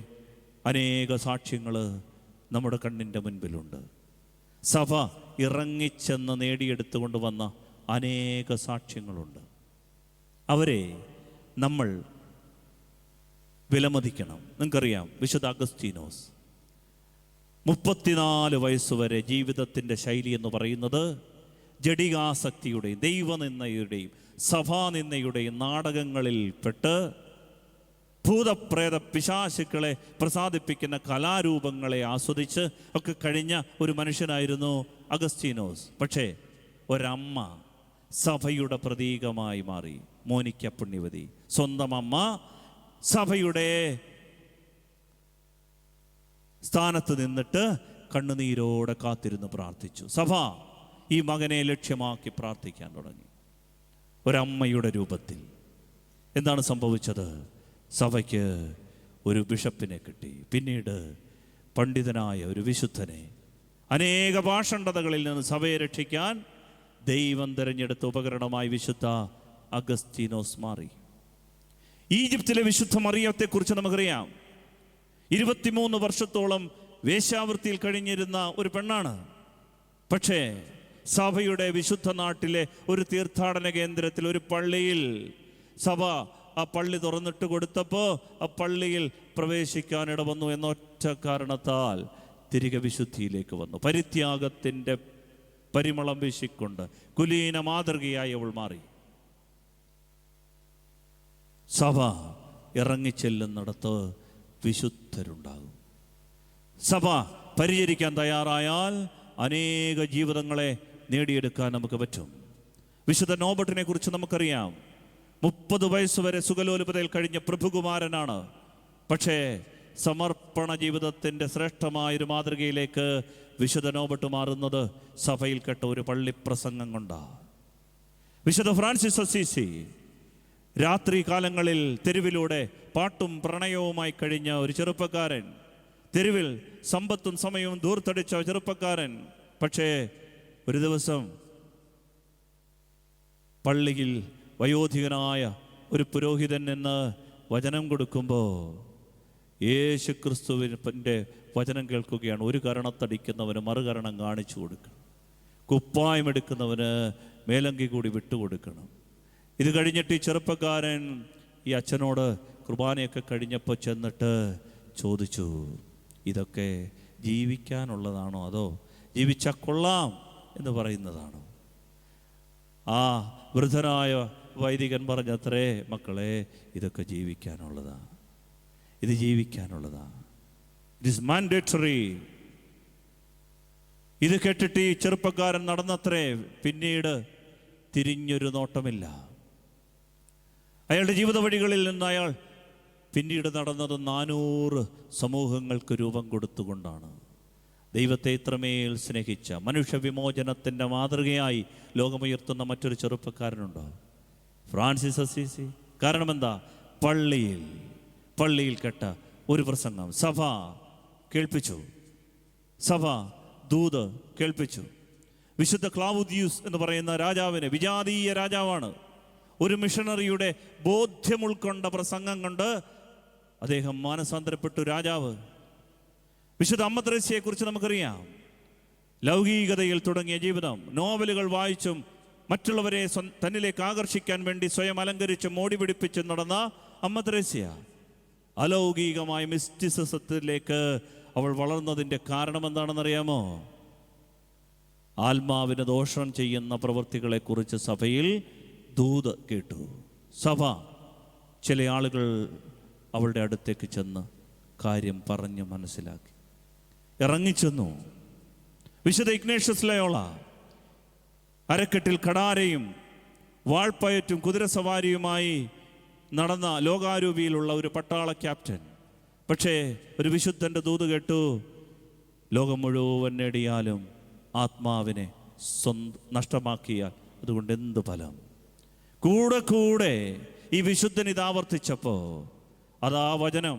അനേക സാക്ഷ്യങ്ങൾ നമ്മുടെ കണ്ണിൻ്റെ മുൻപിലുണ്ട്. സഭ ഇറങ്ങിച്ചെന്ന് നേടിയെടുത്തുകൊണ്ട് വന്ന അനേക സാക്ഷ്യങ്ങളുണ്ട്. അവരെ നമ്മൾ വിലമതിക്കണം. നിങ്ങൾക്കറിയാം, വിശുദ്ധ അഗസ്തീനോസ് 34 വയസ്സുവരെ ജീവിതത്തിൻ്റെ ശൈലി എന്ന് പറയുന്നത് ജഡികാസക്തിയുടെയും ദൈവനിന്ദയുടെയും സഭാനിന്ദയുടെയും നാടകങ്ങളിൽ പെട്ട് ഭൂതപ്രേത പിശാചുക്കളെ പ്രസാദിപ്പിക്കുന്ന കലാരൂപങ്ങളെ ആസ്വദിച്ച് ഒക്കെ കഴിഞ്ഞ ഒരു മനുഷ്യനായിരുന്നു അഗസ്തീനോസ്. പക്ഷേ ഒരമ്മ സഭയുടെ പ്രതീകമായി മാറി. മോനിക്ക പുണ്യവതി, സ്വന്തം അമ്മ സഭയുടെ സ്ഥാനത്ത് നിന്നിട്ട് കണ്ണുനീരോടെ കാത്തിരുന്ന് പ്രാർത്ഥിച്ചു. സഭ ഈ മകനെ ലക്ഷ്യമാക്കി പ്രാർത്ഥിക്കാൻ തുടങ്ങി, ഒരമ്മയുടെ രൂപത്തിൽ. എന്താണ് സംഭവിച്ചത്? സഭയ്ക്ക് ഒരു ബിഷപ്പിനെ കിട്ടി, പിന്നീട് പണ്ഡിതനായ ഒരു വിശുദ്ധനെ. അനേക ഭാഷണ്ഡതകളിൽ നിന്ന് സഭയെ രക്ഷിക്കാൻ ദൈവം തിരഞ്ഞെടുത്ത ഉപകരണമായി വിശുദ്ധ അഗസ്തീനോസ് മാറി. ഈജിപ്തിലെ വിശുദ്ധ മറിയത്തെക്കുറിച്ച് നമുക്കറിയാം. 23 വർഷത്തോളം വേശ്യാവൃത്തിയിൽ കഴിഞ്ഞിരുന്ന ഒരു പെണ്ണാണ്. പക്ഷേ സഭയുടെ വിശുദ്ധ നാട്ടിലെ ഒരു തീർത്ഥാടന കേന്ദ്രത്തിൽ, ഒരു പള്ളിയിൽ സഭ ആ പള്ളി തുറന്നിട്ട് കൊടുത്തപ്പോൾ ആ പള്ളിയിൽ പ്രവേശിക്കാൻ ഇടവന്നു എന്നൊറ്റ കാരണത്താൽ തിരികെ വിശുദ്ധിയിലേക്ക് വന്നു. പരിത്യാഗത്തിൻ്റെ പരിമളം വീശിക്കൊണ്ട് കുലീന മാതൃകയായി അവൾ മാറി. സഭ ഇറങ്ങിച്ചെല്ലുന്നിടത്ത് വിശുദ്ധരുണ്ടാകും. സഭ പരിചരിക്കാൻ തയ്യാറായാൽ അനേക ജീവിതങ്ങളെ നേടിയെടുക്കാൻ നമുക്ക് പറ്റും. വിശുദ്ധ നോബർട്ടിനെ കുറിച്ച് നമുക്കറിയാം. 30 വയസ്സുവരെ സുഖലോലുപതയിൽ കഴിഞ്ഞ പ്രഭുകുമാരനാണ്. പക്ഷേ സമർപ്പണ ജീവിതത്തിൻ്റെ ശ്രേഷ്ഠമായൊരു മാതൃകയിലേക്ക് വിശുദ്ധ നോബർട്ട് മാറുന്നത് സഭയിൽ കേട്ട ഒരു പള്ളിപ്രസംഗം കൊണ്ടാണ്. വിശുദ്ധ ഫ്രാൻസിസ് അസീസി രാത്രി കാലങ്ങളിൽ തെരുവിലൂടെ പാട്ടും പ്രണയവുമായി കഴിഞ്ഞ ഒരു ചെറുപ്പക്കാരൻ, തെരുവിൽ സമ്പത്തും സമയവും ദൂർത്തടിച്ച ചെറുപ്പക്കാരൻ. പക്ഷേ ഒരു ദിവസം പള്ളിയിൽ വയോധികനായ ഒരു പുരോഹിതൻ നിന്ന് വചനം കൊടുക്കുമ്പോൾ യേശു ക്രിസ്തുവിൻ്റെ വചനം കേൾക്കുകയാണ്. ഒരു കരണത്തടിക്കുന്നവന് മറുകരണം കാണിച്ചു കൊടുക്കണം, കുപ്പായമെടുക്കുന്നവന് മേലങ്കി കൂടി വിട്ടുകൊടുക്കണം. ഇത് കഴിഞ്ഞിട്ട് ഈ ചെറുപ്പക്കാരൻ ഈ അച്ഛനോട് കുർബാനയൊക്കെ കഴിഞ്ഞപ്പോൾ ചെന്നിട്ട് ചോദിച്ചു, ഇതൊക്കെ ജീവിക്കാനുള്ളതാണോ അതോ ജീവിച്ചാൽ കൊള്ളാം എന്ന് പറയുന്നതാണോ? ആ വൃദ്ധനായ വൈദികൻ പറഞ്ഞത്രേ, മക്കളെ ഇതൊക്കെ ജീവിക്കാനുള്ളതാണ്, ഇത് ജീവിക്കാനുള്ളതാണ്, ഇറ്റ് ഈസ് മാൻഡേറ്ററി. ഇത് കേട്ടിട്ട് ഈ ചെറുപ്പക്കാരൻ നടന്നത്രേ. പിന്നീട് തിരിഞ്ഞൊരു നോട്ടമില്ല. അയാളുടെ ജീവിത വഴികളിൽ നിന്ന് അയാൾ പിന്നീട് നടന്നത് 400 സമൂഹങ്ങൾക്ക് രൂപം കൊടുത്തുകൊണ്ടാണ്. ദൈവത്തെ ഇത്രമേൽ സ്നേഹിച്ച, മനുഷ്യ വിമോചനത്തിൻ്റെ മാതൃകയായി ലോകമുയർത്തുന്ന മറ്റൊരു ചെറുപ്പക്കാരനുണ്ടോ? Francis Assisi. കാരണം എന്താ? പള്ളിയിൽ കേട്ട ഒരു പ്രസംഗം സഭ കേൾപ്പിച്ചു, സഭ ദൂത് കേൾപ്പിച്ചു. വിശുദ്ധ ക്ലാവുദിയൂസ് എന്ന് പറയുന്ന രാജാവിന്, വിജാതീയ രാജാവാണ്, ഒരു മിഷണറിയുടെ ബോധ്യം ഉൾക്കൊണ്ട പ്രസംഗം കൊണ്ട് അദ്ദേഹം മാനസാന്തരപ്പെട്ടു രാജാവ്. വിശുദ്ധ അമ്മ ത്രേസ്യയെക്കുറിച്ച് നമുക്കറിയാം. ലൗകികതയിൽ തുടങ്ങിയ ജീവിതം, നോവലുകൾ വായിച്ചും മറ്റുള്ളവരെ തന്നിലേക്ക് ആകർഷിക്കാൻ വേണ്ടി സ്വയം അലങ്കരിച്ചും മോടി പിടിപ്പിച്ചും നടന്ന അമ്മ ത്രേസ്യ അലൗകികമായ മിസ്റ്റിസിസത്തിലേക്ക് അവൾ വളർന്നതിൻ്റെ കാരണം എന്താണെന്നറിയാമോ? ആത്മാവിന് ദോഷം ചെയ്യുന്ന പ്രവൃത്തികളെക്കുറിച്ച് സഭയിൽ ദൂത് കേട്ടു. സഭ ചില ആളുകൾ അവളുടെ അടുത്തേക്ക് ചെന്ന് കാര്യം പറഞ്ഞ് മനസ്സിലാക്കി. ഇറങ്ങിച്ചെന്നു. വിശുദ്ധ ഇഗ്നേഷ്യസ് ലയോള അരക്കെട്ടിൽ കടാരയും വാൾപ്പയറ്റും കുതിരസവാരിയുമായി നടന്ന ലോകാരൂപിയിലുള്ള ഒരു പട്ടാള ക്യാപ്റ്റൻ. പക്ഷേ ഒരു വിശുദ്ധൻ്റെ ദൂത് കേട്ടു, ലോകം മുഴുവൻ നേടിയാലും ആത്മാവിനെ നഷ്ടമാക്കിയാൽ അതുകൊണ്ട് എന്ത് ഫലം? കൂടെ ഈ വിശുദ്ധൻ ഇതാവർത്തിച്ചപ്പോൾ അതാ വചനം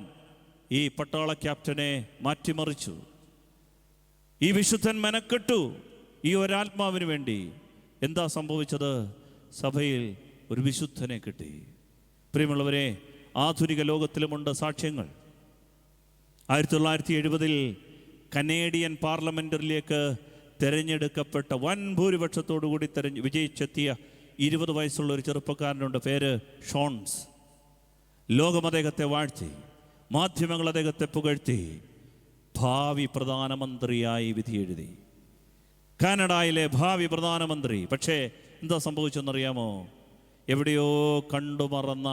ഈ പട്ടാള ക്യാപ്റ്റനെ മാറ്റിമറിച്ചു. ഈ വിശുദ്ധൻ മെനക്കെട്ടു ഈ ഒരാത്മാവിന് വേണ്ടി. എന്താ സംഭവിച്ചത്? സഭയിൽ ഒരു വിശുദ്ധനെ കിട്ടി. പ്രിയമുള്ളവരെ, ആധുനിക ലോകത്തിലുമുണ്ട് സാക്ഷ്യങ്ങൾ. 1970 കനേഡിയൻ പാർലമെന്റിലേക്ക് തിരഞ്ഞെടുക്കപ്പെട്ട വൻ ഭൂരിപക്ഷത്തോടുകൂടി വിജയിച്ചെത്തിയ 20 വയസ്സുള്ള ഒരു ചെറുപ്പക്കാരനുണ്ട്. പേര് ഷോൺസ്. ലോകം അദ്ദേഹത്തെ വാഴ്ത്തി, മാധ്യമങ്ങൾ അദ്ദേഹത്തെ പുകഴ്ത്തി. ഭാവി പ്രധാനമന്ത്രിയായി വിധിയെഴുതി. കാനഡയിലെ ഭാവി പ്രധാനമന്ത്രി. പക്ഷേ എന്താ സംഭവിച്ചെന്നറിയാമോ? എവിടെയോ കണ്ടുമറന്ന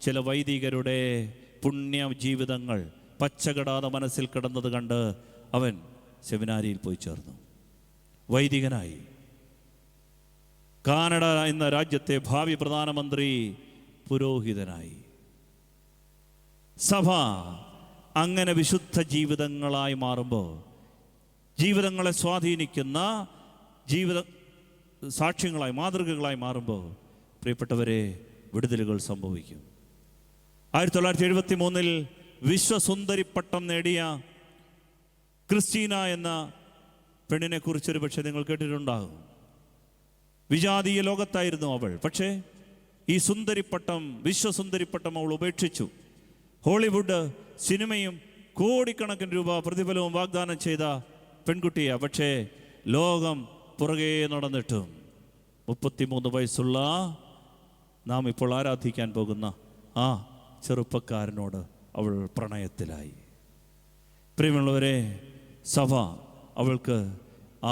ചില വൈദികരുടെ പുണ്യ ജീവിതങ്ങൾ പച്ചകടാതെ മനസ്സിൽ കിടന്നത് കണ്ട് അവൻ സെമിനാരിയിൽ പോയി ചേർന്നു, വൈദികനായി. കാനഡ എന്ന രാജ്യത്തെ ഭാവി പ്രധാനമന്ത്രി പുരോഹിതനായി. സഭ അങ്ങനെ വിശുദ്ധ ജീവിതങ്ങളായി മാറുമ്പോൾ, ജീവിതങ്ങളെ സ്വാധീനിക്കുന്ന ജീവിത സാക്ഷ്യങ്ങളായി, മാതൃകകളായി മാറുമ്പോൾ, പ്രിയപ്പെട്ടവരെ, വിടുതലുകൾ സംഭവിക്കും. 1973 വിശ്വസുന്ദരി പട്ടം നേടിയ ക്രിസ്റ്റീന എന്ന പെണ്ണിനെ കുറിച്ചൊരു പക്ഷേ നിങ്ങൾ കേട്ടിട്ടുണ്ടാകും. വിജാതീയ ലോകത്തായിരുന്നു അവൾ. പക്ഷേ ഈ സുന്ദരിപ്പട്ടം, വിശ്വസുന്ദരിപ്പട്ടം അവൾ ഉപേക്ഷിച്ചു. ഹോളിവുഡ് സിനിമയും കോടിക്കണക്കിന് രൂപ പ്രതിഫലവും വാഗ്ദാനം ചെയ്ത പെൺകുട്ടിയാണ്. പക്ഷേ ലോകം പുറകെ നടന്നിട്ടും 33 വയസ്സുള്ള നാം ഇപ്പോൾ ആരാധിക്കാൻ പോകുന്ന ആ ചെറുപ്പക്കാരനോട് അവൾ പ്രണയത്തിലായി. പ്രിയമുള്ളവരെ, സഭ അവൾക്ക്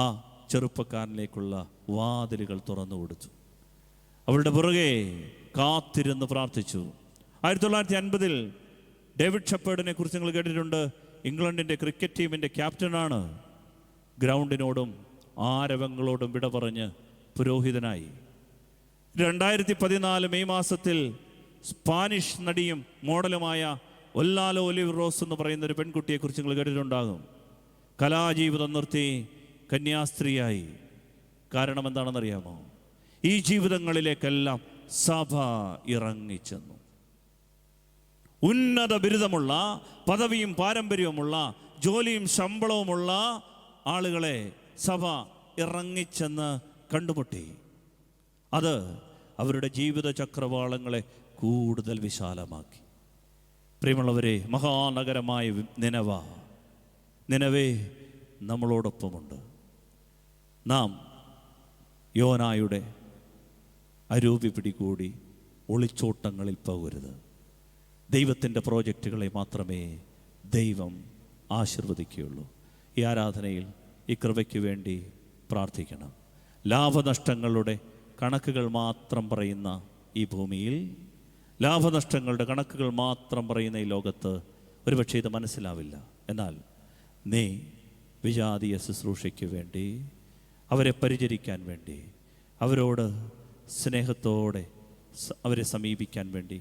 ആ ചെറുപ്പക്കാരനിലേക്കുള്ള വാതിലുകൾ തുറന്നു കൊടുത്തു. അവളുടെ പുറകെ കാത്തിരുന്ന് പ്രാർത്ഥിച്ചു. 1950 ഡേവിഡ് ഷെപ്പേർഡിനെ കുറിച്ച് നിങ്ങൾ കേട്ടിട്ടുണ്ട്. ഇംഗ്ലണ്ടിൻ്റെ ക്രിക്കറ്റ് ടീമിൻ്റെ ക്യാപ്റ്റനാണ്. ഗ്രൗണ്ടിനോടും ആരവങ്ങളോടും വിട പറഞ്ഞ് പുരോഹിതനായി. 2014 മെയ് മാസത്തിൽ സ്പാനിഷ് നടിയും മോഡലുമായ ഒല്ലാലോ ഒലിവ് റോസ് എന്ന് പറയുന്ന ഒരു പെൺകുട്ടിയെക്കുറിച്ച് നിങ്ങൾ കേട്ടിട്ടുണ്ടാകും. കലാജീവിതം നിർത്തി കന്യാസ്ത്രീയായി. കാരണം എന്താണെന്നറിയാമോ? ഈ ജീവിതങ്ങളിലേക്കെല്ലാം സഭ ഇറങ്ങിച്ചെന്നു. ഉന്നത ബിരുദമുള്ള, പദവിയും പാരമ്പര്യവുമുള്ള, ജോലിയും ശമ്പളവുമുള്ള ആളുകളെ സഭ ഇറങ്ങിച്ചെന്ന് കണ്ടുമുട്ടി. അത് അവരുടെ ജീവിത ചക്രവാളങ്ങളെ കൂടുതൽ വിശാലമാക്കി. പ്രിയമുള്ളവരെ, മഹാനഗരമായ നിനവേ നമ്മളോടൊപ്പമുണ്ട്. നാം യോനായുടെ അരൂപി പിടികൂടി ഒളിച്ചോട്ടങ്ങളിൽ പോകരുത്. ദൈവത്തിൻ്റെ പ്രോജക്റ്റുകളെ മാത്രമേ ദൈവം ആശീർവദിക്കുകയുള്ളൂ. ഈ ആരാധനയിൽ ഈ കൃപയ്ക്ക് വേണ്ടി പ്രാർത്ഥിക്കണം. ലാഭനഷ്ടങ്ങളുടെ കണക്കുകൾ മാത്രം പറയുന്ന ഈ ഭൂമിയിൽ, ലാഭനഷ്ടങ്ങളുടെ കണക്കുകൾ മാത്രം പറയുന്ന ഈ ലോകത്ത് ഒരുപക്ഷെ ഇത് മനസ്സിലാവില്ല. എന്നാൽ നീ വിജാതീയ ശുശ്രൂഷയ്ക്ക് വേണ്ടി, അവരെ പരിചരിക്കാൻ വേണ്ടി, അവരോട് സ്നേഹത്തോടെ അവരെ സമീപിക്കാൻ വേണ്ടി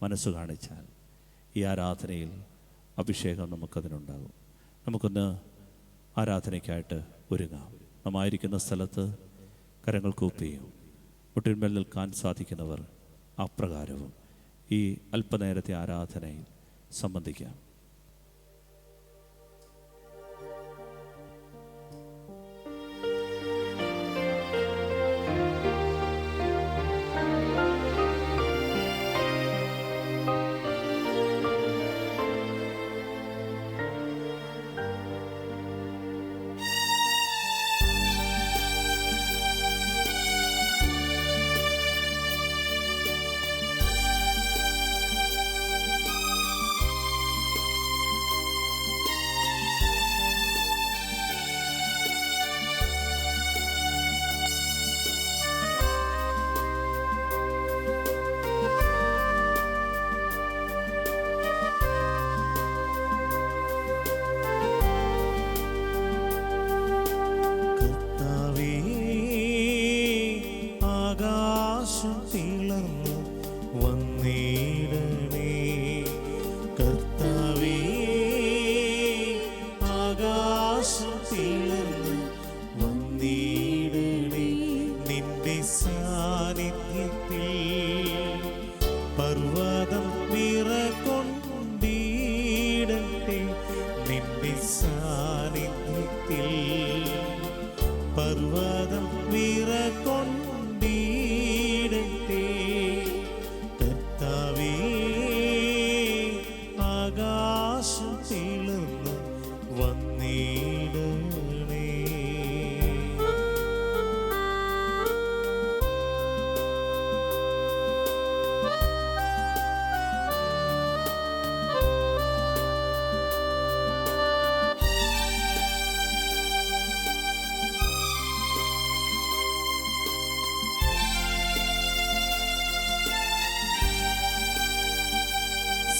മനസ്സ് കാണിച്ചാൽ ഈ ആരാധനയിൽ അഭിഷേകം നമുക്കതിനുണ്ടാകും. നമുക്കൊന്ന് ആരാധനയ്ക്കായിട്ട് ഒരുങ്ങാം. നമ്മായിരിക്കുന്ന സ്ഥലത്ത് കരങ്ങൾ കൂപ്പിയും മുട്ടിന്മേൽ നിൽക്കാൻ സാധിക്കുന്നവർ അപ്രകാരവും ഈ അല്പനേരത്തെ ആരാധനയിൽ സംബന്ധിക്കാം. പർവ്വതം വിറകൊണ്ടിടട്ടെ നിന്റെ സാന്നിധ്യത്തിൽ, പർവ്വതം വിറകൊണ്ടിടട്ടെ. കർത്താവേ, ആകാശം പിളർന്ന് വന്നിടണേ.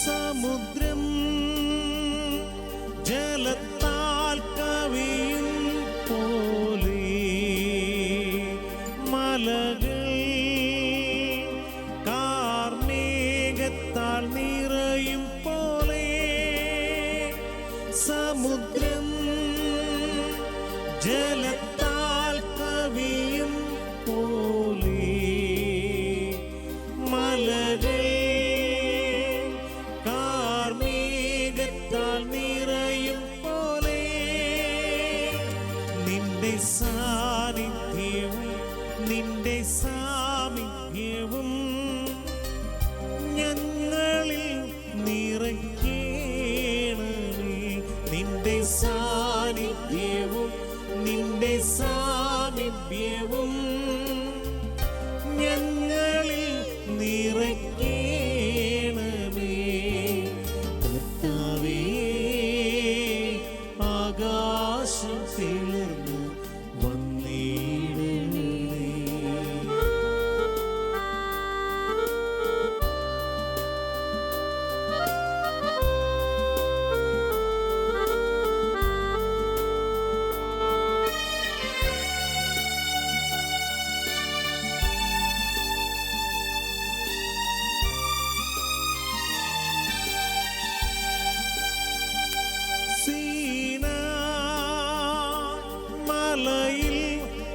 സമുദ്രം ജലത്താൽ കവിയും പോലെ, മലകൾ കാർമേഘത്താൽ നിറയും പോലെ, നിന്റെ സാമീപ്യവും ഞങ്ങളിൽ നിറയ്ക്കണമേ. നിന്റെ സാന്നിധ്യവും നിന്റെ സാമീപ്യവും ഞങ്ങളിൽ നിറയ്ക്കണമേ. കർത്താവേ, ആകാശം പിളർന്ന് വന്നിടണേ. മലയിൽ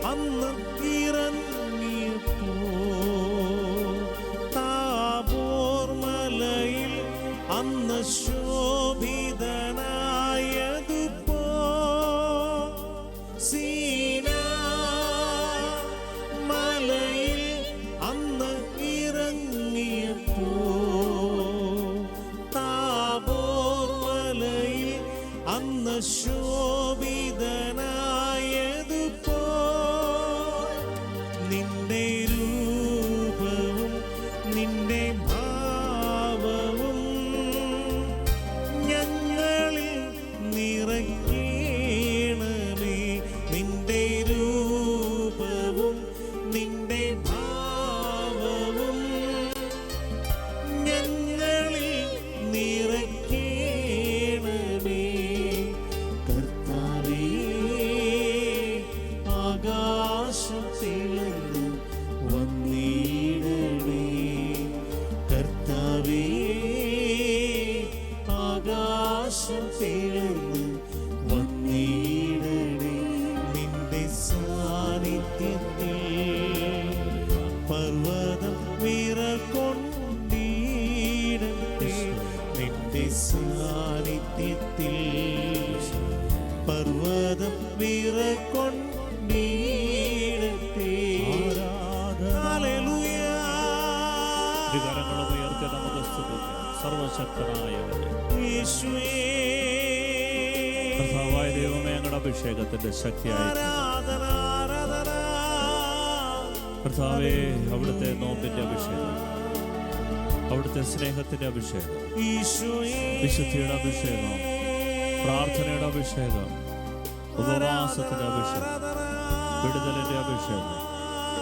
അന്ന് ഇറങ്ങിയപ്പോ, താബോർ മലയിൽ അന്ന് ശോഭിതനായതുപോ, സീനാ മലയിൽ അന്ന് ഇറങ്ങിയപ്പോ, താബോർ മലയിൽ അന്ന് ശോഭിതനായതുപോ, നിന്റെ രൂപവും നിന്റെ ഭാവവും ഞങ്ങളിൽ നിറയ്ക്കണമേ. നിന്റെ രൂപവും നിന്റെ ഭാവവും ഞങ്ങളിൽ നിറയ്ക്കണമേ. കർത്താവേ, ആകാശം പിളർന്ന് വന്നിടണേ. കർത്താവേ, ആകാശം പിളർന്ന് വന്നിടണേ. നിന്റെ സാന്നിധ്യത്തിൽ പർവ്വതം വിറകൊണ്ടിടട്ടെ. നിന്റെ സാന്നിധ്യത്തിൽ പർവ്വതം വിറകൊണ്ടിടട്ടെ. ഹല്ലേലൂയ. കരങ്ങളും ഉയർത്തി നമുക്ക് സ്തുതിക്കാം. സർവശക്തനായവനെ, യേശുവേ, കർത്താവായ ദൈവമേ, ഞങ്ങളുടെ അഭിഷേകത്തിന്റെ ശക്തിയായി ആരാധന, ആരാധന. കർത്താവേ, അവിടുത്തെ നോമ്പിന്റെ അഭിഷേകം, അവിടുത്തെ സ്നേഹത്തിന്റെ അഭിഷേകം, യേശുവേ, വിശുദ്ധിയുടെ അഭിഷേകം, പ്രാർത്ഥനയുടെ അഭിഷേകം, ഉപവാസത്തിന്റെ അഭിഷേകം, വിടുതലിന്റെ അഭിഷേകം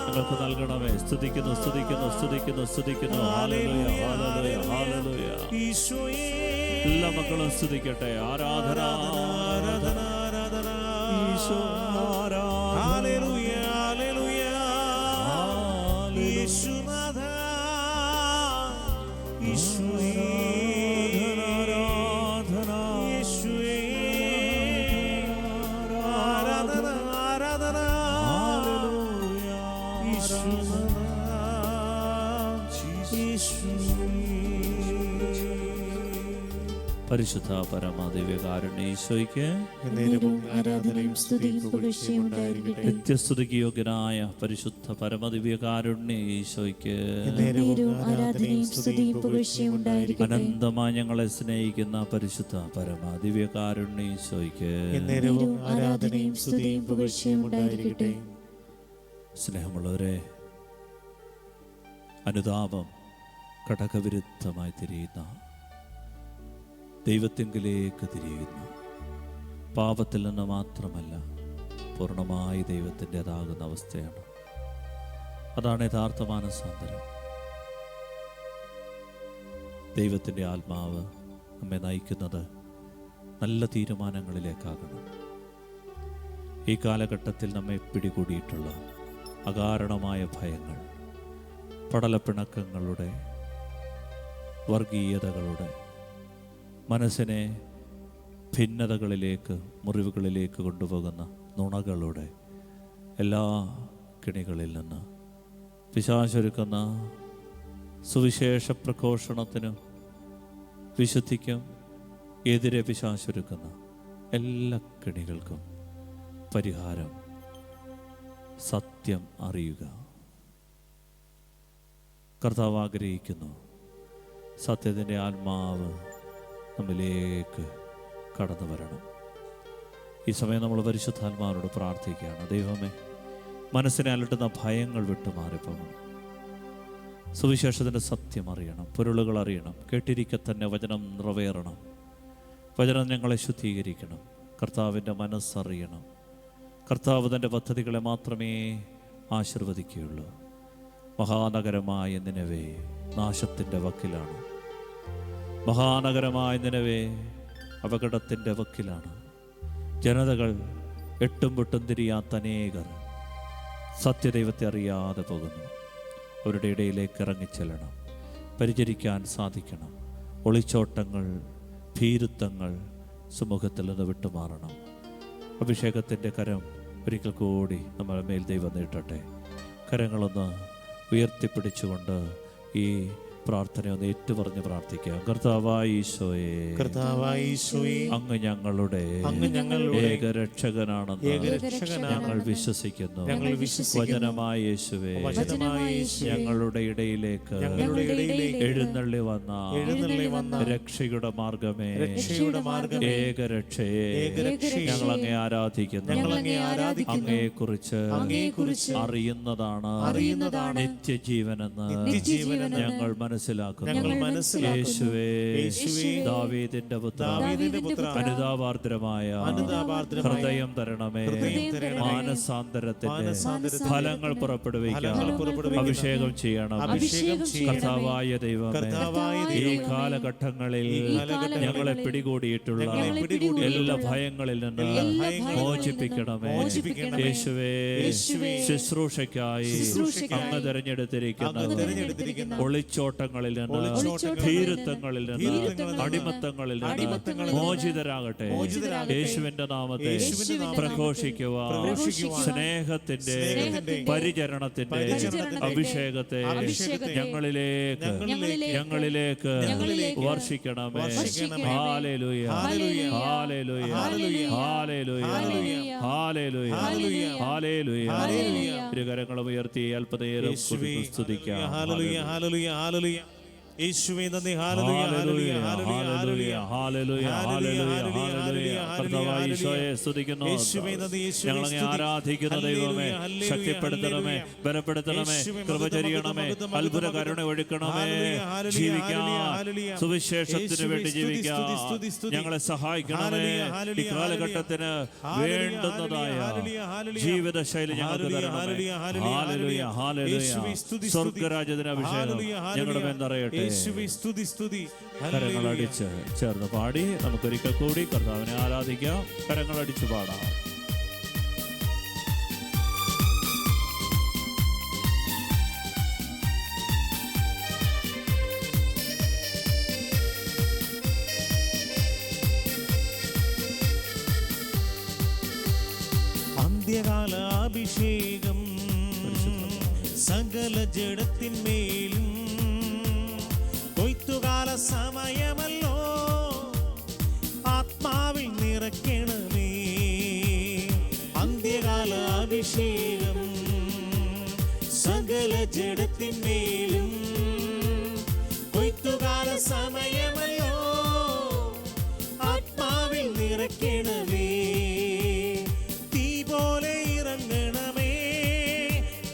ഞങ്ങൾക്ക് നൽകണമേ. സ്തുതിക്കുന്നു, സ്തുതിക്കുന്നു, സ്തുതിക്കുന്നു, സ്തുതിക്കുന്നു. ഹല്ലേലൂയ, ഹല്ലേലൂയ, ഹല്ലേലൂയ. യേശുവേ, എല്ലാ മക്കളും സ്തുതിക്കട്ടെ. ആരാധന, ആരാധന, ആരാധന. ഈശോ, ആരാധന. ഹല്ലേലൂയ, ഹല്ലേലൂയ. ഹല്ലേലൂയ. യേശുനാഥ, യേശുവേ, ആരാധന, യേശുവേ, ആരാധന, ആരാധന. ഹല്ലേലൂയ. യേശുനാഥ, യേശുവേ. പരിശുദ്ധ പരമദിവ്യകാരുണ്യ ഈശോയ്ക്ക് എന്നേരവും ആരാധനയും സ്തുതിയും പുകഴ്ചയും ഉണ്ടായിരിക്കട്ടെ. നിത്യസ്തുതിക്ക് യോഗ്യനായ പരിശുദ്ധ പരമദിവ്യകാരുണ്യ ഈശോയ്ക്ക് എന്നേരവും ആരാധനയും സ്തുതിയും പുകഴ്ചയും ഉണ്ടായിരിക്കട്ടെ. അനന്തമായി ഞങ്ങളെ സ്നേഹിക്കുന്ന പരിശുദ്ധ പരമദിവ്യകാരുണ്യ ഈശോയ്ക്ക് എന്നേരവും ആരാധനയും സ്തുതിയും പുകഴ്ചയും ഉണ്ടായിരിക്കട്ടെ. സ്നേഹമുള്ളവരെ, അനുതാപം ഘടകവിരുദ്ധമായി തിരിയുന്ന, ദൈവത്തിങ്കിലേക്ക് തിരിയുന്ന, പാപത്തിൽ നിന്ന് മാത്രമല്ല പൂർണ്ണമായി ദൈവത്തിൻ്റെതാകുന്ന അവസ്ഥയാണ്. അതാണ് യഥാർത്ഥ മാനസാന്തരം. ദൈവത്തിൻ്റെ ആത്മാവ് നമ്മെ നയിക്കുന്നത് നല്ല തീരുമാനങ്ങളിലേക്കാകണം. ഈ കാലഘട്ടത്തിൽ നമ്മെ പിടികൂടിയിട്ടുള്ള അകാരണമായ ഭയങ്ങൾ, പടലപ്പിണക്കങ്ങളുടെ, വർഗീയതകളുടെ, മനസ്സിനെ ഭിന്നതകളിലേക്ക്, മുറിവുകളിലേക്ക് കൊണ്ടുപോകുന്ന നുണകളുടെ എല്ലാ കിണികളിൽ നിന്ന് പിശാചൊരുക്കുന്ന സുവിശേഷ പ്രഘോഷണത്തിനും വിശുദ്ധിക്കും എതിരെ പിശാചൊരുക്കുന്ന എല്ലാ കിണികൾക്കും പരിഹാരം സത്യം അറിയുക. കർത്താവ് ആഗ്രഹിക്കുന്നു സത്യത്തിൻ്റെ ആത്മാവ് നമ്മിലേക്ക് കടന്നു വരണം. ഈ സമയം നമ്മൾ പരിശുദ്ധാത്മാവിനോട് പ്രാർത്ഥിക്കുകയാണ്. ദൈവമേ, മനസ്സിനെ അലട്ടുന്ന ഭയങ്ങൾ വിട്ടുമാറിപ്പോകണം. സുവിശേഷത്തിൻ്റെ സത്യം അറിയണം, പൊരുളുകൾ അറിയണം. കേട്ടിരിക്കെ തന്നെ വചനം നിറവേറണം. വചനം ഞങ്ങളെ ശുദ്ധീകരിക്കണം. കർത്താവിൻ്റെ മനസ്സറിയണം. കർത്താവ് തൻ്റെ പദ്ധതികളെ മാത്രമേ ആശീർവദിക്കുകയുള്ളൂ. മഹാനഗരമായ നിനവേ നാശത്തിൻ്റെ വക്കിലാണ്. മഹാനഗരമായ നിനവേ അപകടത്തിൻ്റെ വക്കിലാണ്. ജനതകൾ എട്ടും പൊട്ടും തിരിയാത്ത അനേകർ സത്യദൈവത്തെ അറിയാതെ പോകുന്നു. അവരുടെ ഇടയിലേക്ക് ഇറങ്ങിച്ചെല്ലണം. പരിചരിക്കാൻ സാധിക്കണം. ഒളിച്ചോട്ടങ്ങൾ, ഭീരുത്വങ്ങൾ സമൂഹത്തിൽ നിന്ന് വിട്ടുമാറണം. അഭിഷേകത്തിൻ്റെ കരം ഒരിക്കൽ കൂടി നമ്മുടെ മേൽ ദൈവം നീട്ടട്ടെ. കരങ്ങളൊന്ന് ഉയർത്തിപ്പിടിച്ചുകൊണ്ട് ഈ പ്രാർത്ഥന ഒന്ന് ഏറ്റുപറഞ്ഞ് പ്രാർത്ഥിക്കാം. കർത്താവായ ഈശോയെ, അങ്ങ് ഞങ്ങളുടെ ഏകരക്ഷകനാണെന്ന് ഞങ്ങൾ വിശ്വസിക്കുന്നു. വചനമായ യേശുവേ, ഞങ്ങളുടെ ഇടയിലേക്ക് എഴുന്നള്ളി വന്ന രക്ഷയുടെ മാർഗമേ, ഏകരക്ഷയെ ഞങ്ങൾ അങ്ങേ ആരാധിക്കുന്നു. അങ്ങയെക്കുറിച്ച് അറിയുന്നതാണ് നിത്യജീവനെന്ന് ഞങ്ങൾ മനസ്സിലാക്കുന്നു. യേശുവേ, ദാവീദിന്റെ പുത്രൻ, അനുതാപാർദ്രമായ ഹൃദയം തരണമേ. മാനസാന്തരത്തിന്റെ ഫലങ്ങൾ പുറപ്പെടുവിക്കാൻ അഭിഷേകം ചെയ്യണം. കർത്താവായ ദൈവമേ, ഈ കാലഘട്ടങ്ങളിൽ ഞങ്ങളെ പിടികൂടിയിട്ടുള്ള എല്ലാ ഭയങ്ങളിൽ നിന്ന് മോചിപ്പിക്കണമേ. യേശുവേ, ശുശ്രൂഷയ്ക്കായി അങ്ങ് തെരഞ്ഞെടുത്തിരിക്കുന്ന ഒളിച്ചോട്ടങ്ങളിൽ നിന്ന്, ഭീരുത്വങ്ങളിൽ നിന്ന്, അടിമത്തങ്ങളിൽ നിന്ന് മോചിതരാകട്ടെ. യേശുവിന്റെ നാമത്തെ പ്രഘോഷിക്കുവാൻ സ്നേഹത്തിന്റെ, പരിചരണത്തിന്റെ അഭിഷേകത്തെ ഞങ്ങളിലേക്ക് വർഷിക്കണമേ. ഹല്ലേലൂയ, ഹല്ലേലൂയ, ഹല്ലേലൂയ, ഹല്ലേലൂയ, ഹല്ലേലൂയ. ഇരുകരങ്ങളും ഉയർത്തി അല്പനേരം സ്തുതിക്കാം. ഹല്ലേലൂയ, ഹല്ലേലൂയ, ഹല്ലേലൂയ. യേശുവേ നന്ദി. ഹല്ലേലൂയ, ഹല്ലേലൂയ, ഹല്ലേലൂയ, ഹല്ലേലൂയ, ഹല്ലേലൂയ. കർത്താവായ ഈശോയെ സ്തുതിക്കുന്നു. ഞങ്ങളെ ആരാധിക്കുന്ന ദൈവമേ, ശക്തിപ്പെടുത്തണമേ, ബലപ്പെടുത്തണമേ, കൃപ ചൊരിയണമേ, അത്ഭുത കരുണ ഒഴുക്കണമേ. ജീവിക്കാൻ, സുവിശേഷത്തിന് വേണ്ടി ജീവിക്കാൻ ഞങ്ങളെ സഹായിക്കണമേ. ഈ കാലഘട്ടത്തിന് വേണ്ടുന്നതായ ജീവിതശൈലി ഞങ്ങൾക്ക് തരണമേ. Hallelujah, hallelujah. സ്വർഗ്ഗരാജ്യത്തിന് അഭിഷേകം ഞങ്ങളുടെ മേൽ നിറയട്ടെ. കരങ്ങളടിച്ച് ചേർന്ന് പാടി നമുക്കൊരിക്കൽ കൂടി കർത്താവിനെ ആരാധിക്കാം. കരങ്ങളടിച്ച് പാടാം. അന്ത്യകാല അഭിഷേകം സകല ജഡത്തിന്മേലും, കൊയ്ത്തുകാല സമയമല്ലോ, ആത്മാവിൽ നിറയ്ക്കണമേ. അന്ത്യകാല അഭിഷേകം സകല ജഡത്തിന്മേലും, കൊയ്ത്തുകാല സമയമല്ലോ, ആത്മാവിൽ നിറയ്ക്കണമേ. തീ പോലെ ഇറങ്ങണമേ,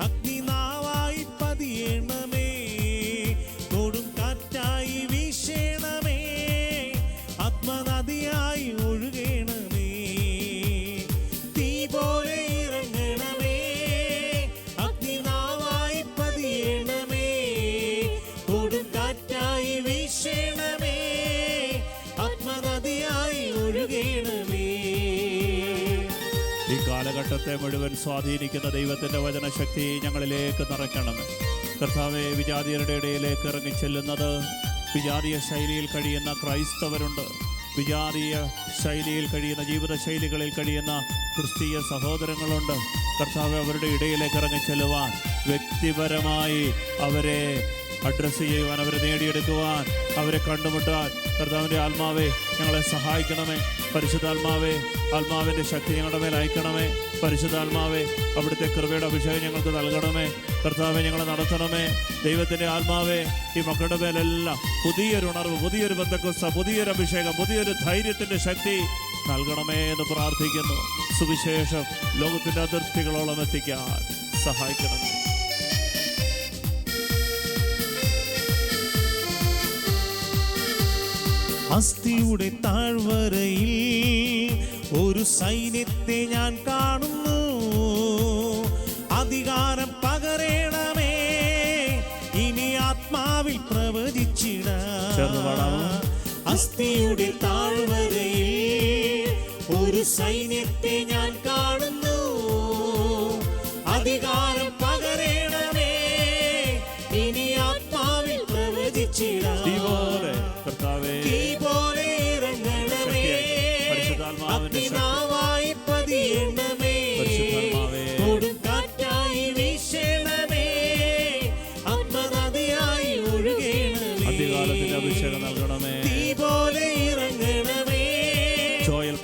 അഗ്നിനാവായി പതിയണമേ, വീശേണമേ, ആത്മനദിയായി ഒഴുകണമേ. തീ പോലെ ഇറങ്ങണമേ, അഗ്നിനാവായി പതിയണമേ, കൊടുങ്കാറ്റായി വീശേണമേ, ആത്മനദിയായി ഒഴുകണമേ. ഈ കാലഘട്ടത്തെ മുഴുവൻ സ്വാധീനിക്കുന്ന ദൈവത്തിന്റെ വചനശക്തി ഞങ്ങളിലേക്ക് നിറയ്ക്കണമേ. കർത്താവെ, വിജാതിയരുടെ ഇടയിലേക്ക് ഇറങ്ങിച്ചെല്ലുന്നത് വിജാതീയ ശൈലിയിൽ കഴിയുന്ന ക്രൈസ്തവരുണ്ട്. വിജാതീയ ശൈലിയിൽ കഴിയുന്ന, ജീവിതശൈലികളിൽ കഴിയുന്ന ക്രിസ്തീയ സഹോദരങ്ങളുണ്ട്. കർത്താവ്, അവരുടെ ഇടയിലേക്ക് ഇറങ്ങിച്ചെല്ലുവാൻ വ്യക്തിപരമായി അവരെ അഡ്രസ്സ് ചെയ്യുവാൻ, അവരെ നേടിയെടുക്കുവാൻ, അവരെ കണ്ടുമുട്ടാൻ കർത്താവിൻ്റെ ആത്മാവേ ഞങ്ങളെ സഹായിക്കണമേ. പരിശുദ്ധാത്മാവേ, ആത്മാവിൻ്റെ ശക്തി ഞങ്ങളുടെ മേൽ അയക്കണമേ. പരിശുദ്ധാത്മാവേ, അവിടുത്തെ കൃപയുടെ അഭിഷേകം ഞങ്ങൾക്ക് നൽകണമേ. കർത്താവെ, ഞങ്ങളെ നടത്തണമേ. ദൈവത്തിൻ്റെ ആത്മാവേ, ഈ മക്കളുടെ മേലെല്ലാം പുതിയൊരു ഉണർവ്, പുതിയൊരു ബന്ധക്കോസ്ത, പുതിയൊരു അഭിഷേകം, പുതിയൊരു ധൈര്യത്തിൻ്റെ ശക്തി നൽകണമേ എന്ന് പ്രാർത്ഥിക്കുന്നു. സുവിശേഷം ലോകത്തിൻ്റെ അതിർത്തികളോളം എത്തിക്കാൻ സഹായിക്കണമേ. അസ്ഥിയുടെ താഴ്വരയിൽ ഒരു സൈന്യത്തെ ഞാൻ കാണുന്നു. അധികാരം പകരണമേ, ഇനി ആത്മാവിൽ പ്രവചിച്ചിടാം. അസ്ഥിയുടെ താഴ്വരയിൽ ഒരു സൈന്യത്തെ ഞാൻ കാണുന്നു. അധികാരം പകരണമേ, ഇനി ആത്മാവിൽ പ്രവചിച്ചിടാം. അഗ്നിനാവായി പതിയണമേ, കൊടുങ്കാറ്റായി വീശണമേ, ആത്മനദിയായി ഒഴുകണമേ. അധികാരത്തിന്റെ അഭിഷേകം നൽകണമേ. തീ പോലെ ഇറങ്ങണമേ,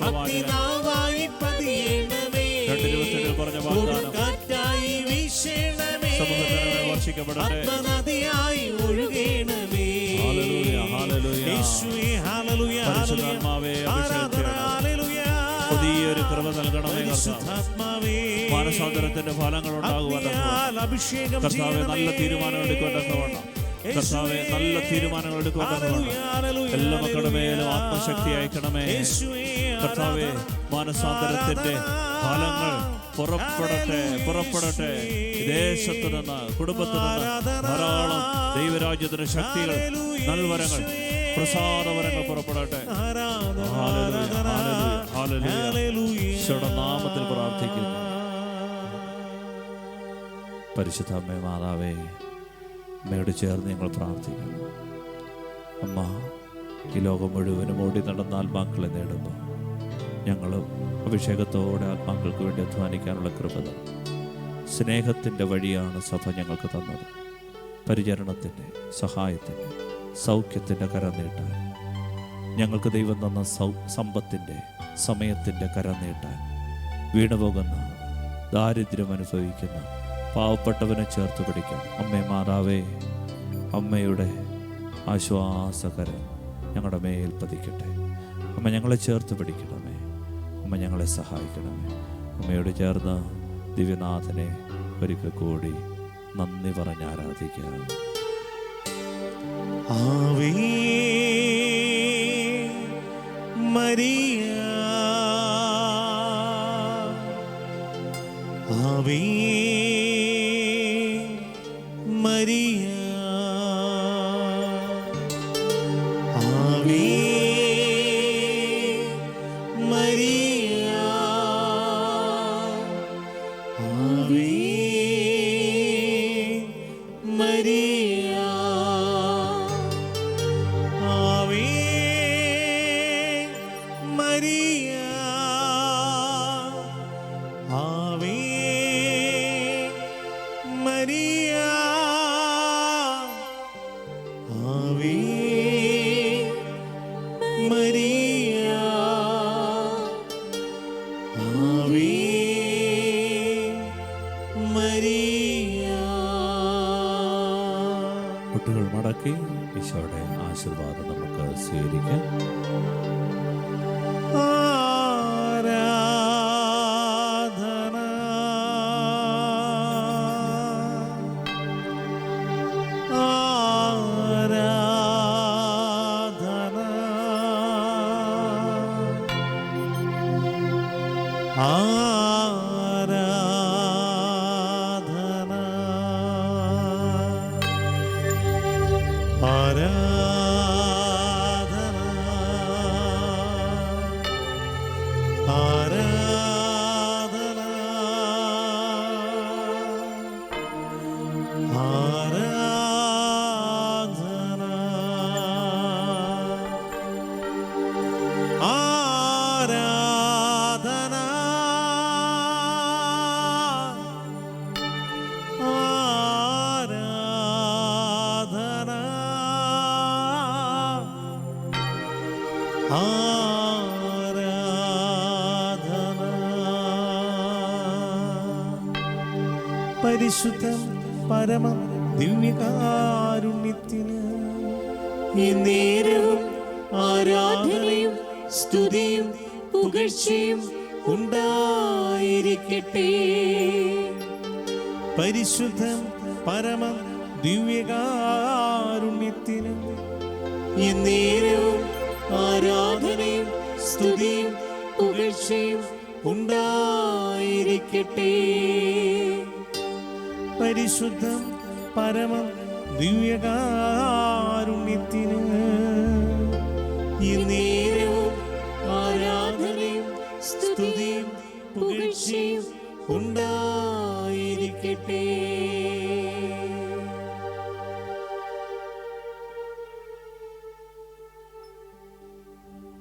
അഗ്നിനാവായി പതിയണമേ, കൊടുങ്കാറ്റായി വീശണമേ, ആത്മനദിയായി ഒഴുകണമേ. യേശുവേ, ഹല്ലേലൂയ, ആരാധന, പുതിയൊരു കൃപ നൽകണമേ. മാനസാന്തരത്തിന്റെ ഫലങ്ങൾ ഉണ്ടാകുവാൻ കർത്താവെ നല്ല തീരുമാനങ്ങൾ എടുക്കുവാൻ കർത്താവെ നല്ല തീരുമാനങ്ങൾ എടുക്കുവാൻ എല്ലാ മക്കളുടെ മേലും ആത്മശക്തി അയക്കണമേ. കർത്താവെ, മാനസാന്തരത്തിന്റെ ഫലങ്ങൾ പുറപ്പെടട്ടെ. ദേശത്ത് നിന്ന്, കുടുംബത്തിൽ നിന്ന് ധാരാളം ദൈവരാജ്യത്തിന്റെ ശക്തികൾ, നൽവരങ്ങൾ, പ്രസാദവരങ്ങൾ പുറപ്പെടട്ടെ. ഈശോയുടെ നാമത്തിൽ പ്രാർത്ഥിക്കുന്നു. പരിശുദ്ധ അമ്മേ, മാതാവേ, അമ്മയോട് ചേർന്ന് ഞങ്ങൾ പ്രാർത്ഥിക്കുന്നു. അമ്മ ഈ ലോകം മുഴുവനും ഓടി നടന്ന ആത്മാക്കളെ നേടുമ്പോൾ ഞങ്ങൾ അഭിഷേകത്തോടെ ആത്മാക്കൾക്ക് വേണ്ടി അധ്വാനിക്കാനുള്ള കൃപത, സ്നേഹത്തിൻ്റെ വഴിയാണ് സഭ ഞങ്ങൾക്ക് തന്നത്. പരിചരണത്തിൻ്റെ, സഹായത്തിൻ്റെ, സൗഖ്യത്തിൻ്റെ കരം നീട്ടാൻ, ഞങ്ങൾക്ക് ദൈവം തന്ന സമ്പത്തിൻ്റെ, സമയത്തിൻ്റെ കരം നീട്ടാൻ, വീണുപോകുന്ന, ദാരിദ്ര്യം അനുഭവിക്കുന്ന പാവപ്പെട്ടവനെ ചേർത്ത് പിടിക്കാൻ അമ്മേ മാതാവേ, അമ്മയുടെ ആശ്വാസകരം ഞങ്ങളുടെ മേൽ പതിക്കട്ടെ. അമ്മ ഞങ്ങളെ ചേർത്ത് പിടിക്കണമേ. അമ്മ ഞങ്ങളെ സഹായിക്കണമേ. അമ്മയോട് ചേർന്ന് ദിവ്യനാഥനെ ഒരിക്കൽ കൂടി നന്ദി പറഞ്ഞ് ആരാധിക്കാം. Ave Maria, Ave Maria, Ave Maria, Ave Maria, Ave Maria, Ave Maria, Ave Maria, Ave Maria. കുട്ടികൾ മടക്കി ഈശോയുടെ ആശീർവാദം നമുക്ക് സ്വീകരിക്കാം. ആരാധന, ആരാധന, ആരാധന, ആരാധന, ആരാധന, ആരാധന, ആരാധന, ആരാധന, ആരാധന. പരിശുദ്ധം പരമം ദിവ്യകാരുണ്യത്തിന് നേരവും ആരാധനയും സ്തുതിയും പുകഴ്ചയും ഉണ്ടായിരിക്കട്ടെ. പരിശുദ്ധം പരമം ദിവ്യകാരുണ്യത്തിന് നേരവും ആരാധനയും സ്തുതിയും പുകഴ്ചയും ഉണ്ടായിരിക്കട്ടെ. പരിശുദ്ധം പരമം ദിവ്യകാരുണ്യത്തിന് നേരവും ആരാധനയും സ്തുതിയും പുകഴ്ചയും ഉണ്ടായിരിക്കട്ടെ.